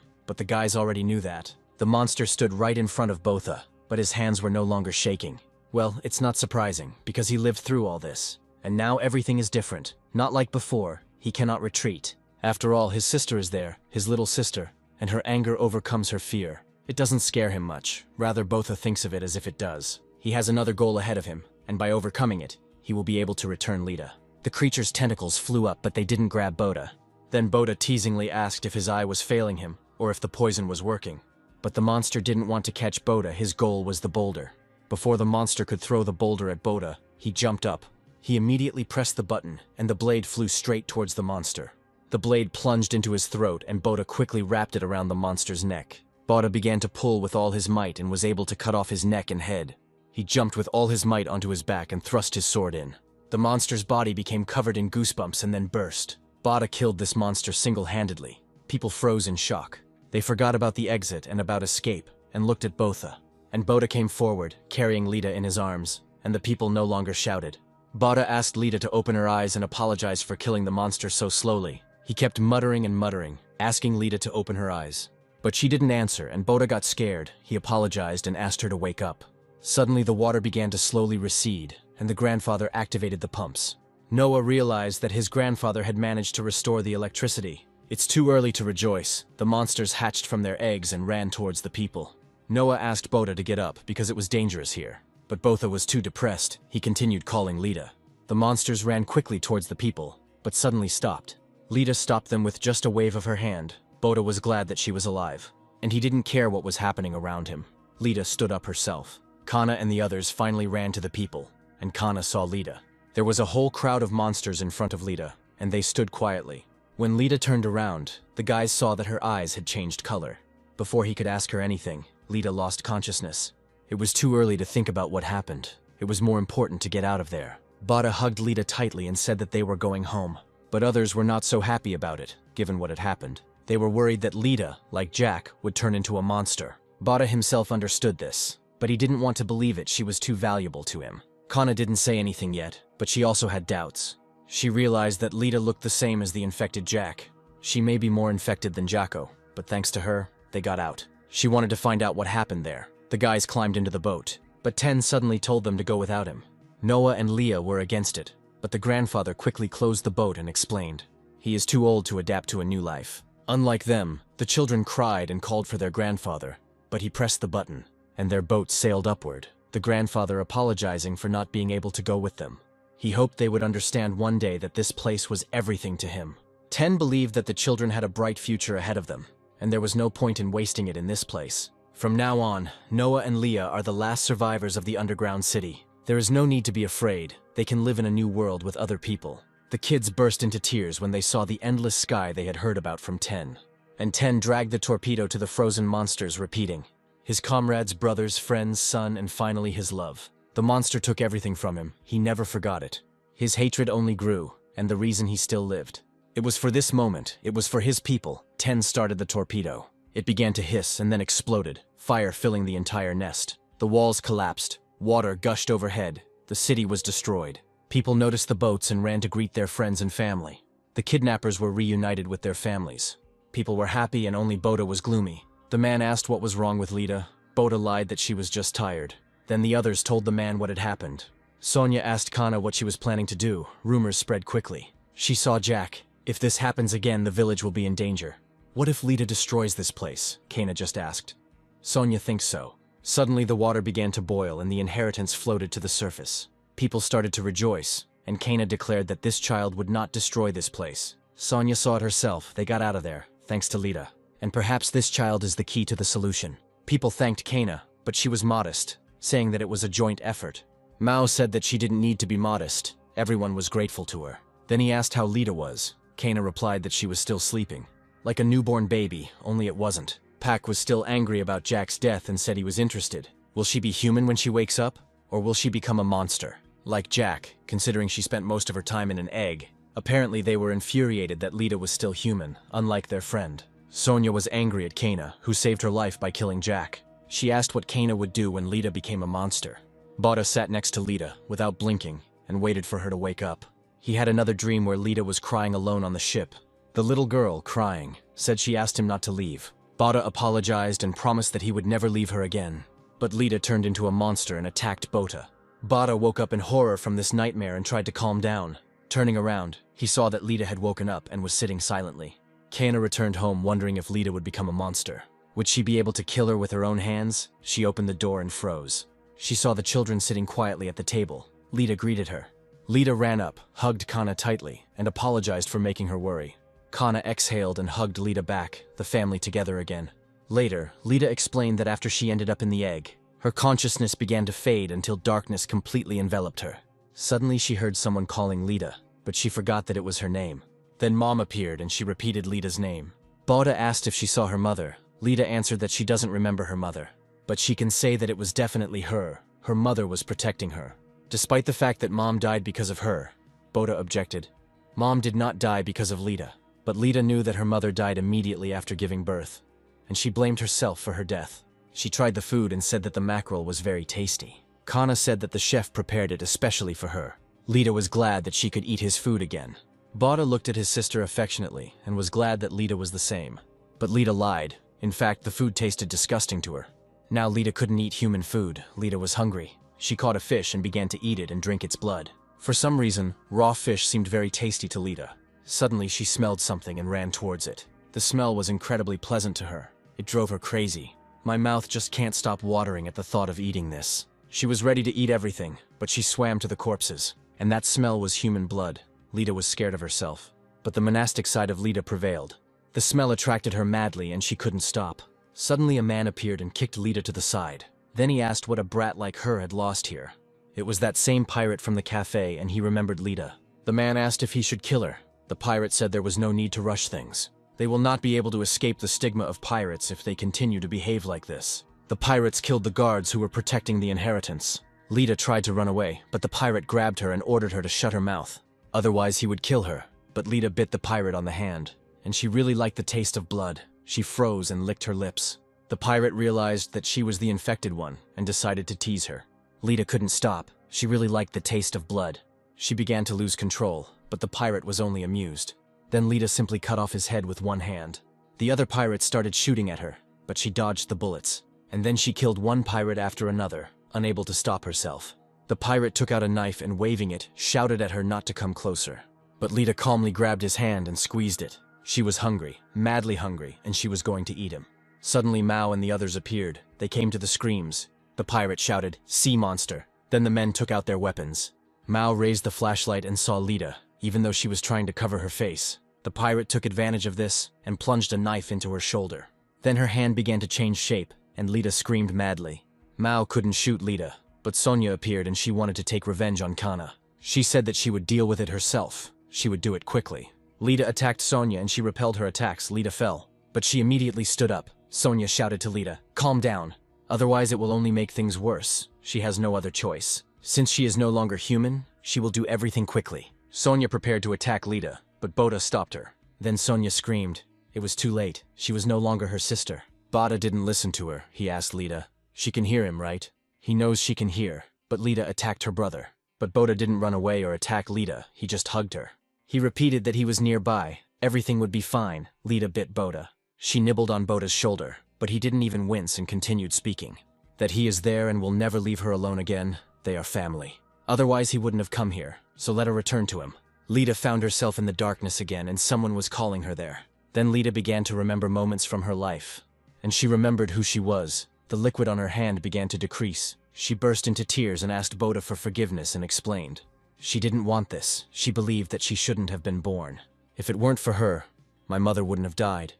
Speaker 1: But the guys already knew that. The monster stood right in front of Botha, but his hands were no longer shaking. Well, it's not surprising, because he lived through all this. And now everything is different. Not like before. He cannot retreat. After all, his sister is there, his little sister, and her anger overcomes her fear. It doesn't scare him much. Rather, Botha thinks of it as if it does. He has another goal ahead of him, and by overcoming it, he will be able to return Lita. The creature's tentacles flew up, but they didn't grab Botha. Then Botha teasingly asked if his eye was failing him, or if the poison was working. But the monster didn't want to catch Botha. His goal was the boulder. Before the monster could throw the boulder at Botha, he jumped up. He immediately pressed the button, and the blade flew straight towards the monster. The blade plunged into his throat, and Botha quickly wrapped it around the monster's neck. Bada began to pull with all his might and was able to cut off his neck and head. He jumped with all his might onto his back and thrust his sword in. The monster's body became covered in goosebumps and then burst. Bada killed this monster single-handedly. People froze in shock. They forgot about the exit and about escape, and looked at Botha. And Bada came forward, carrying Lita in his arms, and the people no longer shouted. Bada asked Lita to open her eyes and apologize for killing the monster so slowly. He kept muttering and muttering, asking Lita to open her eyes. But she didn't answer, and Bada got scared. He apologized and asked her to wake up. Suddenly the water began to slowly recede, and the grandfather activated the pumps. Noah realized that his grandfather had managed to restore the electricity. It's too early to rejoice. The monsters hatched from their eggs and ran towards the people. Noah asked Botha to get up because it was dangerous here. But Botha was too depressed. He continued calling Lita. The monsters ran quickly towards the people, but suddenly stopped. Lita stopped them with just a wave of her hand. Botha was glad that she was alive, and he didn't care what was happening around him. Lita stood up herself. Kana and the others finally ran to the people, and Kana saw Lita. There was a whole crowd of monsters in front of Lita, and they stood quietly. When Lita turned around, the guys saw that her eyes had changed color. Before he could ask her anything, Lita lost consciousness. It was too early to think about what happened. It was more important to get out of there. Bada hugged Lita tightly and said that they were going home. But others were not so happy about it, given what had happened. They were worried that Lita, like Jack, would turn into a monster. Bada himself understood this, but he didn't want to believe it. She was too valuable to him. Kana didn't say anything yet, but she also had doubts. She realized that Lita looked the same as the infected Jack. She may be more infected than Jacko, but thanks to her, they got out. She wanted to find out what happened there. The guys climbed into the boat, but Ten suddenly told them to go without him. Noah and Leah were against it, but the grandfather quickly closed the boat and explained. He is too old to adapt to a new life. Unlike them, the children cried and called for their grandfather, but he pressed the button, and their boat sailed upward, the grandfather apologizing for not being able to go with them. He hoped they would understand one day that this place was everything to him. Ten believed that the children had a bright future ahead of them, and there was no point in wasting it in this place. From now on, Noah and Leah are the last survivors of the underground city. There is no need to be afraid. They can live in a new world with other people. The kids burst into tears when they saw the endless sky they had heard about from Ten. And Ten dragged the torpedo to the frozen monsters, repeating, his comrades, brothers, friends, son, and finally his love. The monster took everything from him. He never forgot it. His hatred only grew, and the reason he still lived. It was for this moment. It was for his people. Ten started the torpedo. It began to hiss and then exploded, fire filling the entire nest. The walls collapsed. Water gushed overhead. The city was destroyed. People noticed the boats and ran to greet their friends and family. The kidnappers were reunited with their families. People were happy and only Botha was gloomy. The man asked what was wrong with Lita. Botha lied that she was just tired. Then the others told the man what had happened. Sonia asked Kana what she was planning to do. Rumors spread quickly. She saw Jack. If this happens again, the village will be in danger. What if Lita destroys this place? Kana just asked. Sonia thinks so. Suddenly the water began to boil and the inheritance floated to the surface. People started to rejoice, and Kana declared that this child would not destroy this place. Sonia saw it herself. They got out of there, thanks to Lita. And perhaps this child is the key to the solution. People thanked Kana, but she was modest, saying that it was a joint effort. Mao said that she didn't need to be modest. Everyone was grateful to her. Then he asked how Lita was. Kana replied that she was still sleeping. Like a newborn baby, only it wasn't. Pak was still angry about Jack's death and said he was interested. Will she be human when she wakes up? Or will she become a monster? Like Jack, considering she spent most of her time in an egg. Apparently they were infuriated that Lita was still human, unlike their friend. Sonia was angry at Kana, who saved her life by killing Jack. She asked what Kana would do when Lita became a monster. Bada sat next to Lita, without blinking, and waited for her to wake up. He had another dream where Lita was crying alone on the ship. The little girl, crying, said she asked him not to leave. Bada apologized and promised that he would never leave her again. But Lita turned into a monster and attacked Botha. Bada woke up in horror from this nightmare and tried to calm down. Turning around, he saw that Lita had woken up and was sitting silently. Kana returned home wondering if Lita would become a monster. Would she be able to kill her with her own hands? She opened the door and froze. She saw the children sitting quietly at the table. Lita greeted her. Lita ran up, hugged Kana tightly, and apologized for making her worry. Kana exhaled and hugged Lita back, the family together again. Later, Lita explained that after she ended up in the egg, her consciousness began to fade until darkness completely enveloped her. Suddenly she heard someone calling Lita, but she forgot that it was her name. Then Mom appeared and she repeated Lita's name. Bada asked if she saw her mother. Lita answered that she doesn't remember her mother, but she can say that it was definitely her. Her mother was protecting her. Despite the fact that Mom died because of her, Boda objected. Mom did not die because of Lita, but Lita knew that her mother died immediately after giving birth, and she blamed herself for her death. She tried the food and said that the mackerel was very tasty. Kana said that the chef prepared it especially for her. Lita was glad that she could eat his food again. Boda looked at his sister affectionately and was glad that Lita was the same. But Lita lied. In fact, the food tasted disgusting to her. Now Lita couldn't eat human food. Lita was hungry. She caught a fish and began to eat it and drink its blood. For some reason, raw fish seemed very tasty to Lita. Suddenly, she smelled something and ran towards it. The smell was incredibly pleasant to her. It drove her crazy. My mouth just can't stop watering at the thought of eating this. She was ready to eat everything, but she swam to the corpses. And that smell was human blood. Lita was scared of herself. But the monastic side of Lita prevailed. The smell attracted her madly and she couldn't stop. Suddenly a man appeared and kicked Lita to the side. Then he asked what a brat like her had lost here. It was that same pirate from the cafe and he remembered Lita. The man asked if he should kill her. The pirate said there was no need to rush things. They will not be able to escape the stigma of pirates if they continue to behave like this. The pirates killed the guards who were protecting the inheritance. Lita tried to run away, but the pirate grabbed her and ordered her to shut her mouth. Otherwise he would kill her. But Lita bit the pirate on the hand, and she really liked the taste of blood. She froze and licked her lips. The pirate realized that she was the infected one and decided to tease her. Lita couldn't stop. She really liked the taste of blood. She began to lose control, but the pirate was only amused. Then Lita simply cut off his head with one hand. The other pirates started shooting at her, but she dodged the bullets. And then she killed one pirate after another, unable to stop herself. The pirate took out a knife and waving it, shouted at her not to come closer. But Lita calmly grabbed his hand and squeezed it. She was hungry, madly hungry, and she was going to eat him. Suddenly Mao and the others appeared. They came to the screams. The pirate shouted, "Sea monster." Then the men took out their weapons. Mao raised the flashlight and saw Lita, even though she was trying to cover her face. The pirate took advantage of this and plunged a knife into her shoulder. Then her hand began to change shape, and Lita screamed madly. Mao couldn't shoot Lita, but Sonia appeared and she wanted to take revenge on Kana. She said that she would deal with it herself. She would do it quickly. Lita attacked Sonia and she repelled her attacks. Lita fell, but she immediately stood up. Sonia shouted to Lita, "Calm down. Otherwise it will only make things worse. She has no other choice. Since she is no longer human, she will do everything quickly." Sonia prepared to attack Lita, but Boda stopped her. Then Sonia screamed. It was too late. She was no longer her sister. Boda didn't listen to her. He asked Lita. She can hear him, right? He knows she can hear, but Lita attacked her brother. But Boda didn't run away or attack Lita. He just hugged her. He repeated that he was nearby. Everything would be fine. Lita bit Boda. She nibbled on Boda's shoulder, but he didn't even wince and continued speaking. That he is there and will never leave her alone again. They are family. Otherwise he wouldn't have come here, so let her return to him. Lita found herself in the darkness again and someone was calling her there. Then Lita began to remember moments from her life. And she remembered who she was. The liquid on her hand began to decrease. She burst into tears and asked Boda for forgiveness and explained. She didn't want this. She believed that she shouldn't have been born. If it weren't for her, my mother wouldn't have died.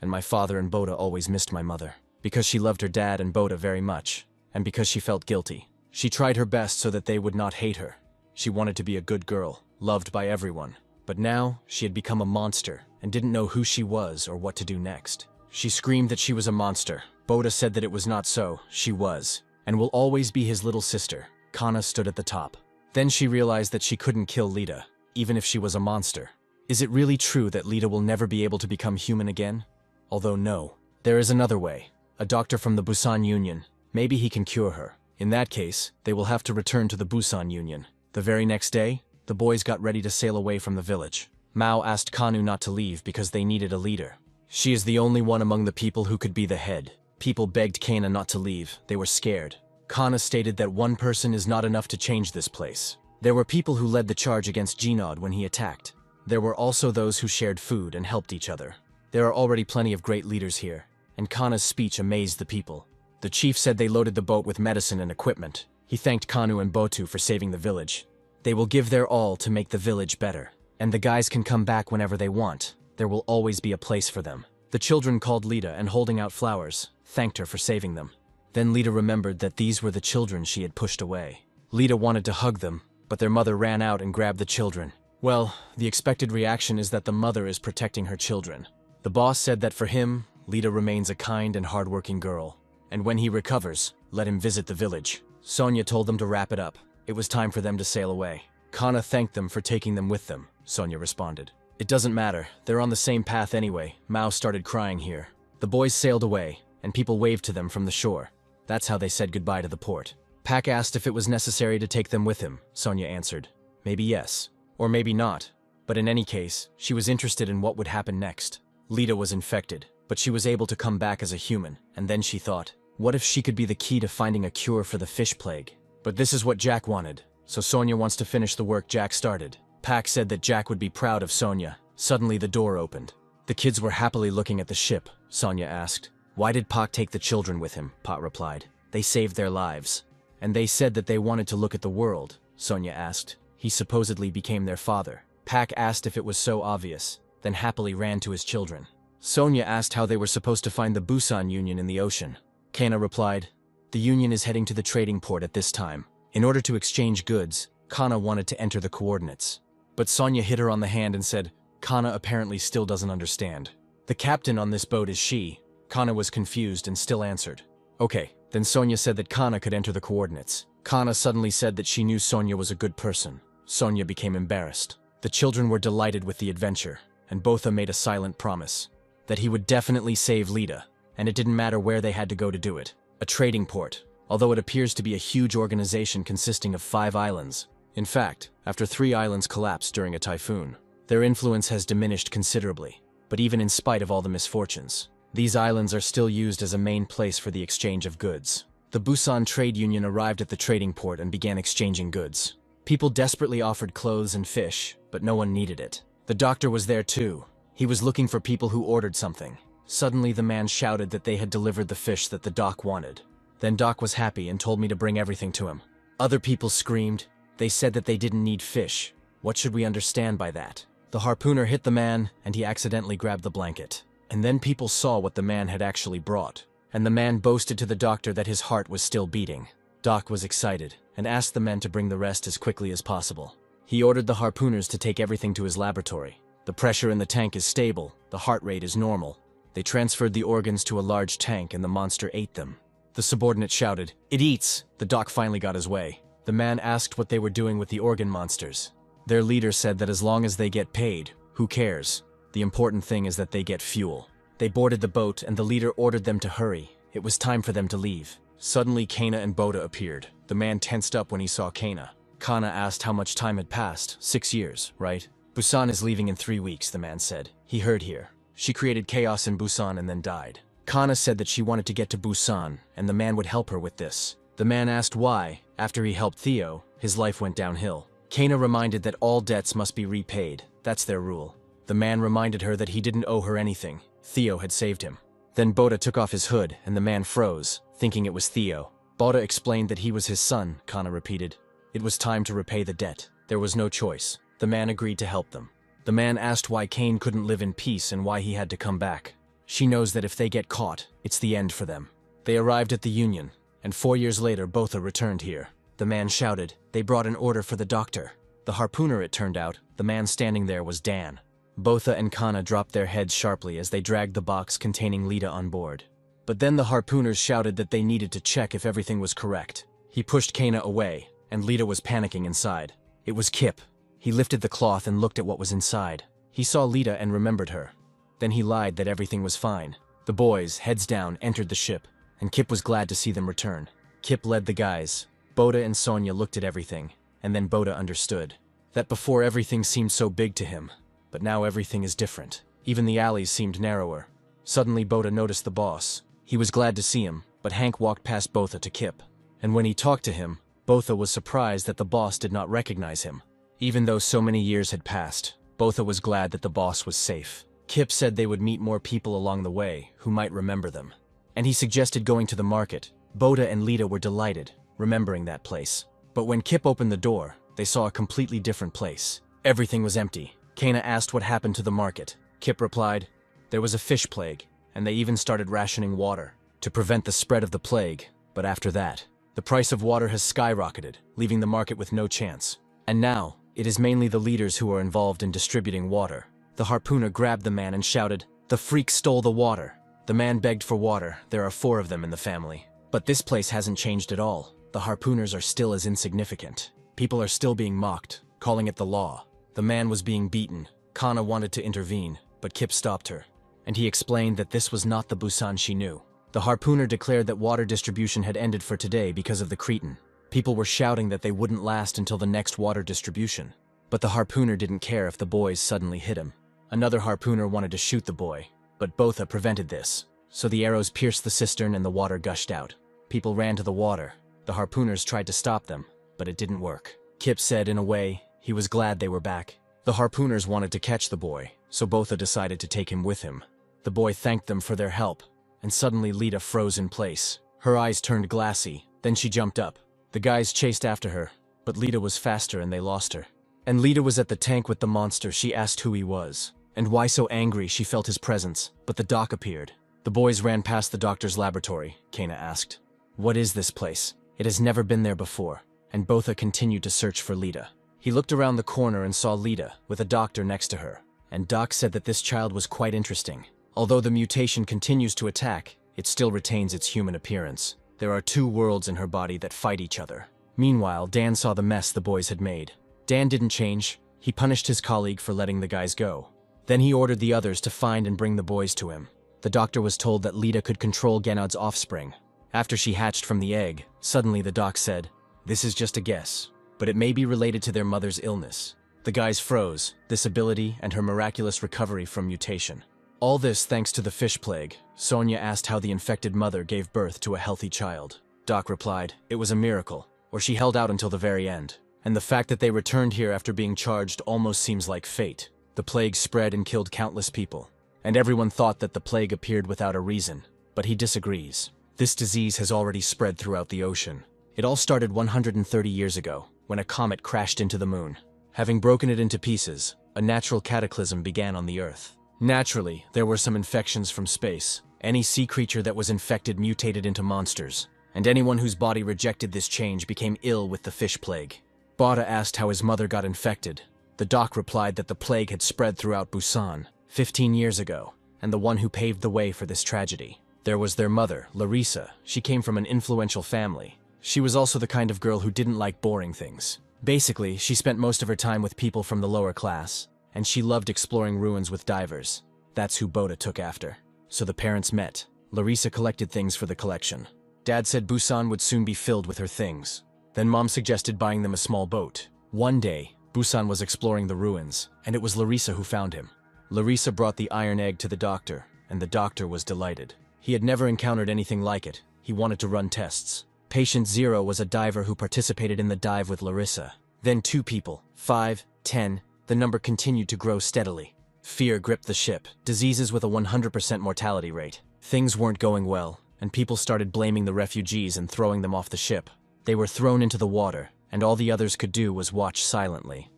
Speaker 1: And my father and Boda always missed my mother. Because she loved her dad and Boda very much. And because she felt guilty. She tried her best so that they would not hate her. She wanted to be a good girl, loved by everyone. But now, she had become a monster and didn't know who she was or what to do next. She screamed that she was a monster. Boda said that it was not so. She was. And will always be his little sister. Kana stood at the top. Then she realized that she couldn't kill Lita, even if she was a monster. Is it really true that Lita will never be able to become human again? Although no. There is another way. A doctor from the Busan Union. Maybe he can cure her. In that case, they will have to return to the Busan Union. The very next day, the boys got ready to sail away from the village. Mao asked Kanu not to leave because they needed a leader. She is the only one among the people who could be the head. People begged Kana not to leave. They were scared. Kana stated that one person is not enough to change this place. There were people who led the charge against Genod when he attacked. There were also those who shared food and helped each other. There are already plenty of great leaders here, and Kana's speech amazed the people. The chief said they loaded the boat with medicine and equipment. He thanked Kanu and Botu for saving the village. They will give their all to make the village better, and the guys can come back whenever they want. There will always be a place for them. The children called Lita and holding out flowers, thanked her for saving them. Then Lita remembered that these were the children she had pushed away. Lita wanted to hug them, but their mother ran out and grabbed the children. Well, the expected reaction is that the mother is protecting her children. The boss said that for him, Lita remains a kind and hardworking girl. And when he recovers, let him visit the village. Sonia told them to wrap it up. It was time for them to sail away. Kana thanked them for taking them with them, Sonia responded. It doesn't matter, they're on the same path anyway. Mao started crying here. The boys sailed away, and people waved to them from the shore. That's how they said goodbye to the port. Pak asked if it was necessary to take them with him, Sonia answered. Maybe yes, or maybe not. But in any case, she was interested in what would happen next. Lita was infected, but she was able to come back as a human, and then she thought, what if she could be the key to finding a cure for the fish plague? But this is what Jack wanted, so Sonia wants to finish the work Jack started. Pak said that Jack would be proud of Sonia. Suddenly the door opened. The kids were happily looking at the ship, Sonia asked. Why did Pak take the children with him? Pak replied. They saved their lives. And they said that they wanted to look at the world, Sonia asked. He supposedly became their father. Pak asked if it was so obvious, then happily ran to his children. Sonia asked how they were supposed to find the Busan Union in the ocean. Kana replied, the Union is heading to the trading port at this time. In order to exchange goods, Kana wanted to enter the coordinates. But Sonia hit her on the hand and said, Kana apparently still doesn't understand. The captain on this boat is she. Kana was confused and still answered. Okay, then Sonia said that Kana could enter the coordinates. Kana suddenly said that she knew Sonia was a good person. Sonia became embarrassed. The children were delighted with the adventure, and Botha made a silent promise that he would definitely save Lita, and it didn't matter where they had to go to do it. A trading port, although it appears to be a huge organization consisting of 5 islands. In fact, after 3 islands collapsed during a typhoon, their influence has diminished considerably. But even in spite of all the misfortunes, these islands are still used as a main place for the exchange of goods. The Busan Trade Union arrived at the trading port and began exchanging goods. People desperately offered clothes and fish, but no one needed it. The doctor was there too. He was looking for people who ordered something. Suddenly the man shouted that they had delivered the fish that the doc wanted. Then Doc was happy and told me to bring everything to him. Other people screamed. They said that they didn't need fish. What should we understand by that? The harpooner hit the man, and he accidentally grabbed the blanket. And then people saw what the man had actually brought. And the man boasted to the doctor that his heart was still beating. Doc was excited, and asked the men to bring the rest as quickly as possible. He ordered the harpooners to take everything to his laboratory. The pressure in the tank is stable, the heart rate is normal. They transferred the organs to a large tank and the monster ate them. The subordinate shouted, "It eats!" The doc finally got his way. The man asked what they were doing with the organ monsters. Their leader said that as long as they get paid, who cares? The important thing is that they get fuel. They boarded the boat and the leader ordered them to hurry. It was time for them to leave. Suddenly Kana and Boda appeared. The man tensed up when he saw Kana. Kana asked how much time had passed. 6 years, right? Busan is leaving in 3 weeks, the man said. He heard here. She created chaos in Busan and then died. Kana said that she wanted to get to Busan, and the man would help her with this. The man asked why. After he helped Theo, his life went downhill. Kana reminded that all debts must be repaid. That's their rule. The man reminded her that he didn't owe her anything. Theo had saved him. Then Boda took off his hood, and the man froze, thinking it was Theo. Boda explained that he was his son, Kana repeated. It was time to repay the debt. There was no choice. The man agreed to help them. The man asked why Kane couldn't live in peace and why he had to come back. She knows that if they get caught, it's the end for them. They arrived at the Union, and 4 years later Botha returned here. The man shouted, "They brought an order for the doctor." The harpooner, it turned out, the man standing there was Dan. Botha and Kana dropped their heads sharply as they dragged the box containing Lita on board. But then the harpooners shouted that they needed to check if everything was correct. He pushed Kana away, and Lita was panicking inside. It was Kip. He lifted the cloth and looked at what was inside. He saw Lita and remembered her. Then he lied that everything was fine. The boys, heads down, entered the ship, and Kip was glad to see them return. Kip led the guys. Boda and Sonia looked at everything, and then Boda understood. That before everything seemed so big to him, but now everything is different. Even the alleys seemed narrower. Suddenly Boda noticed the boss. He was glad to see him, but Hank walked past Botha to Kip. And when he talked to him, Botha was surprised that the boss did not recognize him. Even though so many years had passed, Botha was glad that the boss was safe. Kip said they would meet more people along the way who might remember them. And he suggested going to the market. Boda and Lita were delighted, remembering that place. But when Kip opened the door, they saw a completely different place. Everything was empty. Kana asked what happened to the market. Kip replied, "There was a fish plague, and they even started rationing water to prevent the spread of the plague. But after that, the price of water has skyrocketed, leaving the market with no chance. And now, it is mainly the leaders who are involved in distributing water." The harpooner grabbed the man and shouted, "The freak stole the water!" The man begged for water. There are 4 of them in the family. But this place hasn't changed at all. The harpooners are still as insignificant. People are still being mocked, calling it the law. The man was being beaten. Kana wanted to intervene, but Kip stopped her. And he explained that this was not the Busan she knew. The harpooner declared that water distribution had ended for today because of the Cretan. People were shouting that they wouldn't last until the next water distribution. But the harpooner didn't care if the boys suddenly hit him. Another harpooner wanted to shoot the boy, but Botha prevented this. So the arrows pierced the cistern and the water gushed out. People ran to the water. The harpooners tried to stop them, but it didn't work. Kip said, in a way, he was glad they were back. The harpooners wanted to catch the boy, so Botha decided to take him with him. The boy thanked them for their help, and suddenly Lita froze in place. Her eyes turned glassy, then she jumped up. The guys chased after her, but Lita was faster and they lost her. And Lita was at the tank with the monster. She asked who he was, and why so angry. She felt his presence, but the doc appeared. The boys ran past the doctor's laboratory. Kana asked, "What is this place? It has never been there before." And Botha continued to search for Lita. He looked around the corner and saw Lita, with a doctor next to her. And Doc said that this child was quite interesting. Although the mutation continues to attack, it still retains its human appearance. There are 2 worlds in her body that fight each other. Meanwhile, Dan saw the mess the boys had made. Dan didn't change. He punished his colleague for letting the guys go. Then he ordered the others to find and bring the boys to him. The doctor was told that Lita could control Genad's offspring. After she hatched from the egg, suddenly the doc said, "This is just a guess, but it may be related to their mother's illness." The guys froze, this ability and her miraculous recovery from mutation. All this thanks to the fish plague. Sonia asked how the infected mother gave birth to a healthy child. Doc replied, it was a miracle, or she held out until the very end. And the fact that they returned here after being charged almost seems like fate. The plague spread and killed countless people. And everyone thought that the plague appeared without a reason, but he disagrees. This disease has already spread throughout the ocean. It all started 130 years ago, when a comet crashed into the moon. Having broken it into pieces, a natural cataclysm began on the Earth. Naturally, there were some infections from space. Any sea creature that was infected mutated into monsters, and anyone whose body rejected this change became ill with the fish plague. Bada asked how his mother got infected. The doc replied that the plague had spread throughout Busan 15 years ago, and the one who paved the way for this tragedy. There was their mother, Larissa. She came from an influential family. She was also the kind of girl who didn't like boring things. Basically, she spent most of her time with people from the lower class, and she loved exploring ruins with divers. That's who Boda took after. So the parents met. Larissa collected things for the collection. Dad said Busan would soon be filled with her things. Then Mom suggested buying them a small boat. One day, Busan was exploring the ruins, and it was Larissa who found him. Larissa brought the iron egg to the doctor, and the doctor was delighted. He had never encountered anything like it. He wanted to run tests. Patient 0 was a diver who participated in the dive with Larissa. Then 2 people, 5, 10, the number continued to grow steadily. Fear gripped the ship, diseases with a 100% mortality rate. Things weren't going well, and people started blaming the refugees and throwing them off the ship. They were thrown into the water, and all the others could do was watch silently.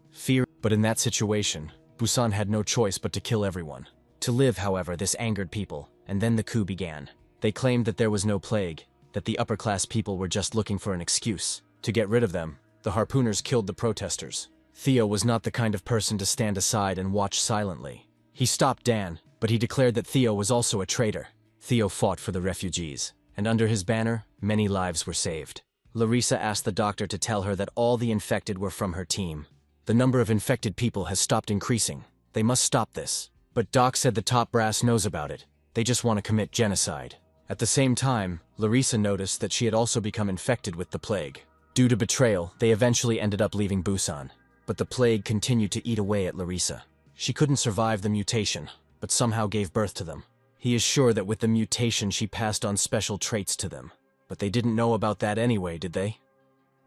Speaker 1: But in that situation, Busan had no choice but to kill everyone. To live, however, this angered people, and then the coup began. They claimed that there was no plague, that the upper-class people were just looking for an excuse. To get rid of them, the harpooners killed the protesters. Theo was not the kind of person to stand aside and watch silently. He stopped Dan, but he declared that Theo was also a traitor. Theo fought for the refugees, and under his banner, many lives were saved. Larissa asked the doctor to tell her that all the infected were from her team. The number of infected people has stopped increasing. They must stop this. But Doc said the top brass knows about it. They just want to commit genocide. At the same time, Larissa noticed that she had also become infected with the plague. Due to betrayal, they eventually ended up leaving Busan. But the plague continued to eat away at Larissa. She couldn't survive the mutation, but somehow gave birth to them. He is sure that with the mutation she passed on special traits to them. But they didn't know about that anyway, did they?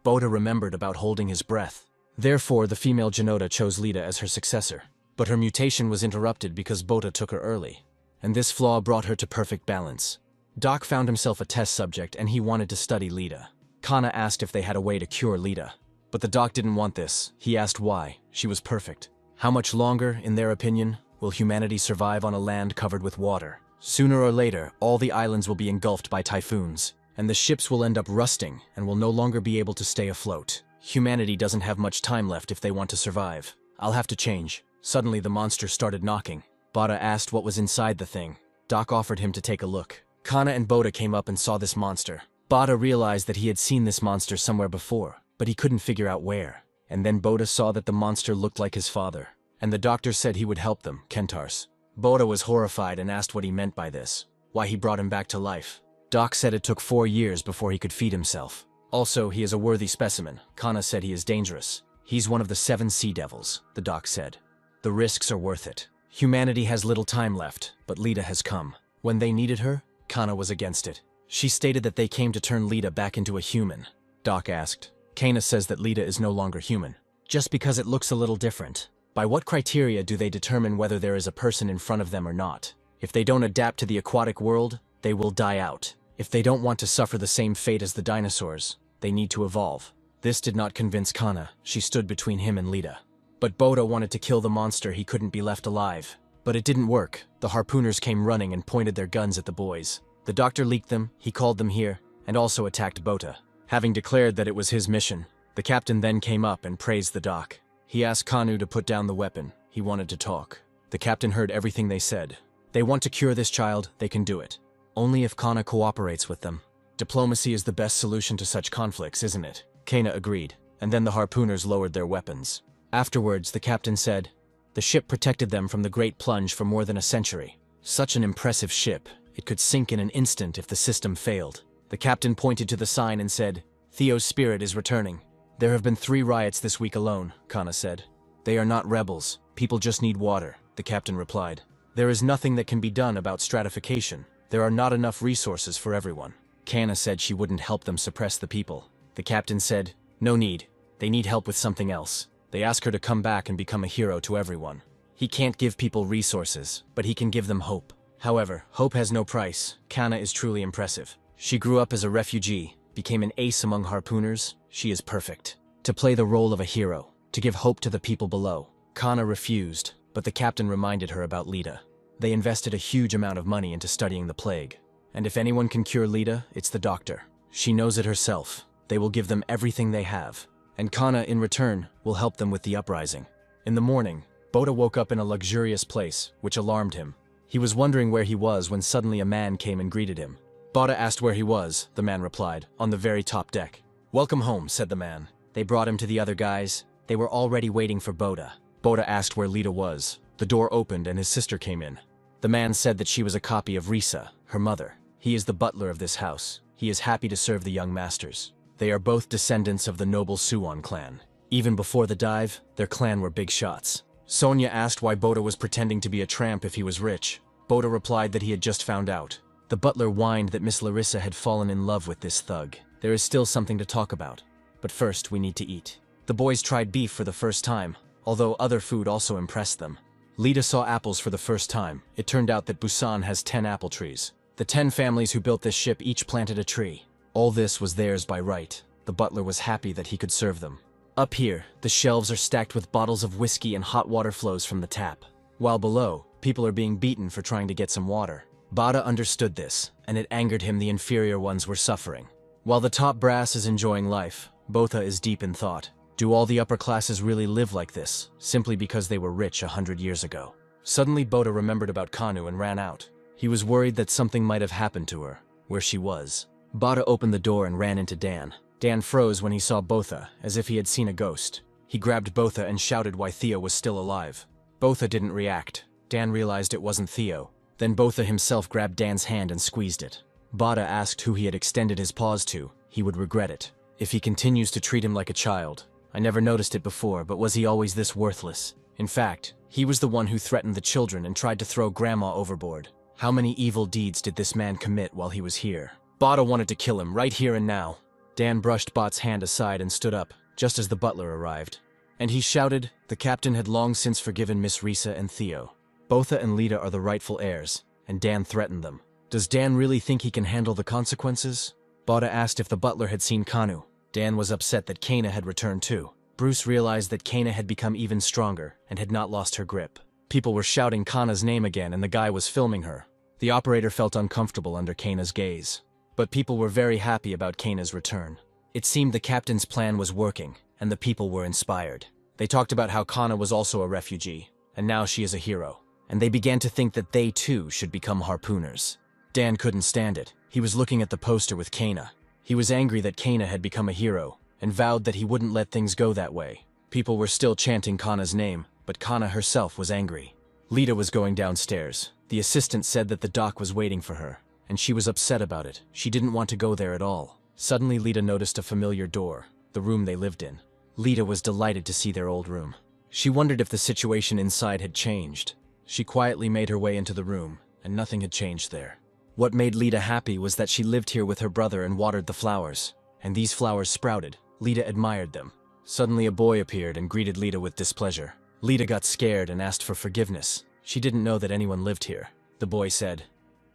Speaker 1: Boda remembered about holding his breath. Therefore, the female Genoda chose Lita as her successor. But her mutation was interrupted because Boda took her early. And this flaw brought her to perfect balance. Doc found himself a test subject and he wanted to study Lita. Kana asked if they had a way to cure Lita. But the doc didn't want this. He asked why. She was perfect. How much longer, in their opinion, will humanity survive on a land covered with water? Sooner or later, all the islands will be engulfed by typhoons, and the ships will end up rusting and will no longer be able to stay afloat. Humanity doesn't have much time left if they want to survive. I'll have to change. Suddenly the monster started knocking. Bada asked what was inside the thing. Doc offered him to take a look. Kana and Boda came up and saw this monster. Boda realized that he had seen this monster somewhere before, but he couldn't figure out where. And then Boda saw that the monster looked like his father. And the doctor said he would help them, Kentars. Boda was horrified and asked what he meant by this, why he brought him back to life. Doc said it took 4 years before he could feed himself. Also, he is a worthy specimen. Kana said he is dangerous. He's one of the 7 sea devils, the doc said. The risks are worth it. Humanity has little time left, but Lita has come. When they needed her, Kana was against it. She stated that they came to turn Lita back into a human. Doc asked. Kana says that Lita is no longer human. Just because it looks a little different. By what criteria do they determine whether there is a person in front of them or not? If they don't adapt to the aquatic world, they will die out. If they don't want to suffer the same fate as the dinosaurs, they need to evolve. This did not convince Kana. She stood between him and Lita. But Boda wanted to kill the monster. He couldn't be left alive. But it didn't work. The harpooners came running and pointed their guns at the boys. The doctor leaked them, he called them here, and also attacked Bota. Having declared that it was his mission, the captain then came up and praised the doc. He asked Kanu to put down the weapon. He wanted to talk. The captain heard everything they said. They want to cure this child, they can do it. Only if Kana cooperates with them. Diplomacy is the best solution to such conflicts, isn't it? Kana agreed, and then the harpooners lowered their weapons. Afterwards, the captain said, the ship protected them from the Great Plunge for more than a century. Such an impressive ship, it could sink in an instant if the system failed. The captain pointed to the sign and said, Theo's spirit is returning. There have been 3 riots this week alone, Kana said. They are not rebels, people just need water, the captain replied. There is nothing that can be done about stratification. There are not enough resources for everyone. Kana said she wouldn't help them suppress the people. The captain said, no need. They need help with something else. They ask her to come back and become a hero to everyone. He can't give people resources, but he can give them hope. However, hope has no price. Kana is truly impressive. She grew up as a refugee, became an ace among harpooners. She is perfect. To play the role of a hero, to give hope to the people below. Kana refused, but the captain reminded her about Lita. They invested a huge amount of money into studying the plague. And if anyone can cure Lita, it's the doctor. She knows it herself. They will give them everything they have. And Kana, in return, will help them with the uprising. In the morning, Boda woke up in a luxurious place, which alarmed him. He was wondering where he was when suddenly a man came and greeted him. Boda asked where he was, the man replied, on the very top deck. Welcome home, said the man. They brought him to the other guys. They were already waiting for Boda. Boda asked where Lita was. The door opened and his sister came in. The man said that she was a copy of Risa, her mother. He is the butler of this house. He is happy to serve the young masters. They are both descendants of the noble Suwon clan. Even before the dive, their clan were big shots. Sonia asked why Boda was pretending to be a tramp if he was rich. Boda replied that he had just found out. The butler whined that Miss Larissa had fallen in love with this thug. There is still something to talk about. But first, we need to eat. The boys tried beef for the first time, although other food also impressed them. Lita saw apples for the first time. It turned out that Busan has 10 apple trees. The 10 families who built this ship each planted a tree. All this was theirs by right. The butler was happy that he could serve them. Up here, the shelves are stacked with bottles of whiskey and hot water flows from the tap. While below, people are being beaten for trying to get some water. Bada understood this, and it angered him the inferior ones were suffering. While the top brass is enjoying life, Botha is deep in thought. Do all the upper classes really live like this, simply because they were rich 100 years ago? Suddenly Botha remembered about Kanu and ran out. He was worried that something might have happened to her, where she was. Bada opened the door and ran into Dan. Dan froze when he saw Botha, as if he had seen a ghost. He grabbed Botha and shouted why Theo was still alive. Botha didn't react. Dan realized it wasn't Theo. Then Botha himself grabbed Dan's hand and squeezed it. Bada asked who he had extended his paws to. He would regret it. If he continues to treat him like a child. I never noticed it before, but was he always this worthless? In fact, he was the one who threatened the children and tried to throw Grandma overboard. How many evil deeds did this man commit while he was here? Bada wanted to kill him right here and now. Dan brushed Bot's hand aside and stood up, just as the butler arrived. And he shouted, the captain had long since forgiven Miss Risa and Theo. Botha and Lita are the rightful heirs, and Dan threatened them. Does Dan really think he can handle the consequences? Bada asked if the butler had seen Kanu. Dan was upset that Kana had returned too. Bruce realized that Kana had become even stronger and had not lost her grip. People were shouting Kana's name again and the guy was filming her. The operator felt uncomfortable under Kana's gaze. But people were very happy about Kana's return. It seemed the captain's plan was working, and the people were inspired. They talked about how Kana was also a refugee, and now she is a hero. and they began to think that they too should become harpooners. Dan couldn't stand it. He was looking at the poster with Kana. He was angry that Kana had become a hero, and vowed that he wouldn't let things go that way. People were still chanting Kana's name, but Kana herself was angry. Lita was going downstairs. The assistant said that the doc was waiting for her, and she was upset about it. She didn't want to go there at all. Suddenly Lita noticed a familiar door, the room they lived in. Lita was delighted to see their old room. She wondered if the situation inside had changed. She quietly made her way into the room, and nothing had changed there. What made Lita happy was that she lived here with her brother and watered the flowers, and these flowers sprouted. Lita admired them. Suddenly a boy appeared and greeted Lita with displeasure. Lita got scared and asked for forgiveness. She didn't know that anyone lived here. The boy said,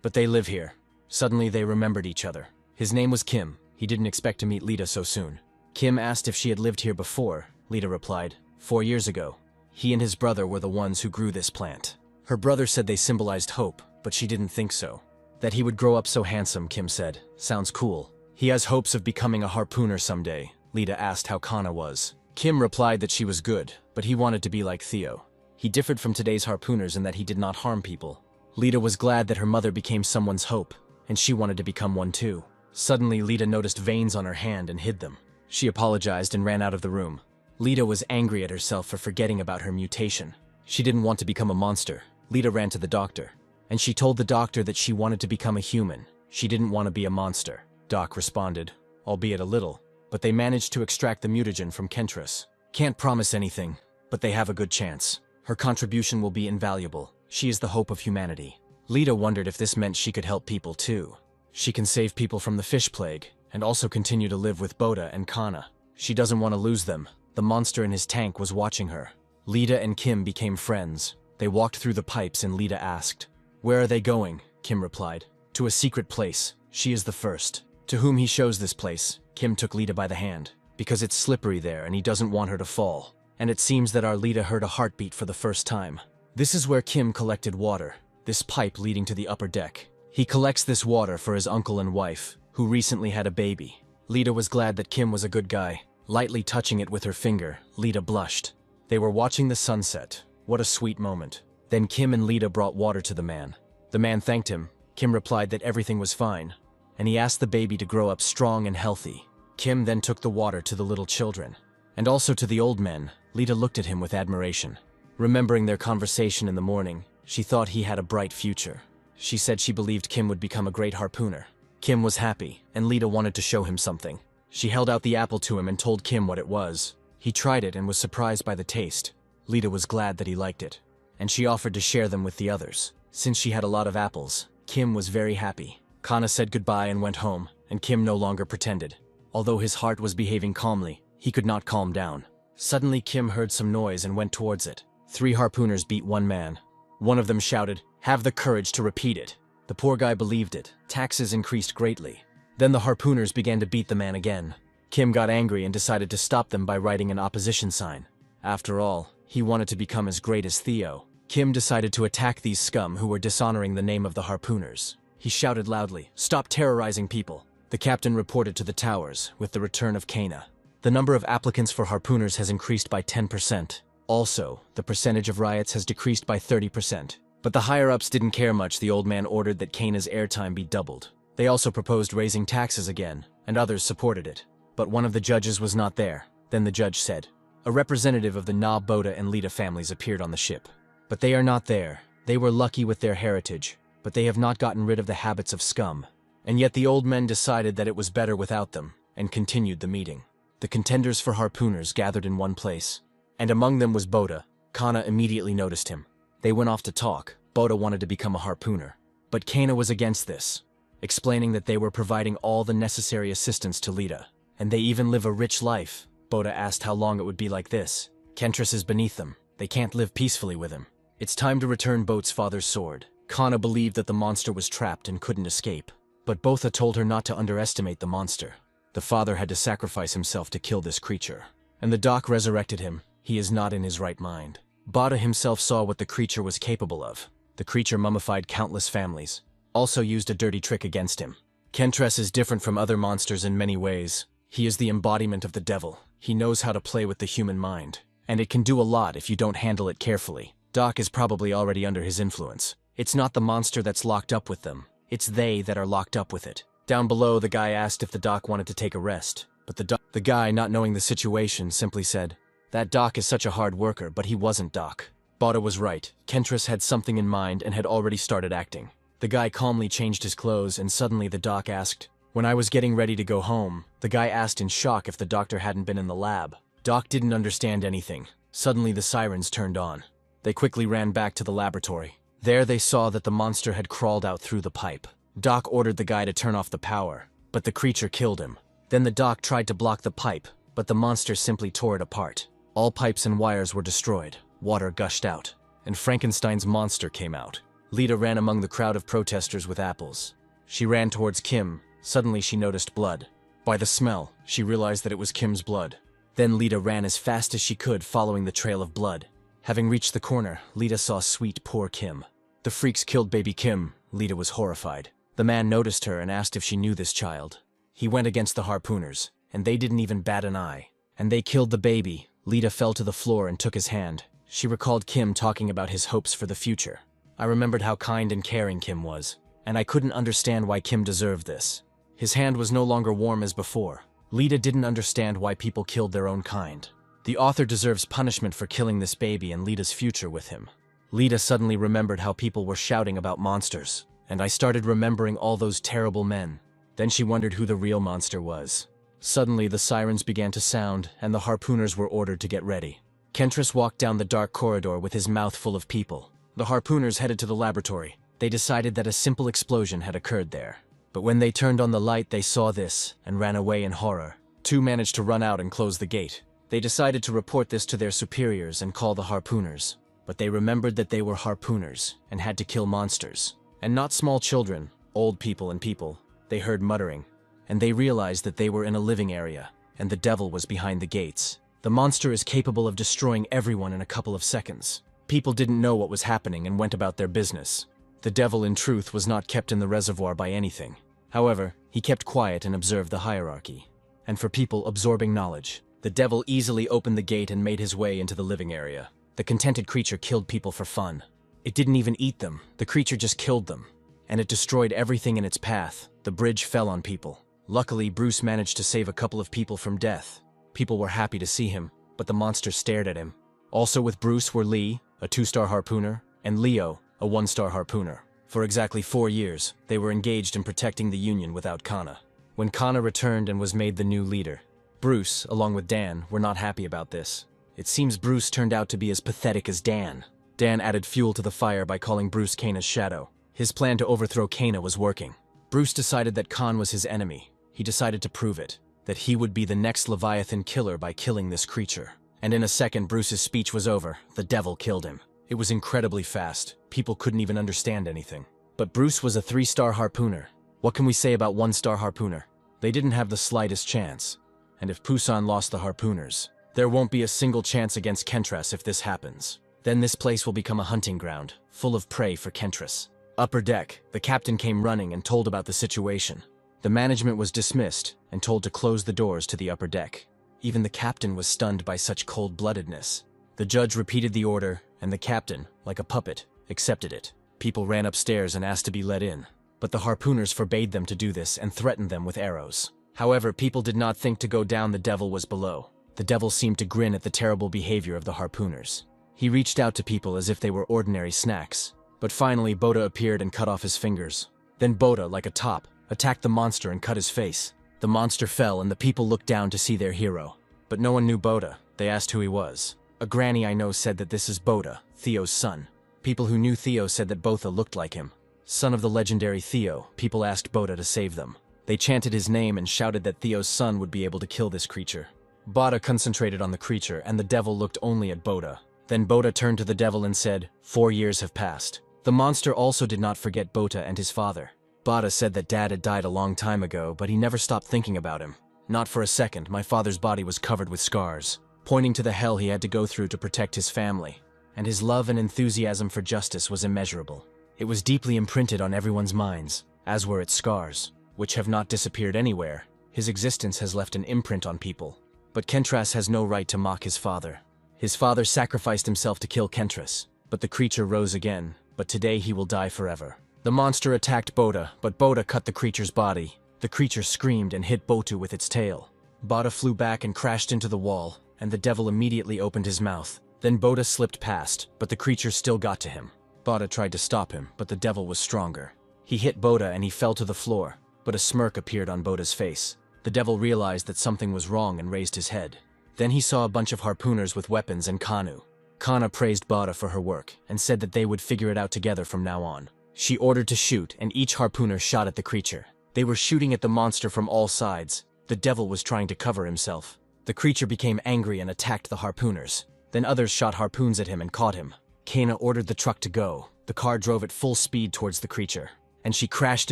Speaker 1: "But they live here." Suddenly they remembered each other. His name was Kim. He didn't expect to meet Lita so soon. Kim asked if she had lived here before. Lita replied, 4 years ago. He and his brother were the ones who grew this plant. Her brother said they symbolized hope, but she didn't think so. That he would grow up so handsome, Kim said. Sounds cool. He has hopes of becoming a harpooner someday. Lita asked how Kana was. Kim replied that she was good, but he wanted to be like Theo. He differed from today's harpooners in that he did not harm people. Lita was glad that her mother became someone's hope, and she wanted to become one too. Suddenly, Lita noticed veins on her hand and hid them. She apologized and ran out of the room. Lita was angry at herself for forgetting about her mutation. She didn't want to become a monster. Lita ran to the doctor, and she told the doctor that she wanted to become a human. She didn't want to be a monster. Doc responded, albeit a little, but they managed to extract the mutagen from Kentress. Can't promise anything, but they have a good chance. Her contribution will be invaluable. She is the hope of humanity. Lita wondered if this meant she could help people too. She can save people from the fish plague, and also continue to live with Boda and Kana. She doesn't want to lose them. The monster in his tank was watching her. Lita and Kim became friends. They walked through the pipes and Lita asked, "Where are they going?" Kim replied, "To a secret place. She is the first." To whom he shows this place, Kim took Lita by the hand, because it's slippery there and he doesn't want her to fall. And it seems that our Lita heard a heartbeat for the first time. This is where Kim collected water, this pipe leading to the upper deck. He collects this water for his uncle and wife, who recently had a baby. Lita was glad that Kim was a good guy. Lightly touching it with her finger, Lita blushed. They were watching the sunset. What a sweet moment. Then Kim and Lita brought water to the man. The man thanked him. Kim replied that everything was fine, and he asked the baby to grow up strong and healthy. Kim then took the water to the little children, and also to the old men. Lita looked at him with admiration. Remembering their conversation in the morning, she thought he had a bright future. She said she believed Kim would become a great harpooner. Kim was happy, and Lita wanted to show him something. She held out the apple to him and told Kim what it was. He tried it and was surprised by the taste. Lita was glad that he liked it, and she offered to share them with the others. Since she had a lot of apples, Kim was very happy. Kana said goodbye and went home, and Kim no longer pretended. Although his heart was behaving calmly, he could not calm down. Suddenly Kim heard some noise and went towards it. 3 harpooners beat one man. One of them shouted, "Have the courage to repeat it." The poor guy believed it. Taxes increased greatly. Then the harpooners began to beat the man again. Kim got angry and decided to stop them by writing an opposition sign. After all, he wanted to become as great as Theo. Kim decided to attack these scum who were dishonoring the name of the harpooners. He shouted loudly, "Stop terrorizing people." The captain reported to the towers with the return of Kana. The number of applicants for harpooners has increased by 10%. Also, the percentage of riots has decreased by 30%. But the higher-ups didn't care much. The old man ordered that Kana's airtime be doubled. They also proposed raising taxes again, and others supported it. But one of the judges was not there. Then the judge said, "A representative of the Na, Boda, and Lita families appeared on the ship. But they are not there. They were lucky with their heritage, but they have not gotten rid of the habits of scum." And yet the old men decided that it was better without them, and continued the meeting. The contenders for harpooners gathered in one place, and among them was Boda. Kana immediately noticed him. They went off to talk. Boda wanted to become a harpooner, but Kana was against this, explaining that they were providing all the necessary assistance to Lita, and they even live a rich life. Boda asked how long it would be like this. Kentress is beneath them. They can't live peacefully with him. It's time to return Boat's father's sword. Kana believed that the monster was trapped and couldn't escape, but Botha told her not to underestimate the monster. The father had to sacrifice himself to kill this creature, and the doc resurrected him. He is not in his right mind. Bada himself saw what the creature was capable of. The creature mummified countless families, also used a dirty trick against him. Kentress is different from other monsters in many ways. He is the embodiment of the devil. He knows how to play with the human mind, and it can do a lot if you don't handle it carefully. Doc is probably already under his influence. It's not the monster that's locked up with them. It's they that are locked up with it. Down below, the guy asked if the doc wanted to take a rest, but the guy, not knowing the situation, simply said, "That doc is such a hard worker, but he wasn't Doc." Bada was right. Kentress had something in mind and had already started acting. The guy calmly changed his clothes, and suddenly the doc asked, "When I was getting ready to go home," the guy asked in shock if the doctor hadn't been in the lab. Doc didn't understand anything. Suddenly the sirens turned on. They quickly ran back to the laboratory. There they saw that the monster had crawled out through the pipe. Doc ordered the guy to turn off the power, but the creature killed him. Then the doc tried to block the pipe, but the monster simply tore it apart. All pipes and wires were destroyed. Water gushed out, and Frankenstein's monster came out. Lita ran among the crowd of protesters with apples. She ran towards Kim. Suddenly she noticed blood. By the smell, she realized that it was Kim's blood. Then Lita ran as fast as she could, following the trail of blood. Having reached the corner, Lita saw sweet, poor Kim. The freaks killed baby Kim. Lita was horrified. The man noticed her and asked if she knew this child. He went against the harpooners, and they didn't even bat an eye. And they killed the baby. Lita fell to the floor and took his hand. She recalled Kim talking about his hopes for the future. I remembered how kind and caring Kim was, and I couldn't understand why Kim deserved this. His hand was no longer warm as before. Lita didn't understand why people killed their own kind. The author deserves punishment for killing this baby and Lita's future with him. Lita suddenly remembered how people were shouting about monsters, and I started remembering all those terrible men. Then she wondered who the real monster was. Suddenly the sirens began to sound, and the harpooners were ordered to get ready. Kentress walked down the dark corridor with his mouth full of people. The harpooners headed to the laboratory. They decided that a simple explosion had occurred there. But when they turned on the light, they saw this and ran away in horror. Two managed to run out and close the gate. They decided to report this to their superiors and call the harpooners. But they remembered that they were harpooners and had to kill monsters. And not small children, old people and people. They heard muttering, and they realized that they were in a living area, and the devil was behind the gates. The monster is capable of destroying everyone in a couple of seconds. People didn't know what was happening and went about their business. The devil, in truth, was not kept in the reservoir by anything. However, he kept quiet and observed the hierarchy. And for people absorbing knowledge, the devil easily opened the gate and made his way into the living area. The contented creature killed people for fun. It didn't even eat them. The creature just killed them. And it destroyed everything in its path. The bridge fell on people. Luckily, Bruce managed to save a couple of people from death. People were happy to see him, but the monster stared at him. Also with Bruce were Lee, a 2-star harpooner, and Leo, a 1-star harpooner. For exactly 4 years, they were engaged in protecting the Union without Kana. When Kana returned and was made the new leader, Bruce, along with Dan, were not happy about this. It seems Bruce turned out to be as pathetic as Dan. Dan added fuel to the fire by calling Bruce Kana's shadow. His plan to overthrow Kana was working. Bruce decided that Khan was his enemy. He decided to prove it, that he would be the next Leviathan killer by killing this creature. And in a second, Bruce's speech was over. The devil killed him. It was incredibly fast. People couldn't even understand anything. But Bruce was a 3-star harpooner. What can we say about 1-star harpooner? They didn't have the slightest chance. And if Pusan lost the harpooners, there won't be a single chance against Kentress if this happens. Then this place will become a hunting ground, full of prey for Kentress. Upper deck, the captain came running and told about the situation. The management was dismissed and told to close the doors to the upper deck. Even the captain was stunned by such cold-bloodedness. The judge repeated the order, and the captain, like a puppet, accepted it. People ran upstairs and asked to be let in, but the harpooners forbade them to do this and threatened them with arrows. However, people did not think to go down. The devil was below. The devil seemed to grin at the terrible behavior of the harpooners. He reached out to people as if they were ordinary snacks. But finally, Boda appeared and cut off his fingers. Then Boda, like a top, attacked the monster and cut his face. The monster fell and the people looked down to see their hero. But no one knew Boda. They asked who he was. A granny I know said that this is Boda, Theo's son. People who knew Theo said that Botha looked like him. Son of the legendary Theo, people asked Boda to save them. They chanted his name and shouted that Theo's son would be able to kill this creature. Boda concentrated on the creature and the devil looked only at Boda. Then Boda turned to the devil and said, 4 years have passed. The monster also did not forget Bota and his father. Boda said that Dad had died a long time ago, but he never stopped thinking about him. Not for a second. My father's body was covered with scars, pointing to the hell he had to go through to protect his family. And his love and enthusiasm for justice was immeasurable. It was deeply imprinted on everyone's minds, as were its scars, which have not disappeared anywhere. His existence has left an imprint on people. But Kentress has no right to mock his father. His father sacrificed himself to kill Kentress, but the creature rose again, but today he will die forever. The monster attacked Boda, but Boda cut the creature's body. The creature screamed and hit Botu with its tail. Boda flew back and crashed into the wall, and the devil immediately opened his mouth. Then Boda slipped past, but the creature still got to him. Boda tried to stop him, but the devil was stronger. He hit Boda and he fell to the floor, but a smirk appeared on Boda's face. The devil realized that something was wrong and raised his head. Then he saw a bunch of harpooners with weapons and Kanu. Kana praised Boda for her work and said that they would figure it out together from now on. She ordered to shoot, and each harpooner shot at the creature. They were shooting at the monster from all sides. The devil was trying to cover himself. The creature became angry and attacked the harpooners. Then others shot harpoons at him and caught him. Kana ordered the truck to go. The car drove at full speed towards the creature, and she crashed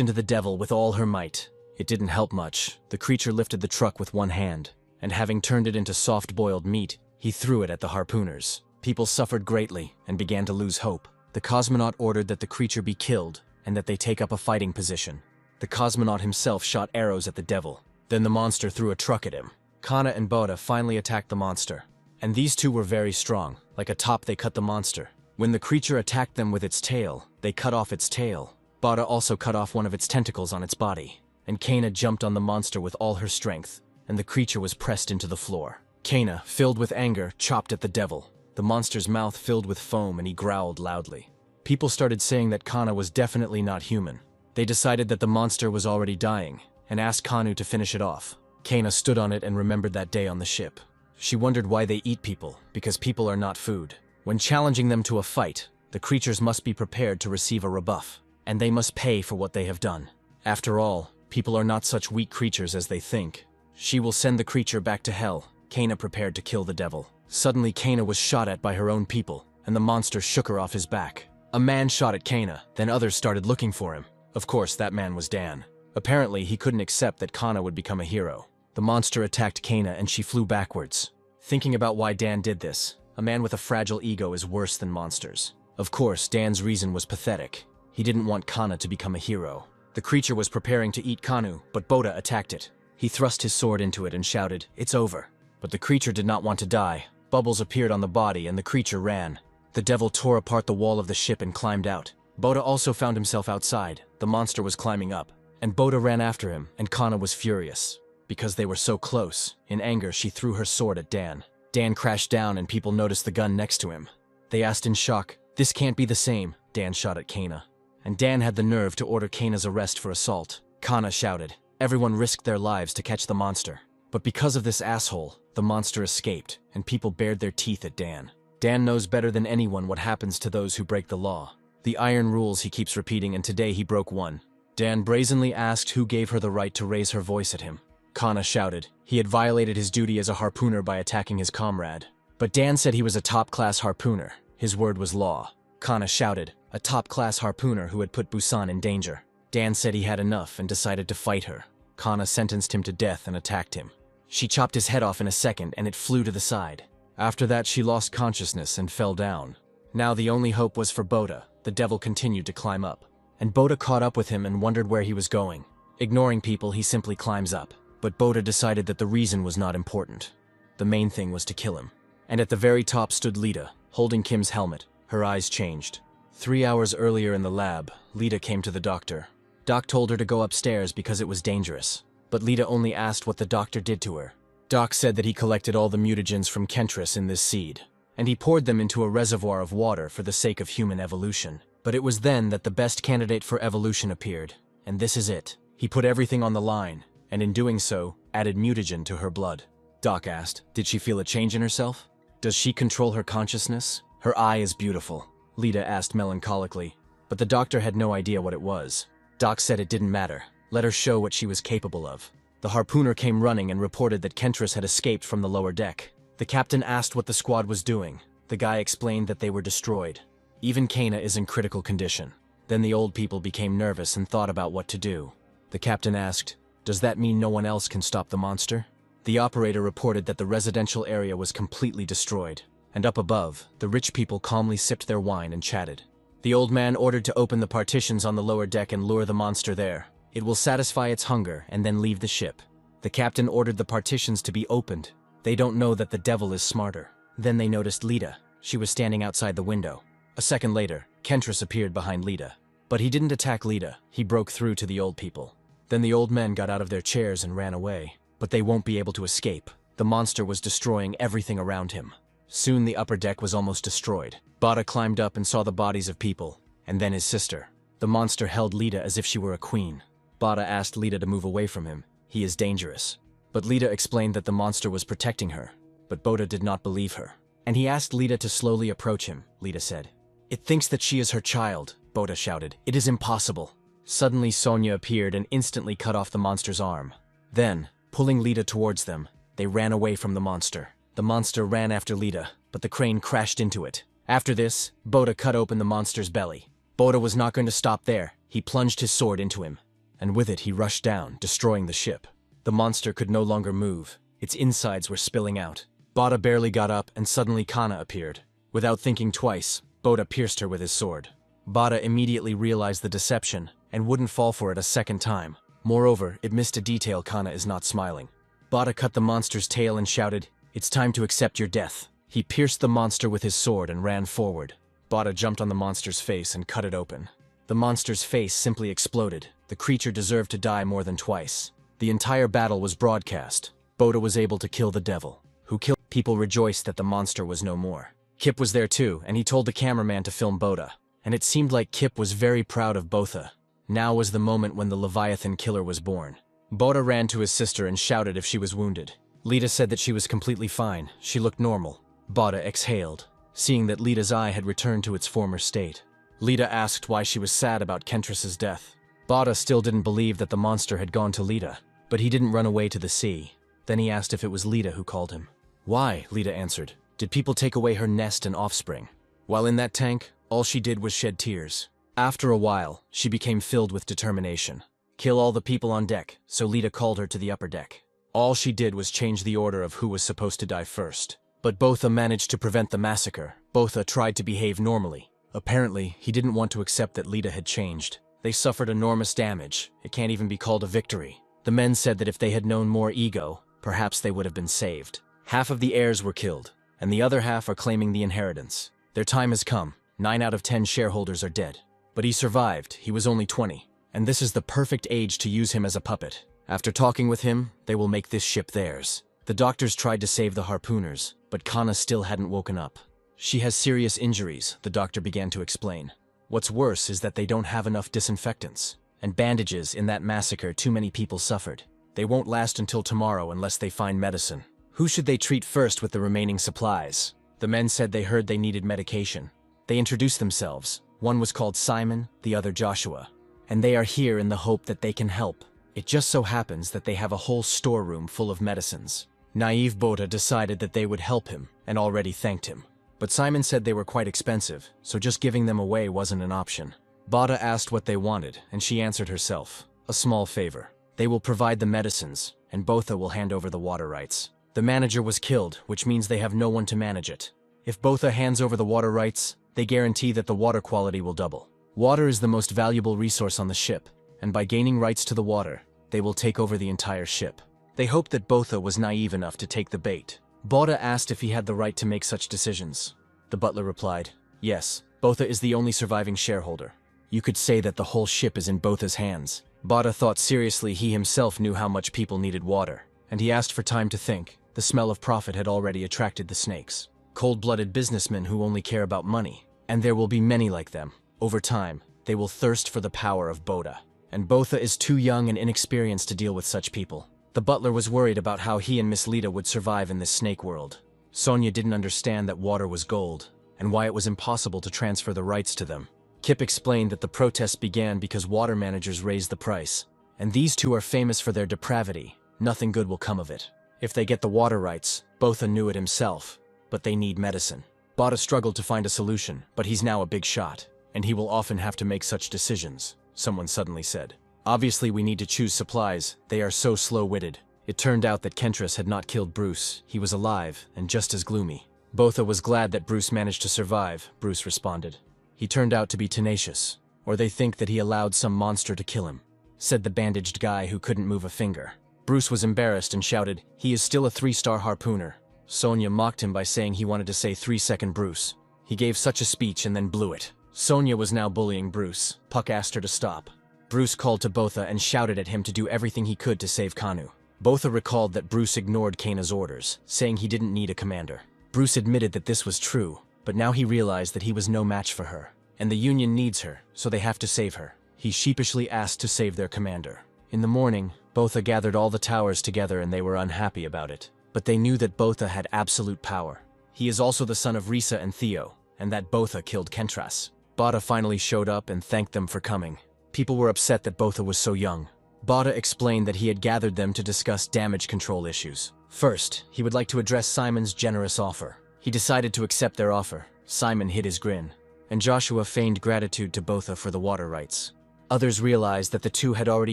Speaker 1: into the devil with all her might. It didn't help much. The creature lifted the truck with one hand, and having turned it into soft-boiled meat, he threw it at the harpooners. People suffered greatly and began to lose hope. The cosmonaut ordered that the creature be killed and that they take up a fighting position. The cosmonaut himself shot arrows at the devil. Then the monster threw a truck at him. Kana and Boda finally attacked the monster, and these two were very strong. Like a top, they cut the monster. When the creature attacked them with its tail, they cut off its tail. Boda also cut off one of its tentacles on its body, and Kana jumped on the monster with all her strength, and the creature was pressed into the floor. Kana, filled with anger, chopped at the devil. The monster's mouth filled with foam and he growled loudly. People started saying that Kana was definitely not human. They decided that the monster was already dying, and asked Kanu to finish it off. Kana stood on it and remembered that day on the ship. She wondered why they eat people, because people are not food. When challenging them to a fight, the creatures must be prepared to receive a rebuff, and they must pay for what they have done. After all, people are not such weak creatures as they think. She will send the creature back to hell. Kana prepared to kill the devil. Suddenly Kana was shot at by her own people, and the monster shook her off his back. A man shot at Kana, then others started looking for him. Of course, that man was Dan. Apparently, he couldn't accept that Kana would become a hero. The monster attacked Kana and she flew backwards. Thinking about why Dan did this, a man with a fragile ego is worse than monsters. Of course, Dan's reason was pathetic. He didn't want Kana to become a hero. The creature was preparing to eat Kanu, but Boda attacked it. He thrust his sword into it and shouted, "It's over." But the creature did not want to die. Bubbles appeared on the body and the creature ran. The devil tore apart the wall of the ship and climbed out. Boda also found himself outside. The monster was climbing up, and Boda ran after him, and Kana was furious. Because they were so close, in anger she threw her sword at Dan. Dan crashed down and people noticed the gun next to him. They asked in shock, "This can't be the same." Dan shot at Kana, and Dan had the nerve to order Kana's arrest for assault. Kana shouted. Everyone risked their lives to catch the monster. But because of this asshole, the monster escaped, and people bared their teeth at Dan. Dan knows better than anyone what happens to those who break the law. The iron rules he keeps repeating, and today he broke one. Dan brazenly asked who gave her the right to raise her voice at him. Kana shouted. He had violated his duty as a harpooner by attacking his comrade. But Dan said he was a top-class harpooner. His word was law. Kana shouted, a top-class harpooner who had put Busan in danger. Dan said he had enough and decided to fight her. Kana sentenced him to death and attacked him. She chopped his head off in a second and it flew to the side. After that she lost consciousness and fell down. Now the only hope was for Boda. The devil continued to climb up. And Boda caught up with him and wondered where he was going. Ignoring people, he simply climbs up. But Boda decided that the reason was not important. The main thing was to kill him. And at the very top stood Lita, holding Kim's helmet. Her eyes changed. 3 hours earlier in the lab, Lita came to the doctor. Doc told her to go upstairs because it was dangerous. But Lita only asked what the doctor did to her. Doc said that he collected all the mutagens from Kentris in this seed, and he poured them into a reservoir of water for the sake of human evolution. But it was then that the best candidate for evolution appeared, and this is it. He put everything on the line, and in doing so, added mutagen to her blood. Doc asked, did she feel a change in herself? Does she control her consciousness? Her eye is beautiful, Lita asked melancholically, but the doctor had no idea what it was. Doc said it didn't matter. Let her show what she was capable of. The harpooner came running and reported that Kentris had escaped from the lower deck. The captain asked what the squad was doing. The guy explained that they were destroyed. Even Kana is in critical condition. Then the old people became nervous and thought about what to do. The captain asked, does that mean no one else can stop the monster? The operator reported that the residential area was completely destroyed. And up above, the rich people calmly sipped their wine and chatted. The old man ordered to open the partitions on the lower deck and lure the monster there. It will satisfy its hunger and then leave the ship. The captain ordered the partitions to be opened. They don't know that the devil is smarter. Then they noticed Lita. She was standing outside the window. A second later, Kentris appeared behind Lita. But he didn't attack Lita, he broke through to the old people. Then the old men got out of their chairs and ran away. But they won't be able to escape. The monster was destroying everything around him. Soon the upper deck was almost destroyed. Bada climbed up and saw the bodies of people, and then his sister. The monster held Lita as if she were a queen. Bada asked Lita to move away from him. He is dangerous. But Lita explained that the monster was protecting her. But Bada did not believe her. And he asked Lita to slowly approach him, Lita said. It thinks that she is her child, Bada shouted. It is impossible. Suddenly Sonia appeared and instantly cut off the monster's arm. Then, pulling Lita towards them, they ran away from the monster. The monster ran after Lita, but the crane crashed into it. After this, Bada cut open the monster's belly. Bada was not going to stop there. He plunged his sword into him, and with it he rushed down, destroying the ship. The monster could no longer move. Its insides were spilling out. Bada barely got up, and suddenly Kana appeared. Without thinking twice, Bada pierced her with his sword. Bada immediately realized the deception, and wouldn't fall for it a second time. Moreover, it missed a detail. Kana is not smiling. Bada cut the monster's tail and shouted, "It's time to accept your death." He pierced the monster with his sword and ran forward. Bada jumped on the monster's face and cut it open. The monster's face simply exploded. The creature deserved to die more than twice. The entire battle was broadcast. Bada was able to kill the devil, who killed. People rejoiced that the monster was no more. Kip was there too, and he told the cameraman to film Bada. And it seemed like Kip was very proud of Botha. Now was the moment when the Leviathan killer was born. Bada ran to his sister and shouted if she was wounded. Lita said that she was completely fine. She looked normal. Bada exhaled, seeing that Lita's eye had returned to its former state. Lita asked why she was sad about Kentris's death. Bada still didn't believe that the monster had gone to Lita, but he didn't run away to the sea. Then he asked if it was Lita who called him. Why? Lita answered. Did people take away her nest and offspring? While in that tank, all she did was shed tears. After a while, she became filled with determination. Kill all the people on deck, so Lita called her to the upper deck. All she did was change the order of who was supposed to die first. But Botha managed to prevent the massacre. Botha tried to behave normally. Apparently, he didn't want to accept that Lita had changed. They suffered enormous damage. It can't even be called a victory. The men said that if they had known more ego, perhaps they would have been saved. Half of the heirs were killed, and the other half are claiming the inheritance. Their time has come. 9 out of 10 shareholders are dead. But he survived. He was only 20. And this is the perfect age to use him as a puppet. After talking with him, they will make this ship theirs. The doctors tried to save the harpooners, but Kana still hadn't woken up. She has serious injuries, the doctor began to explain. What's worse is that they don't have enough disinfectants. And bandages. In that massacre, too many people suffered. They won't last until tomorrow unless they find medicine. Who should they treat first with the remaining supplies? The men said they heard they needed medication. They introduced themselves. One was called Simon, the other Joshua. And they are here in the hope that they can help. It just so happens that they have a whole storeroom full of medicines. Naive Botha decided that they would help him, and already thanked him. But Simon said they were quite expensive, so just giving them away wasn't an option. Botha asked what they wanted, and she answered herself. A small favor. They will provide the medicines, and Botha will hand over the water rights. The manager was killed, which means they have no one to manage it. If Botha hands over the water rights, they guarantee that the water quality will double. Water is the most valuable resource on the ship, and by gaining rights to the water, they will take over the entire ship. They hoped that Botha was naive enough to take the bait. Botha asked if he had the right to make such decisions. The butler replied, "Yes, Botha is the only surviving shareholder. You could say that the whole ship is in Botha's hands." Botha thought seriously. He himself knew how much people needed water, and he asked for time to think. The smell of profit had already attracted the snakes. Cold-blooded businessmen who only care about money. And there will be many like them. Over time, they will thirst for the power of Botha. And Botha is too young and inexperienced to deal with such people. The butler was worried about how he and Miss Lita would survive in this snake world. Sonia didn't understand that water was gold, and why it was impossible to transfer the rights to them. Kip explained that the protests began because water managers raised the price. And these two are famous for their depravity. Nothing good will come of it. If they get the water rights, Botha knew it himself, but they need medicine. Botha struggled to find a solution, but he's now a big shot, and he will often have to make such decisions, someone suddenly said. Obviously we need to choose supplies. They are so slow-witted. It turned out that Kentris had not killed Bruce. He was alive, and just as gloomy. Botha was glad that Bruce managed to survive, Bruce responded. He turned out to be tenacious, or they think that he allowed some monster to kill him, said the bandaged guy who couldn't move a finger. Bruce was embarrassed and shouted, "He is still a 3-star harpooner." Sonia mocked him by saying he wanted to say 3-second Bruce. He gave such a speech and then blew it. Sonia was now bullying Bruce. Puck asked her to stop. Bruce called to Botha and shouted at him to do everything he could to save Kanu. Botha recalled that Bruce ignored Kana's orders, saying he didn't need a commander. Bruce admitted that this was true, but now he realized that he was no match for her, and the Union needs her, so they have to save her. He sheepishly asked to save their commander. In the morning, Botha gathered all the towers together and they were unhappy about it. But they knew that Botha had absolute power. He is also the son of Risa and Theo, and that Botha killed Kentras. Botha finally showed up and thanked them for coming. People were upset that Botha was so young. Botha explained that he had gathered them to discuss damage control issues. First, he would like to address Simon's generous offer. He decided to accept their offer. Simon hid his grin, and Joshua feigned gratitude to Botha for the water rights. Others realized that the two had already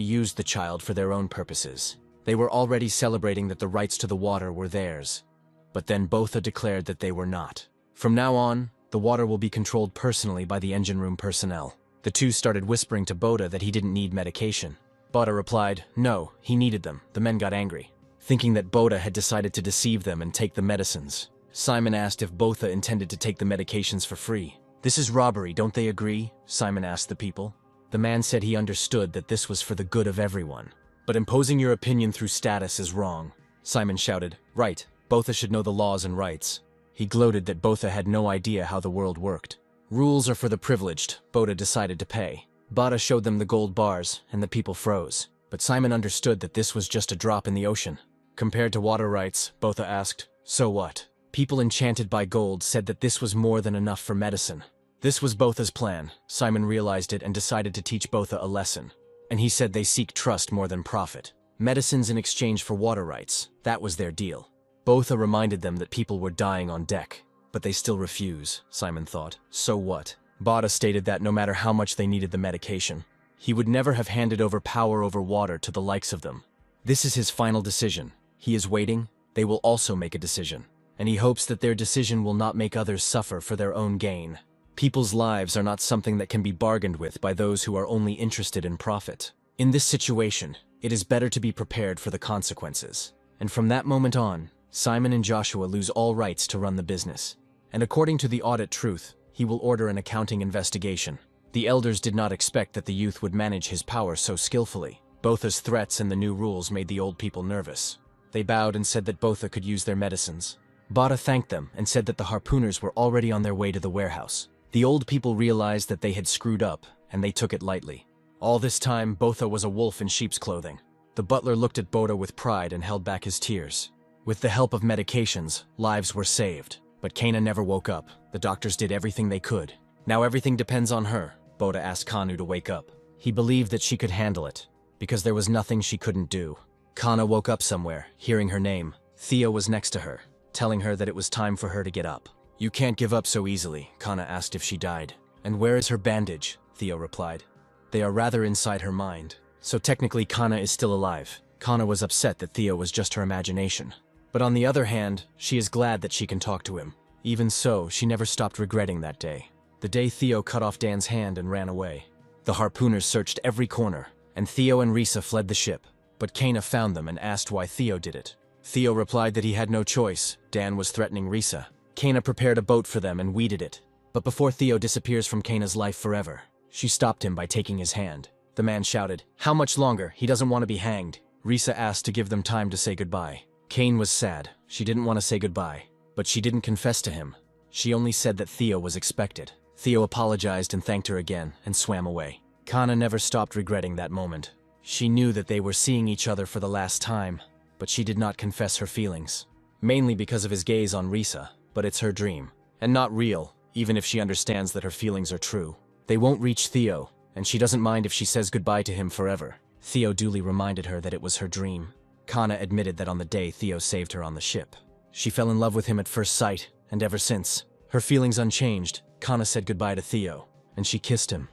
Speaker 1: used the child for their own purposes. They were already celebrating that the rights to the water were theirs. But then Botha declared that they were not. From now on, the water will be controlled personally by the engine room personnel. The two started whispering to Botha that he didn't need medication. Botha replied, no, he needed them. The men got angry, thinking that Botha had decided to deceive them and take the medicines. Simon asked if Botha intended to take the medications for free. This is robbery, don't they agree? Simon asked the people. The man said he understood that this was for the good of everyone. But imposing your opinion through status is wrong. Simon shouted, right, Botha should know the laws and rights. He gloated that Botha had no idea how the world worked. Rules are for the privileged. Botha decided to pay. Botha showed them the gold bars, and the people froze. But Simon understood that this was just a drop in the ocean. Compared to water rights, Botha asked, so what? People enchanted by gold said that this was more than enough for medicine. This was Botha's plan. Simon realized it and decided to teach Botha a lesson. And he said they seek trust more than profit. Medicines in exchange for water rights, that was their deal. Botha reminded them that people were dying on deck. But they still refuse, Simon thought. So what? Botha stated that no matter how much they needed the medication, he would never have handed over power over water to the likes of them. This is his final decision. He is waiting. They will also make a decision. And he hopes that their decision will not make others suffer for their own gain. People's lives are not something that can be bargained with by those who are only interested in profit. In this situation, it is better to be prepared for the consequences. And from that moment on, Simon and Joshua lose all rights to run the business. And according to the audit truth, he will order an accounting investigation. The elders did not expect that the youth would manage his power so skillfully. Botha's threats and the new rules made the old people nervous. They bowed and said that Botha could use their medicines. Botha thanked them and said that the harpooners were already on their way to the warehouse. The old people realized that they had screwed up, and they took it lightly. All this time, Botha was a wolf in sheep's clothing. The butler looked at Botha with pride and held back his tears. With the help of medications, lives were saved. But Kana never woke up. The doctors did everything they could. Now everything depends on her. Botha asked Kanu to wake up. He believed that she could handle it, because there was nothing she couldn't do. Kana woke up somewhere, hearing her name. Theo was next to her, telling her that it was time for her to get up. You can't give up so easily, Kana asked if she died. And where is her bandage? Theo replied. They are rather inside her mind. So technically Kana is still alive. Kana was upset that Theo was just her imagination. But on the other hand, she is glad that she can talk to him. Even so, she never stopped regretting that day. The day Theo cut off Dan's hand and ran away. The harpooners searched every corner, and Theo and Risa fled the ship. But Kana found them and asked why Theo did it. Theo replied that he had no choice. Dan was threatening Risa. Kana prepared a boat for them and weeded it. But before Theo disappears from Kana's life forever, she stopped him by taking his hand. The man shouted, "How much longer? He doesn't want to be hanged." Risa asked to give them time to say goodbye. Kane was sad. She didn't want to say goodbye. But she didn't confess to him. She only said that Theo was expected. Theo apologized and thanked her again, and swam away. Kana never stopped regretting that moment. She knew that they were seeing each other for the last time, but she did not confess her feelings. Mainly because of his gaze on Risa, but it's her dream. And not real, even if she understands that her feelings are true. They won't reach Theo, and she doesn't mind if she says goodbye to him forever. Theo duly reminded her that it was her dream. Kana admitted that on the day Theo saved her on the ship, she fell in love with him at first sight, and ever since. Her feelings unchanged, Kana said goodbye to Theo, and she kissed him.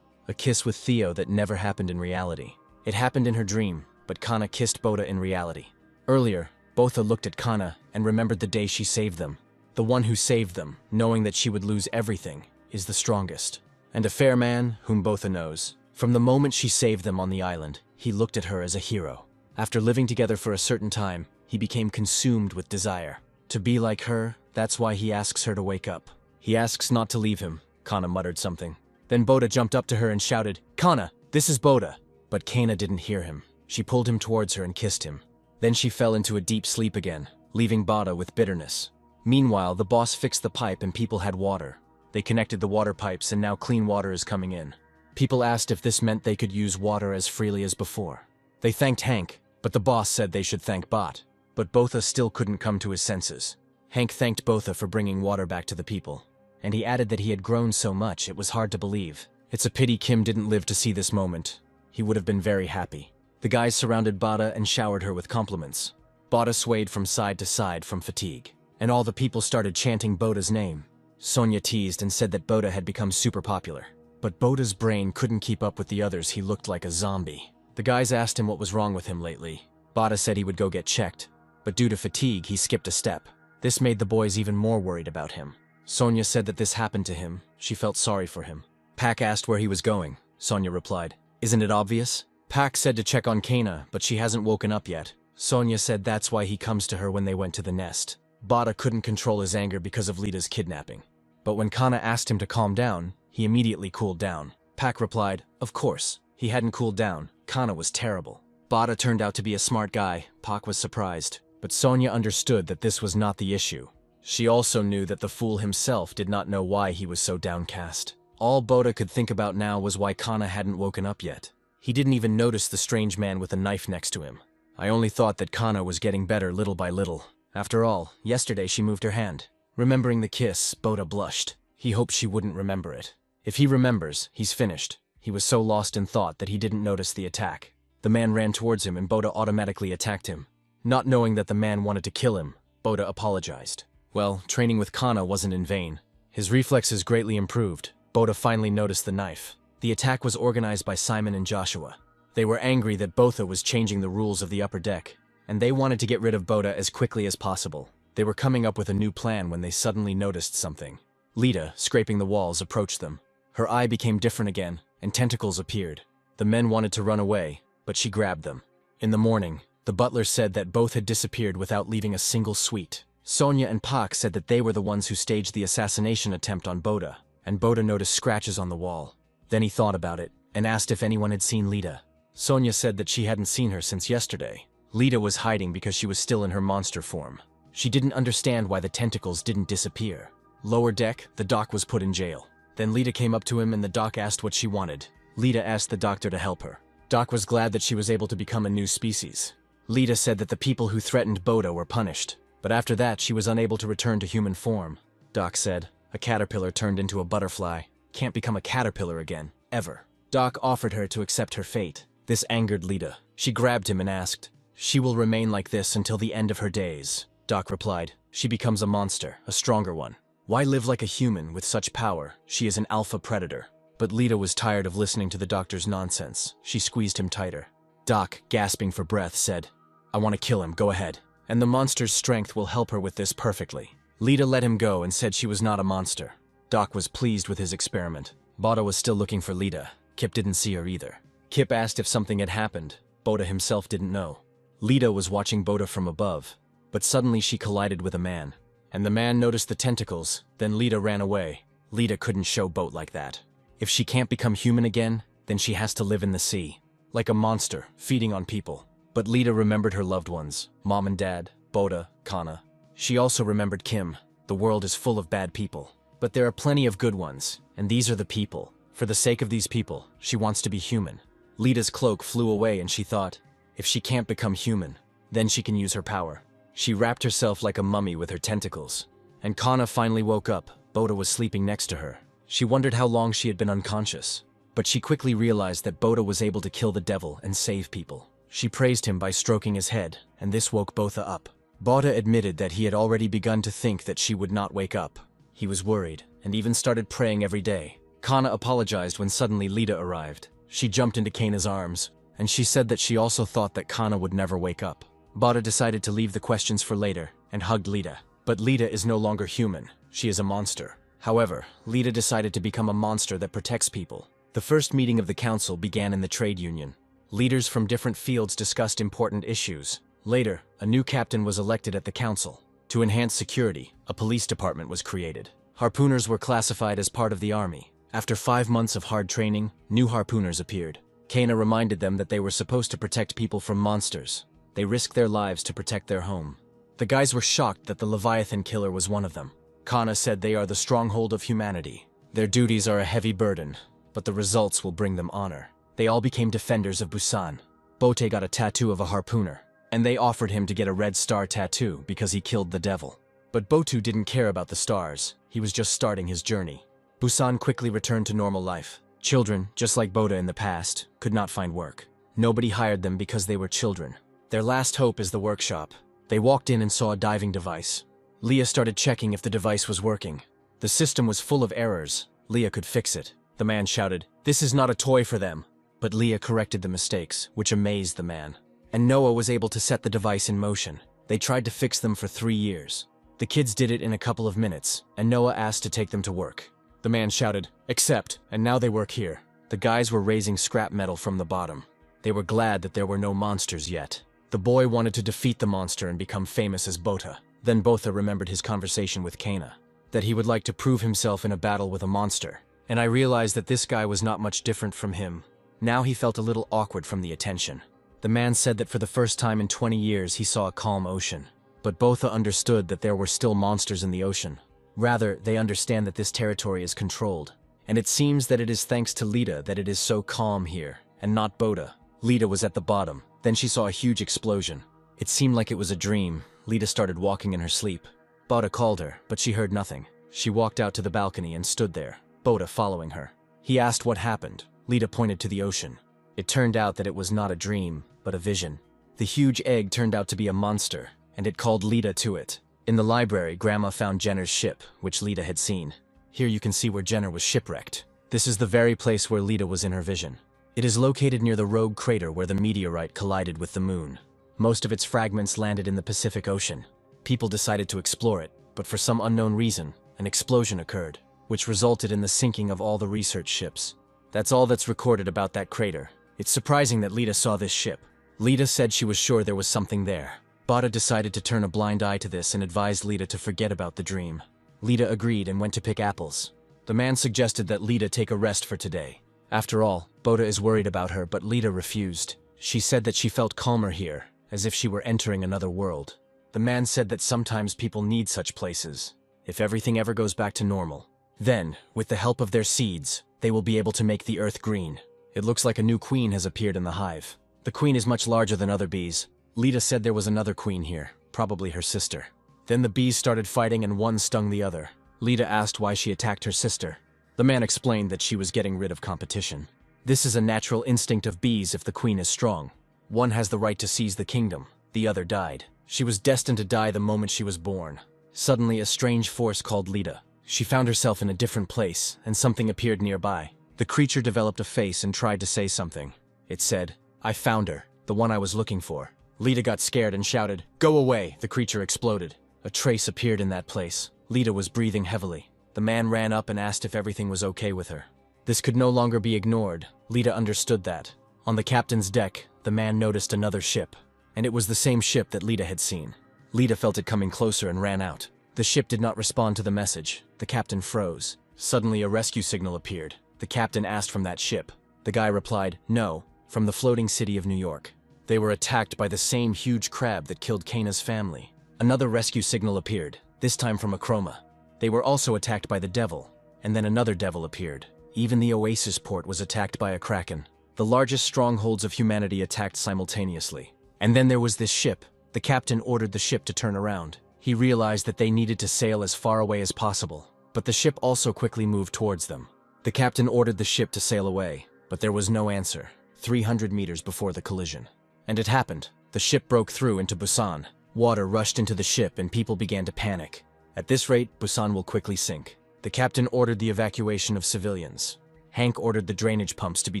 Speaker 1: A kiss with Theo that never happened in reality. It happened in her dream, but Kana kissed Botha in reality. Earlier, Botha looked at Kana and remembered the day she saved them. The one who saved them, knowing that she would lose everything, is the strongest. And a fair man, whom Botha knows. From the moment she saved them on the island, he looked at her as a hero. After living together for a certain time, he became consumed with desire. To be like her, that's why he asks her to wake up. He asks not to leave him. Kana muttered something. Then Boda jumped up to her and shouted, "Kana, this is Boda." But Kana didn't hear him. She pulled him towards her and kissed him. Then she fell into a deep sleep again, leaving Boda with bitterness. Meanwhile, the boss fixed the pipe and people had water. They connected the water pipes and now clean water is coming in. People asked if this meant they could use water as freely as before. They thanked Hank, but the boss said they should thank Bot. But Botha still couldn't come to his senses. Hank thanked Botha for bringing water back to the people. And he added that he had grown so much it was hard to believe. It's a pity Kim didn't live to see this moment. He would have been very happy. The guys surrounded Bada and showered her with compliments. Bada swayed from side to side from fatigue. And all the people started chanting Boda's name. Sonia teased and said that Boda had become super popular. But Boda's brain couldn't keep up with the others. He looked like a zombie. The guys asked him what was wrong with him lately. Bada said he would go get checked. But due to fatigue, he skipped a step. This made the boys even more worried about him. Sonia said that this happened to him. She felt sorry for him. Pak asked where he was going. Sonia replied, "Isn't it obvious?" Pak said to check on Kana, but she hasn't woken up yet. Sonia said that's why he comes to her when they went to the nest. Bada couldn't control his anger because of Lita's kidnapping. But when Kana asked him to calm down, he immediately cooled down. Pak replied, "Of course." He hadn't cooled down. Kana was terrible. Bada turned out to be a smart guy. Pak was surprised. But Sonia understood that this was not the issue. She also knew that the fool himself did not know why he was so downcast. All Boda could think about now was why Kana hadn't woken up yet. He didn't even notice the strange man with a knife next to him. I only thought that Kana was getting better little by little. After all, yesterday she moved her hand. Remembering the kiss, Boda blushed. He hoped she wouldn't remember it. If he remembers, he's finished. He was so lost in thought that he didn't notice the attack. The man ran towards him and Boda automatically attacked him. Not knowing that the man wanted to kill him, Boda apologized. Well, training with Kana wasn't in vain. His reflexes greatly improved. Boda finally noticed the knife. The attack was organized by Simon and Joshua. They were angry that Botha was changing the rules of the upper deck, and they wanted to get rid of Boda as quickly as possible. They were coming up with a new plan when they suddenly noticed something. Lita, scraping the walls, approached them. Her eye became different again, and tentacles appeared. The men wanted to run away, but she grabbed them. In the morning, the butler said that both had disappeared without leaving a single sweet. Sonia and Pak said that they were the ones who staged the assassination attempt on Boda, and Boda noticed scratches on the wall. Then he thought about it, and asked if anyone had seen Lita. Sonia said that she hadn't seen her since yesterday. Lita was hiding because she was still in her monster form. She didn't understand why the tentacles didn't disappear. Lower deck, the doc was put in jail. Then Lita came up to him and the doc asked what she wanted. Lita asked the doctor to help her. Doc was glad that she was able to become a new species. Lita said that the people who threatened Boda were punished, but after that she was unable to return to human form. Doc said, "A caterpillar turned into a butterfly. Can't become a caterpillar again, ever." Doc offered her to accept her fate. This angered Lita. She grabbed him and asked, "She will remain like this until the end of her days." Doc replied, "She becomes a monster, a stronger one. Why live like a human with such power? She is an alpha predator." But Lita was tired of listening to the doctor's nonsense. She squeezed him tighter. Doc, gasping for breath, said, "I want to kill him, go ahead. And the monster's strength will help her with this perfectly." Lita let him go and said she was not a monster. Doc was pleased with his experiment. Boda was still looking for Lita. Kip didn't see her either. Kip asked if something had happened. Boda himself didn't know. Lita was watching Boda from above, but suddenly she collided with a man. And the man noticed the tentacles, then Lita ran away. Lita couldn't show Boat like that. If she can't become human again, then she has to live in the sea. Like a monster, feeding on people. But Lita remembered her loved ones, Mom and Dad, Boda, Kana. She also remembered Kim. The world is full of bad people. But there are plenty of good ones, and these are the people. For the sake of these people, she wants to be human. Lita's cloak flew away and she thought, if she can't become human, then she can use her power. She wrapped herself like a mummy with her tentacles. And Kana finally woke up. Boda was sleeping next to her. She wondered how long she had been unconscious. But she quickly realized that Boda was able to kill the devil and save people. She praised him by stroking his head, and this woke Botha up. Boda admitted that he had already begun to think that she would not wake up. He was worried, and even started praying every day. Kana apologized when suddenly Lita arrived. She jumped into Kana's arms, and she said that she also thought that Kana would never wake up. Boda decided to leave the questions for later, and hugged Lita. But Lita is no longer human. She is a monster. However, Lita decided to become a monster that protects people. The first meeting of the council began in the trade union. Leaders from different fields discussed important issues. Later, a new captain was elected at the council. To enhance security, a police department was created. Harpooners were classified as part of the army. After 5 months of hard training, new harpooners appeared. Kana reminded them that they were supposed to protect people from monsters. They risked their lives to protect their home. The guys were shocked that the Leviathan killer was one of them. Kana said they are the stronghold of humanity. Their duties are a heavy burden, but the results will bring them honor. They all became defenders of Busan. Bote got a tattoo of a harpooner, and they offered him to get a red star tattoo because he killed the devil. But Botu didn't care about the stars. He was just starting his journey. Busan quickly returned to normal life. Children, just like Boda in the past, could not find work. Nobody hired them because they were children. Their last hope is the workshop. They walked in and saw a diving device. Leah started checking if the device was working. The system was full of errors. Leah could fix it. The man shouted, "This is not a toy for them." But Leah corrected the mistakes, which amazed the man. And Noah was able to set the device in motion. They tried to fix them for 3 years. The kids did it in a couple of minutes, and Noah asked to take them to work. The man shouted, "Accept," and now they work here. The guys were raising scrap metal from the bottom. They were glad that there were no monsters yet. The boy wanted to defeat the monster and become famous as Bota. Then Botha remembered his conversation with Kana, that he would like to prove himself in a battle with a monster. And I realized that this guy was not much different from him. Now he felt a little awkward from the attention. The man said that for the first time in 20 years he saw a calm ocean. But Botha understood that there were still monsters in the ocean. Rather, they understand that this territory is controlled. And it seems that it is thanks to Lita that it is so calm here, and not Boda. Lita was at the bottom. Then she saw a huge explosion. It seemed like it was a dream. Lita started walking in her sleep. Boda called her, but she heard nothing. She walked out to the balcony and stood there, Boda following her. He asked what happened. Lita pointed to the ocean. It turned out that it was not a dream, but a vision. The huge egg turned out to be a monster, and it called Lita to it. In the library, Grandma found Jenner's ship, which Lita had seen. Here you can see where Jenner was shipwrecked. This is the very place where Lita was in her vision. It is located near the rogue crater where the meteorite collided with the moon. Most of its fragments landed in the Pacific Ocean. People decided to explore it, but for some unknown reason, an explosion occurred, which resulted in the sinking of all the research ships. That's all that's recorded about that crater. It's surprising that Lita saw this ship. Lita said she was sure there was something there. Bada decided to turn a blind eye to this and advised Lita to forget about the dream. Lita agreed and went to pick apples. The man suggested that Lita take a rest for today. After all, Boda is worried about her, but Lita refused. She said that she felt calmer here, as if she were entering another world. The man said that sometimes people need such places, if everything ever goes back to normal. Then, with the help of their seeds, they will be able to make the earth green. It looks like a new queen has appeared in the hive. The queen is much larger than other bees. Lita said there was another queen here, probably her sister. Then the bees started fighting and one stung the other. Lita asked why she attacked her sister. The man explained that she was getting rid of competition. This is a natural instinct of bees if the queen is strong. One has the right to seize the kingdom. The other died. She was destined to die the moment she was born. Suddenly, a strange force called Lita. She found herself in a different place, and something appeared nearby. The creature developed a face and tried to say something. It said, "I found her, the one I was looking for." Lita got scared and shouted, "Go away!" The creature exploded. A trace appeared in that place. Lita was breathing heavily. The man ran up and asked if everything was okay with her. This could no longer be ignored. Lita understood that. On the captain's deck, the man noticed another ship. And it was the same ship that Lita had seen. Lita felt it coming closer and ran out. The ship did not respond to the message. The captain froze. Suddenly, a rescue signal appeared. The captain asked from that ship. The guy replied, "No, from the floating city of New York." They were attacked by the same huge crab that killed Kana's family. Another rescue signal appeared, this time from Akroma. They were also attacked by the devil, and then another devil appeared. Even the Oasis port was attacked by a kraken. The largest strongholds of humanity attacked simultaneously. And then there was this ship. The captain ordered the ship to turn around. He realized that they needed to sail as far away as possible, but the ship also quickly moved towards them. The captain ordered the ship to sail away, but there was no answer, 300 meters before the collision. And it happened. The ship broke through into Busan. Water rushed into the ship and people began to panic. At this rate, Busan will quickly sink. The captain ordered the evacuation of civilians. Hank ordered the drainage pumps to be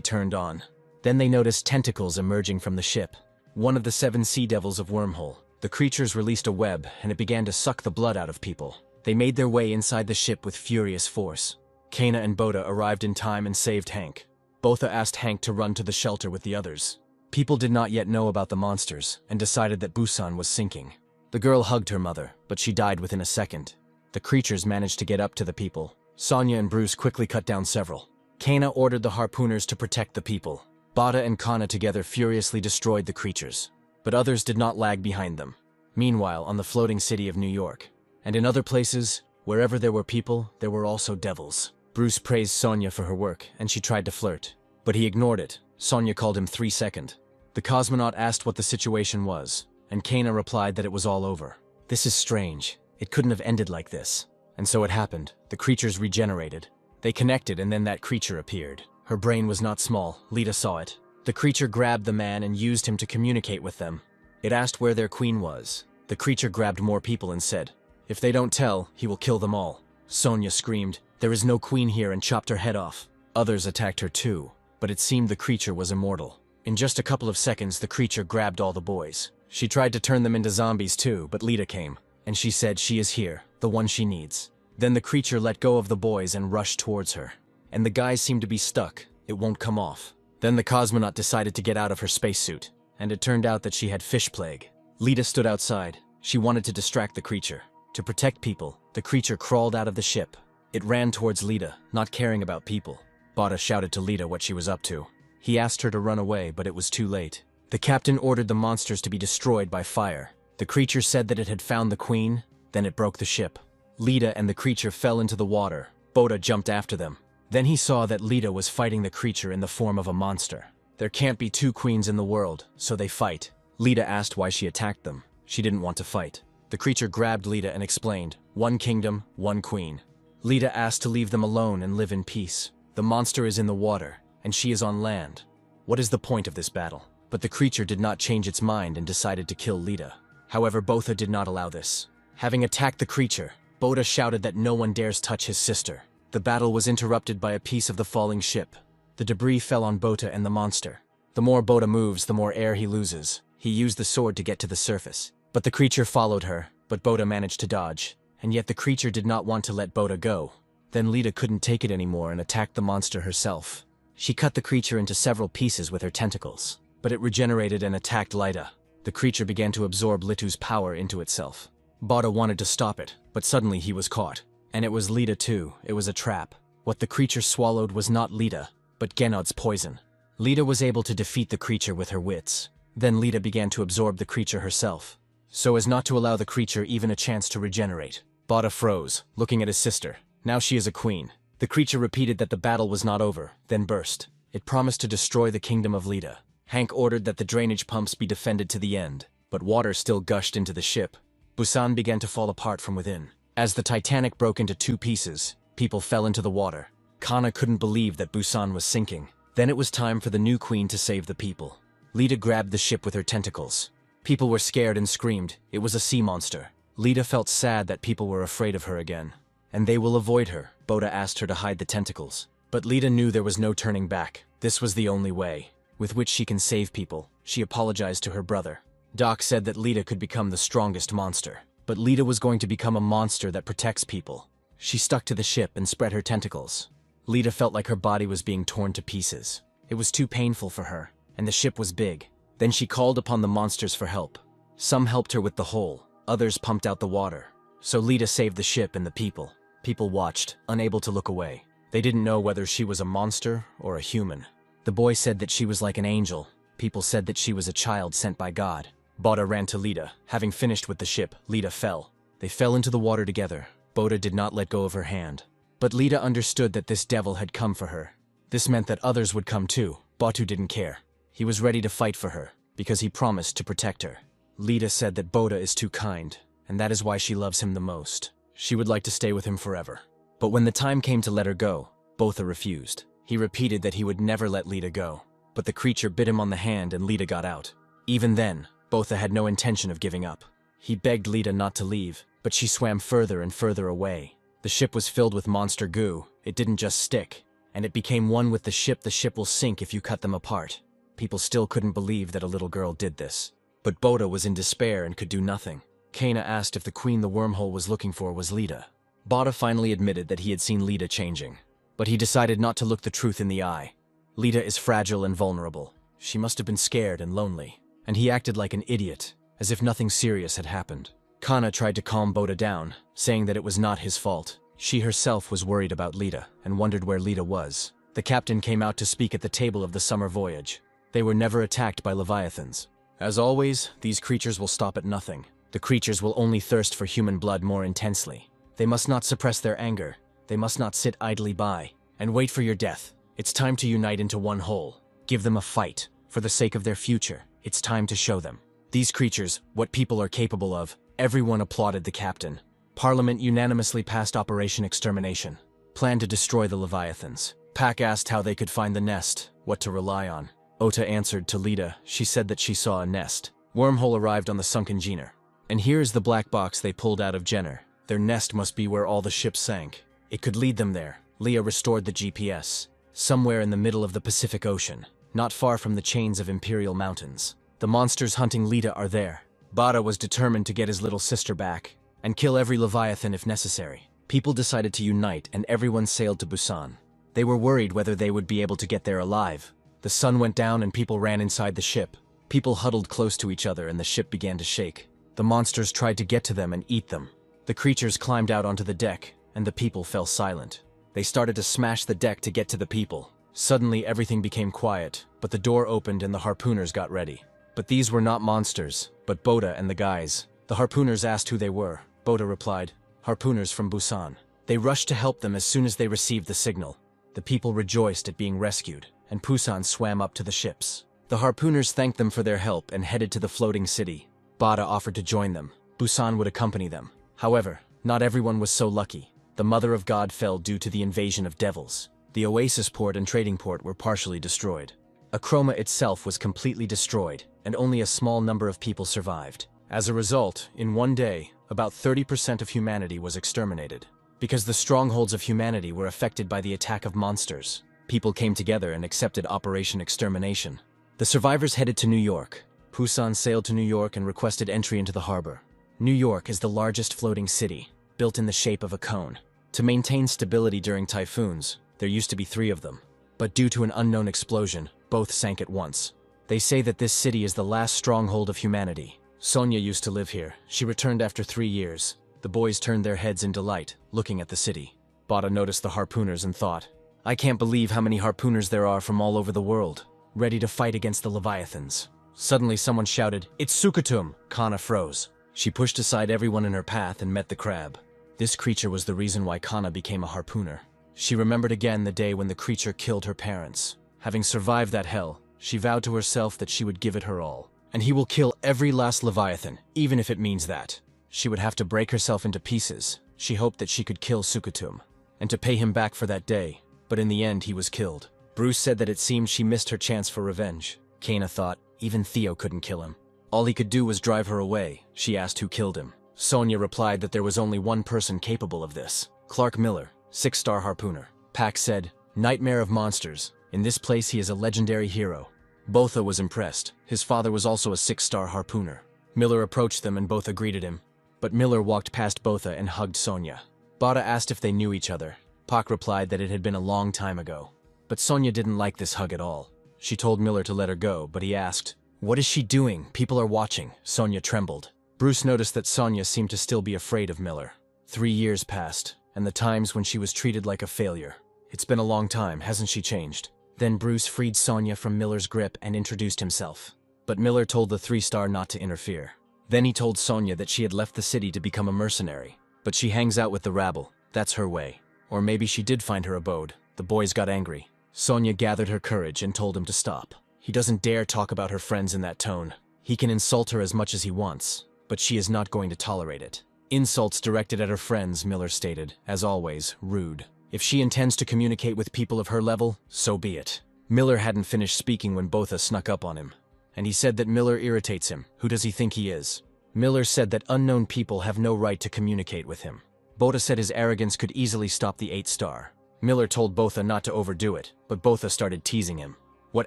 Speaker 1: turned on. Then they noticed tentacles emerging from the ship. One of the 7 sea devils of Wormhole. The creatures released a web, and it began to suck the blood out of people. They made their way inside the ship with furious force. Kana and Boda arrived in time and saved Hank. Botha asked Hank to run to the shelter with the others. People did not yet know about the monsters, and decided that Busan was sinking. The girl hugged her mother, but she died within a second. The creatures managed to get up to the people. Sonya and Bruce quickly cut down several. Kana ordered the harpooners to protect the people. Bada and Kana together furiously destroyed the creatures. But others did not lag behind them. Meanwhile, on the floating city of New York, and in other places, wherever there were people, there were also devils. Bruce praised Sonya for her work, and she tried to flirt. But he ignored it. Sonya called him 3-second. The cosmonaut asked what the situation was, and Kana replied that it was all over. This is strange. It couldn't have ended like this. And so it happened. The creatures regenerated. They connected, and then that creature appeared. Her brain was not small. Lita saw it. The creature grabbed the man and used him to communicate with them. It asked where their queen was. The creature grabbed more people and said, "If they don't tell, he will kill them all." Sonya screamed, "There is no queen here," and chopped her head off. Others attacked her too, but it seemed the creature was immortal. In just a couple of seconds, the creature grabbed all the boys. She tried to turn them into zombies too, but Lita came, and she said she is here, the one she needs. Then the creature let go of the boys and rushed towards her. And the guys seemed to be stuck. It won't come off. Then the cosmonaut decided to get out of her spacesuit, and it turned out that she had fish plague. Lita stood outside. She wanted to distract the creature. To protect people, the creature crawled out of the ship. It ran towards Lita, not caring about people. Bada shouted to Lita what she was up to. He asked her to run away, but it was too late. The captain ordered the monsters to be destroyed by fire. The creature said that it had found the queen, then it broke the ship. Lita and the creature fell into the water. Bada jumped after them. Then he saw that Lita was fighting the creature in the form of a monster. There can't be two queens in the world, so they fight. Lita asked why she attacked them. She didn't want to fight. The creature grabbed Lita and explained, "One kingdom, one queen." Lita asked to leave them alone and live in peace. The monster is in the water, and she is on land. What is the point of this battle? But the creature did not change its mind and decided to kill Lita. However, Botha did not allow this. Having attacked the creature, Botha shouted that no one dares touch his sister. The battle was interrupted by a piece of the falling ship. The debris fell on Botha and the monster. The more Botha moves, the more air he loses. He used the sword to get to the surface. But the creature followed her, but Botha managed to dodge. And yet the creature did not want to let Botha go. Then Lita couldn't take it anymore and attacked the monster herself. She cut the creature into several pieces with her tentacles. But it regenerated and attacked Lita. The creature began to absorb Litu's power into itself. Botha wanted to stop it, but suddenly he was caught. And it was Lita too. It was a trap. What the creature swallowed was not Lita, but Genod's poison. Lita was able to defeat the creature with her wits. Then Lita began to absorb the creature herself, so as not to allow the creature even a chance to regenerate. Botha froze, looking at his sister. Now she is a queen. The creature repeated that the battle was not over, then burst. It promised to destroy the kingdom of Lita. Hank ordered that the drainage pumps be defended to the end, but water still gushed into the ship. Busan began to fall apart from within. As the Titanic broke into two pieces, people fell into the water. Kana couldn't believe that Busan was sinking. Then it was time for the new queen to save the people. Lita grabbed the ship with her tentacles. People were scared and screamed. It was a sea monster. Lita felt sad that people were afraid of her again. And they will avoid her. Botha asked her to hide the tentacles. But Lita knew there was no turning back. This was the only way with which she can save people. She apologized to her brother. Doc said that Lita could become the strongest monster. But Lita was going to become a monster that protects people. She stuck to the ship and spread her tentacles. Lita felt like her body was being torn to pieces. It was too painful for her, and the ship was big. Then she called upon the monsters for help. Some helped her with the hole, others pumped out the water. So Lita saved the ship and the people. People watched, unable to look away. They didn't know whether she was a monster or a human. The boy said that she was like an angel. People said that she was a child sent by God. Botha ran to Lita. Having finished with the ship, Lita fell. They fell into the water together. Botha did not let go of her hand. But Lita understood that this devil had come for her. This meant that others would come too. Batu didn't care. He was ready to fight for her, because he promised to protect her. Lita said that Botha is too kind, and that is why she loves him the most. She would like to stay with him forever. But when the time came to let her go, Botha refused. He repeated that he would never let Lita go. But the creature bit him on the hand and Lita got out. Even then, Botha had no intention of giving up. He begged Lita not to leave, but she swam further and further away. The ship was filled with monster goo. It didn't just stick, and it became one with the ship. The ship will sink if you cut them apart. People still couldn't believe that a little girl did this. But Botha was in despair and could do nothing. Kana asked if the queen the wormhole was looking for was Lita. Botha finally admitted that he had seen Lita changing, but he decided not to look the truth in the eye. Lita is fragile and vulnerable. She must have been scared and lonely, and he acted like an idiot, as if nothing serious had happened. Kana tried to calm Bota down, saying that it was not his fault. She herself was worried about Lita and wondered where Lita was. The captain came out to speak at the table of the summer voyage. They were never attacked by leviathans. As always, these creatures will stop at nothing. The creatures will only thirst for human blood more intensely. They must not suppress their anger. They must not sit idly by and wait for your death. It's time to unite into one whole. Give them a fight. For the sake of their future, it's time to show them. These creatures, what people are capable of. Everyone applauded the captain. Parliament unanimously passed Operation Extermination. Planned to destroy the leviathans. Pack asked how they could find the nest, what to rely on. Ota answered to Lita. She said that she saw a nest. Wormhole arrived on the sunken Jenner. And here is the black box they pulled out of Jenner. Their nest must be where all the ships sank. It could lead them there. Leah restored the GPS. Somewhere in the middle of the Pacific Ocean, not far from the chains of Imperial Mountains. The monsters hunting Lita are there. Bada was determined to get his little sister back and kill every leviathan if necessary. People decided to unite and everyone sailed to Busan. They were worried whether they would be able to get there alive. The sun went down and people ran inside the ship. People huddled close to each other and the ship began to shake. The monsters tried to get to them and eat them. The creatures climbed out onto the deck, and the people fell silent. They started to smash the deck to get to the people. Suddenly everything became quiet, but the door opened and the harpooners got ready. But these were not monsters, but Bota and the guys. The harpooners asked who they were. Bota replied, "Harpooners from Busan." They rushed to help them as soon as they received the signal. The people rejoiced at being rescued, and Busan swam up to the ships. The harpooners thanked them for their help and headed to the floating city. Bada offered to join them. Busan would accompany them. However, not everyone was so lucky. The Mother of God fell due to the invasion of devils. The Oasis port and trading port were partially destroyed. Akroma itself was completely destroyed, and only a small number of people survived. As a result, in one day, about 30% of humanity was exterminated. Because the strongholds of humanity were affected by the attack of monsters, people came together and accepted Operation Extermination. The survivors headed to New York. Busan sailed to New York and requested entry into the harbor. New York is the largest floating city, built in the shape of a cone. To maintain stability during typhoons, there used to be 3 of them. But due to an unknown explosion, both sank at once. They say that this city is the last stronghold of humanity. Sonia used to live here. She returned after 3 years. The boys turned their heads in delight, looking at the city. Bada noticed the harpooners and thought, "I can't believe how many harpooners there are from all over the world, ready to fight against the leviathans." Suddenly someone shouted, "It's Sukutum!" Kana froze. She pushed aside everyone in her path and met the crab. This creature was the reason why Kana became a harpooner. She remembered again the day when the creature killed her parents. Having survived that hell, she vowed to herself that she would give it her all. And he will kill every last leviathan, even if it means that. She would have to break herself into pieces. She hoped that she could kill Sukutum, and to pay him back for that day. But in the end, he was killed. Bruce said that it seemed she missed her chance for revenge. Kana thought, even Theo couldn't kill him. All he could do was drive her away. She asked who killed him. Sonia replied that there was only one person capable of this. Clark Miller, 6-star harpooner. Pack said, "Nightmare of monsters. In this place he is a legendary hero." Botha was impressed. His father was also a 6-star harpooner. Miller approached them and Botha greeted him. But Miller walked past Botha and hugged Sonia. Bada asked if they knew each other. Pak replied that it had been a long time ago. But Sonia didn't like this hug at all. She told Miller to let her go, but he asked, "What is she doing? People are watching." Sonia trembled. Bruce noticed that Sonia seemed to still be afraid of Miller. 3 years passed, and the times when she was treated like a failure. It's been a long time, hasn't she changed? Then Bruce freed Sonia from Miller's grip and introduced himself. But Miller told the 3-star not to interfere. Then he told Sonia that she had left the city to become a mercenary. But she hangs out with the rabble. That's her way. Or maybe she did find her abode. The boys got angry. Sonia gathered her courage and told him to stop. He doesn't dare talk about her friends in that tone. He can insult her as much as he wants, but she is not going to tolerate it. Insults directed at her friends, Miller stated, as always, rude. If she intends to communicate with people of her level, so be it. Miller hadn't finished speaking when Botha snuck up on him. And he said that Miller irritates him. Who does he think he is? Miller said that unknown people have no right to communicate with him. Botha said his arrogance could easily stop the 8-star. Miller told Botha not to overdo it, but Botha started teasing him. What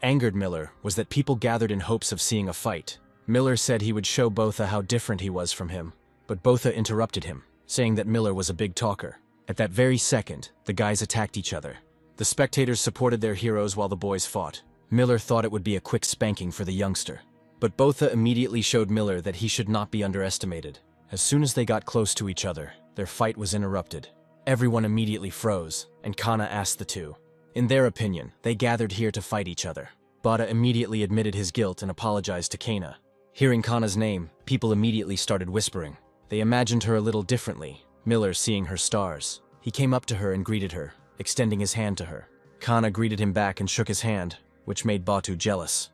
Speaker 1: angered Miller was that people gathered in hopes of seeing a fight. Miller said he would show Botha how different he was from him, but Botha interrupted him, saying that Miller was a big talker. At that very second, the guys attacked each other. The spectators supported their heroes while the boys fought. Miller thought it would be a quick spanking for the youngster. But Botha immediately showed Miller that he should not be underestimated. As soon as they got close to each other, their fight was interrupted. Everyone immediately froze, and Kana asked the two. In their opinion, they gathered here to fight each other. Bada immediately admitted his guilt and apologized to Kana. Hearing Kana's name, people immediately started whispering. They imagined her a little differently, Miller seeing her stars. He came up to her and greeted her, extending his hand to her. Kana greeted him back and shook his hand, which made Batu jealous.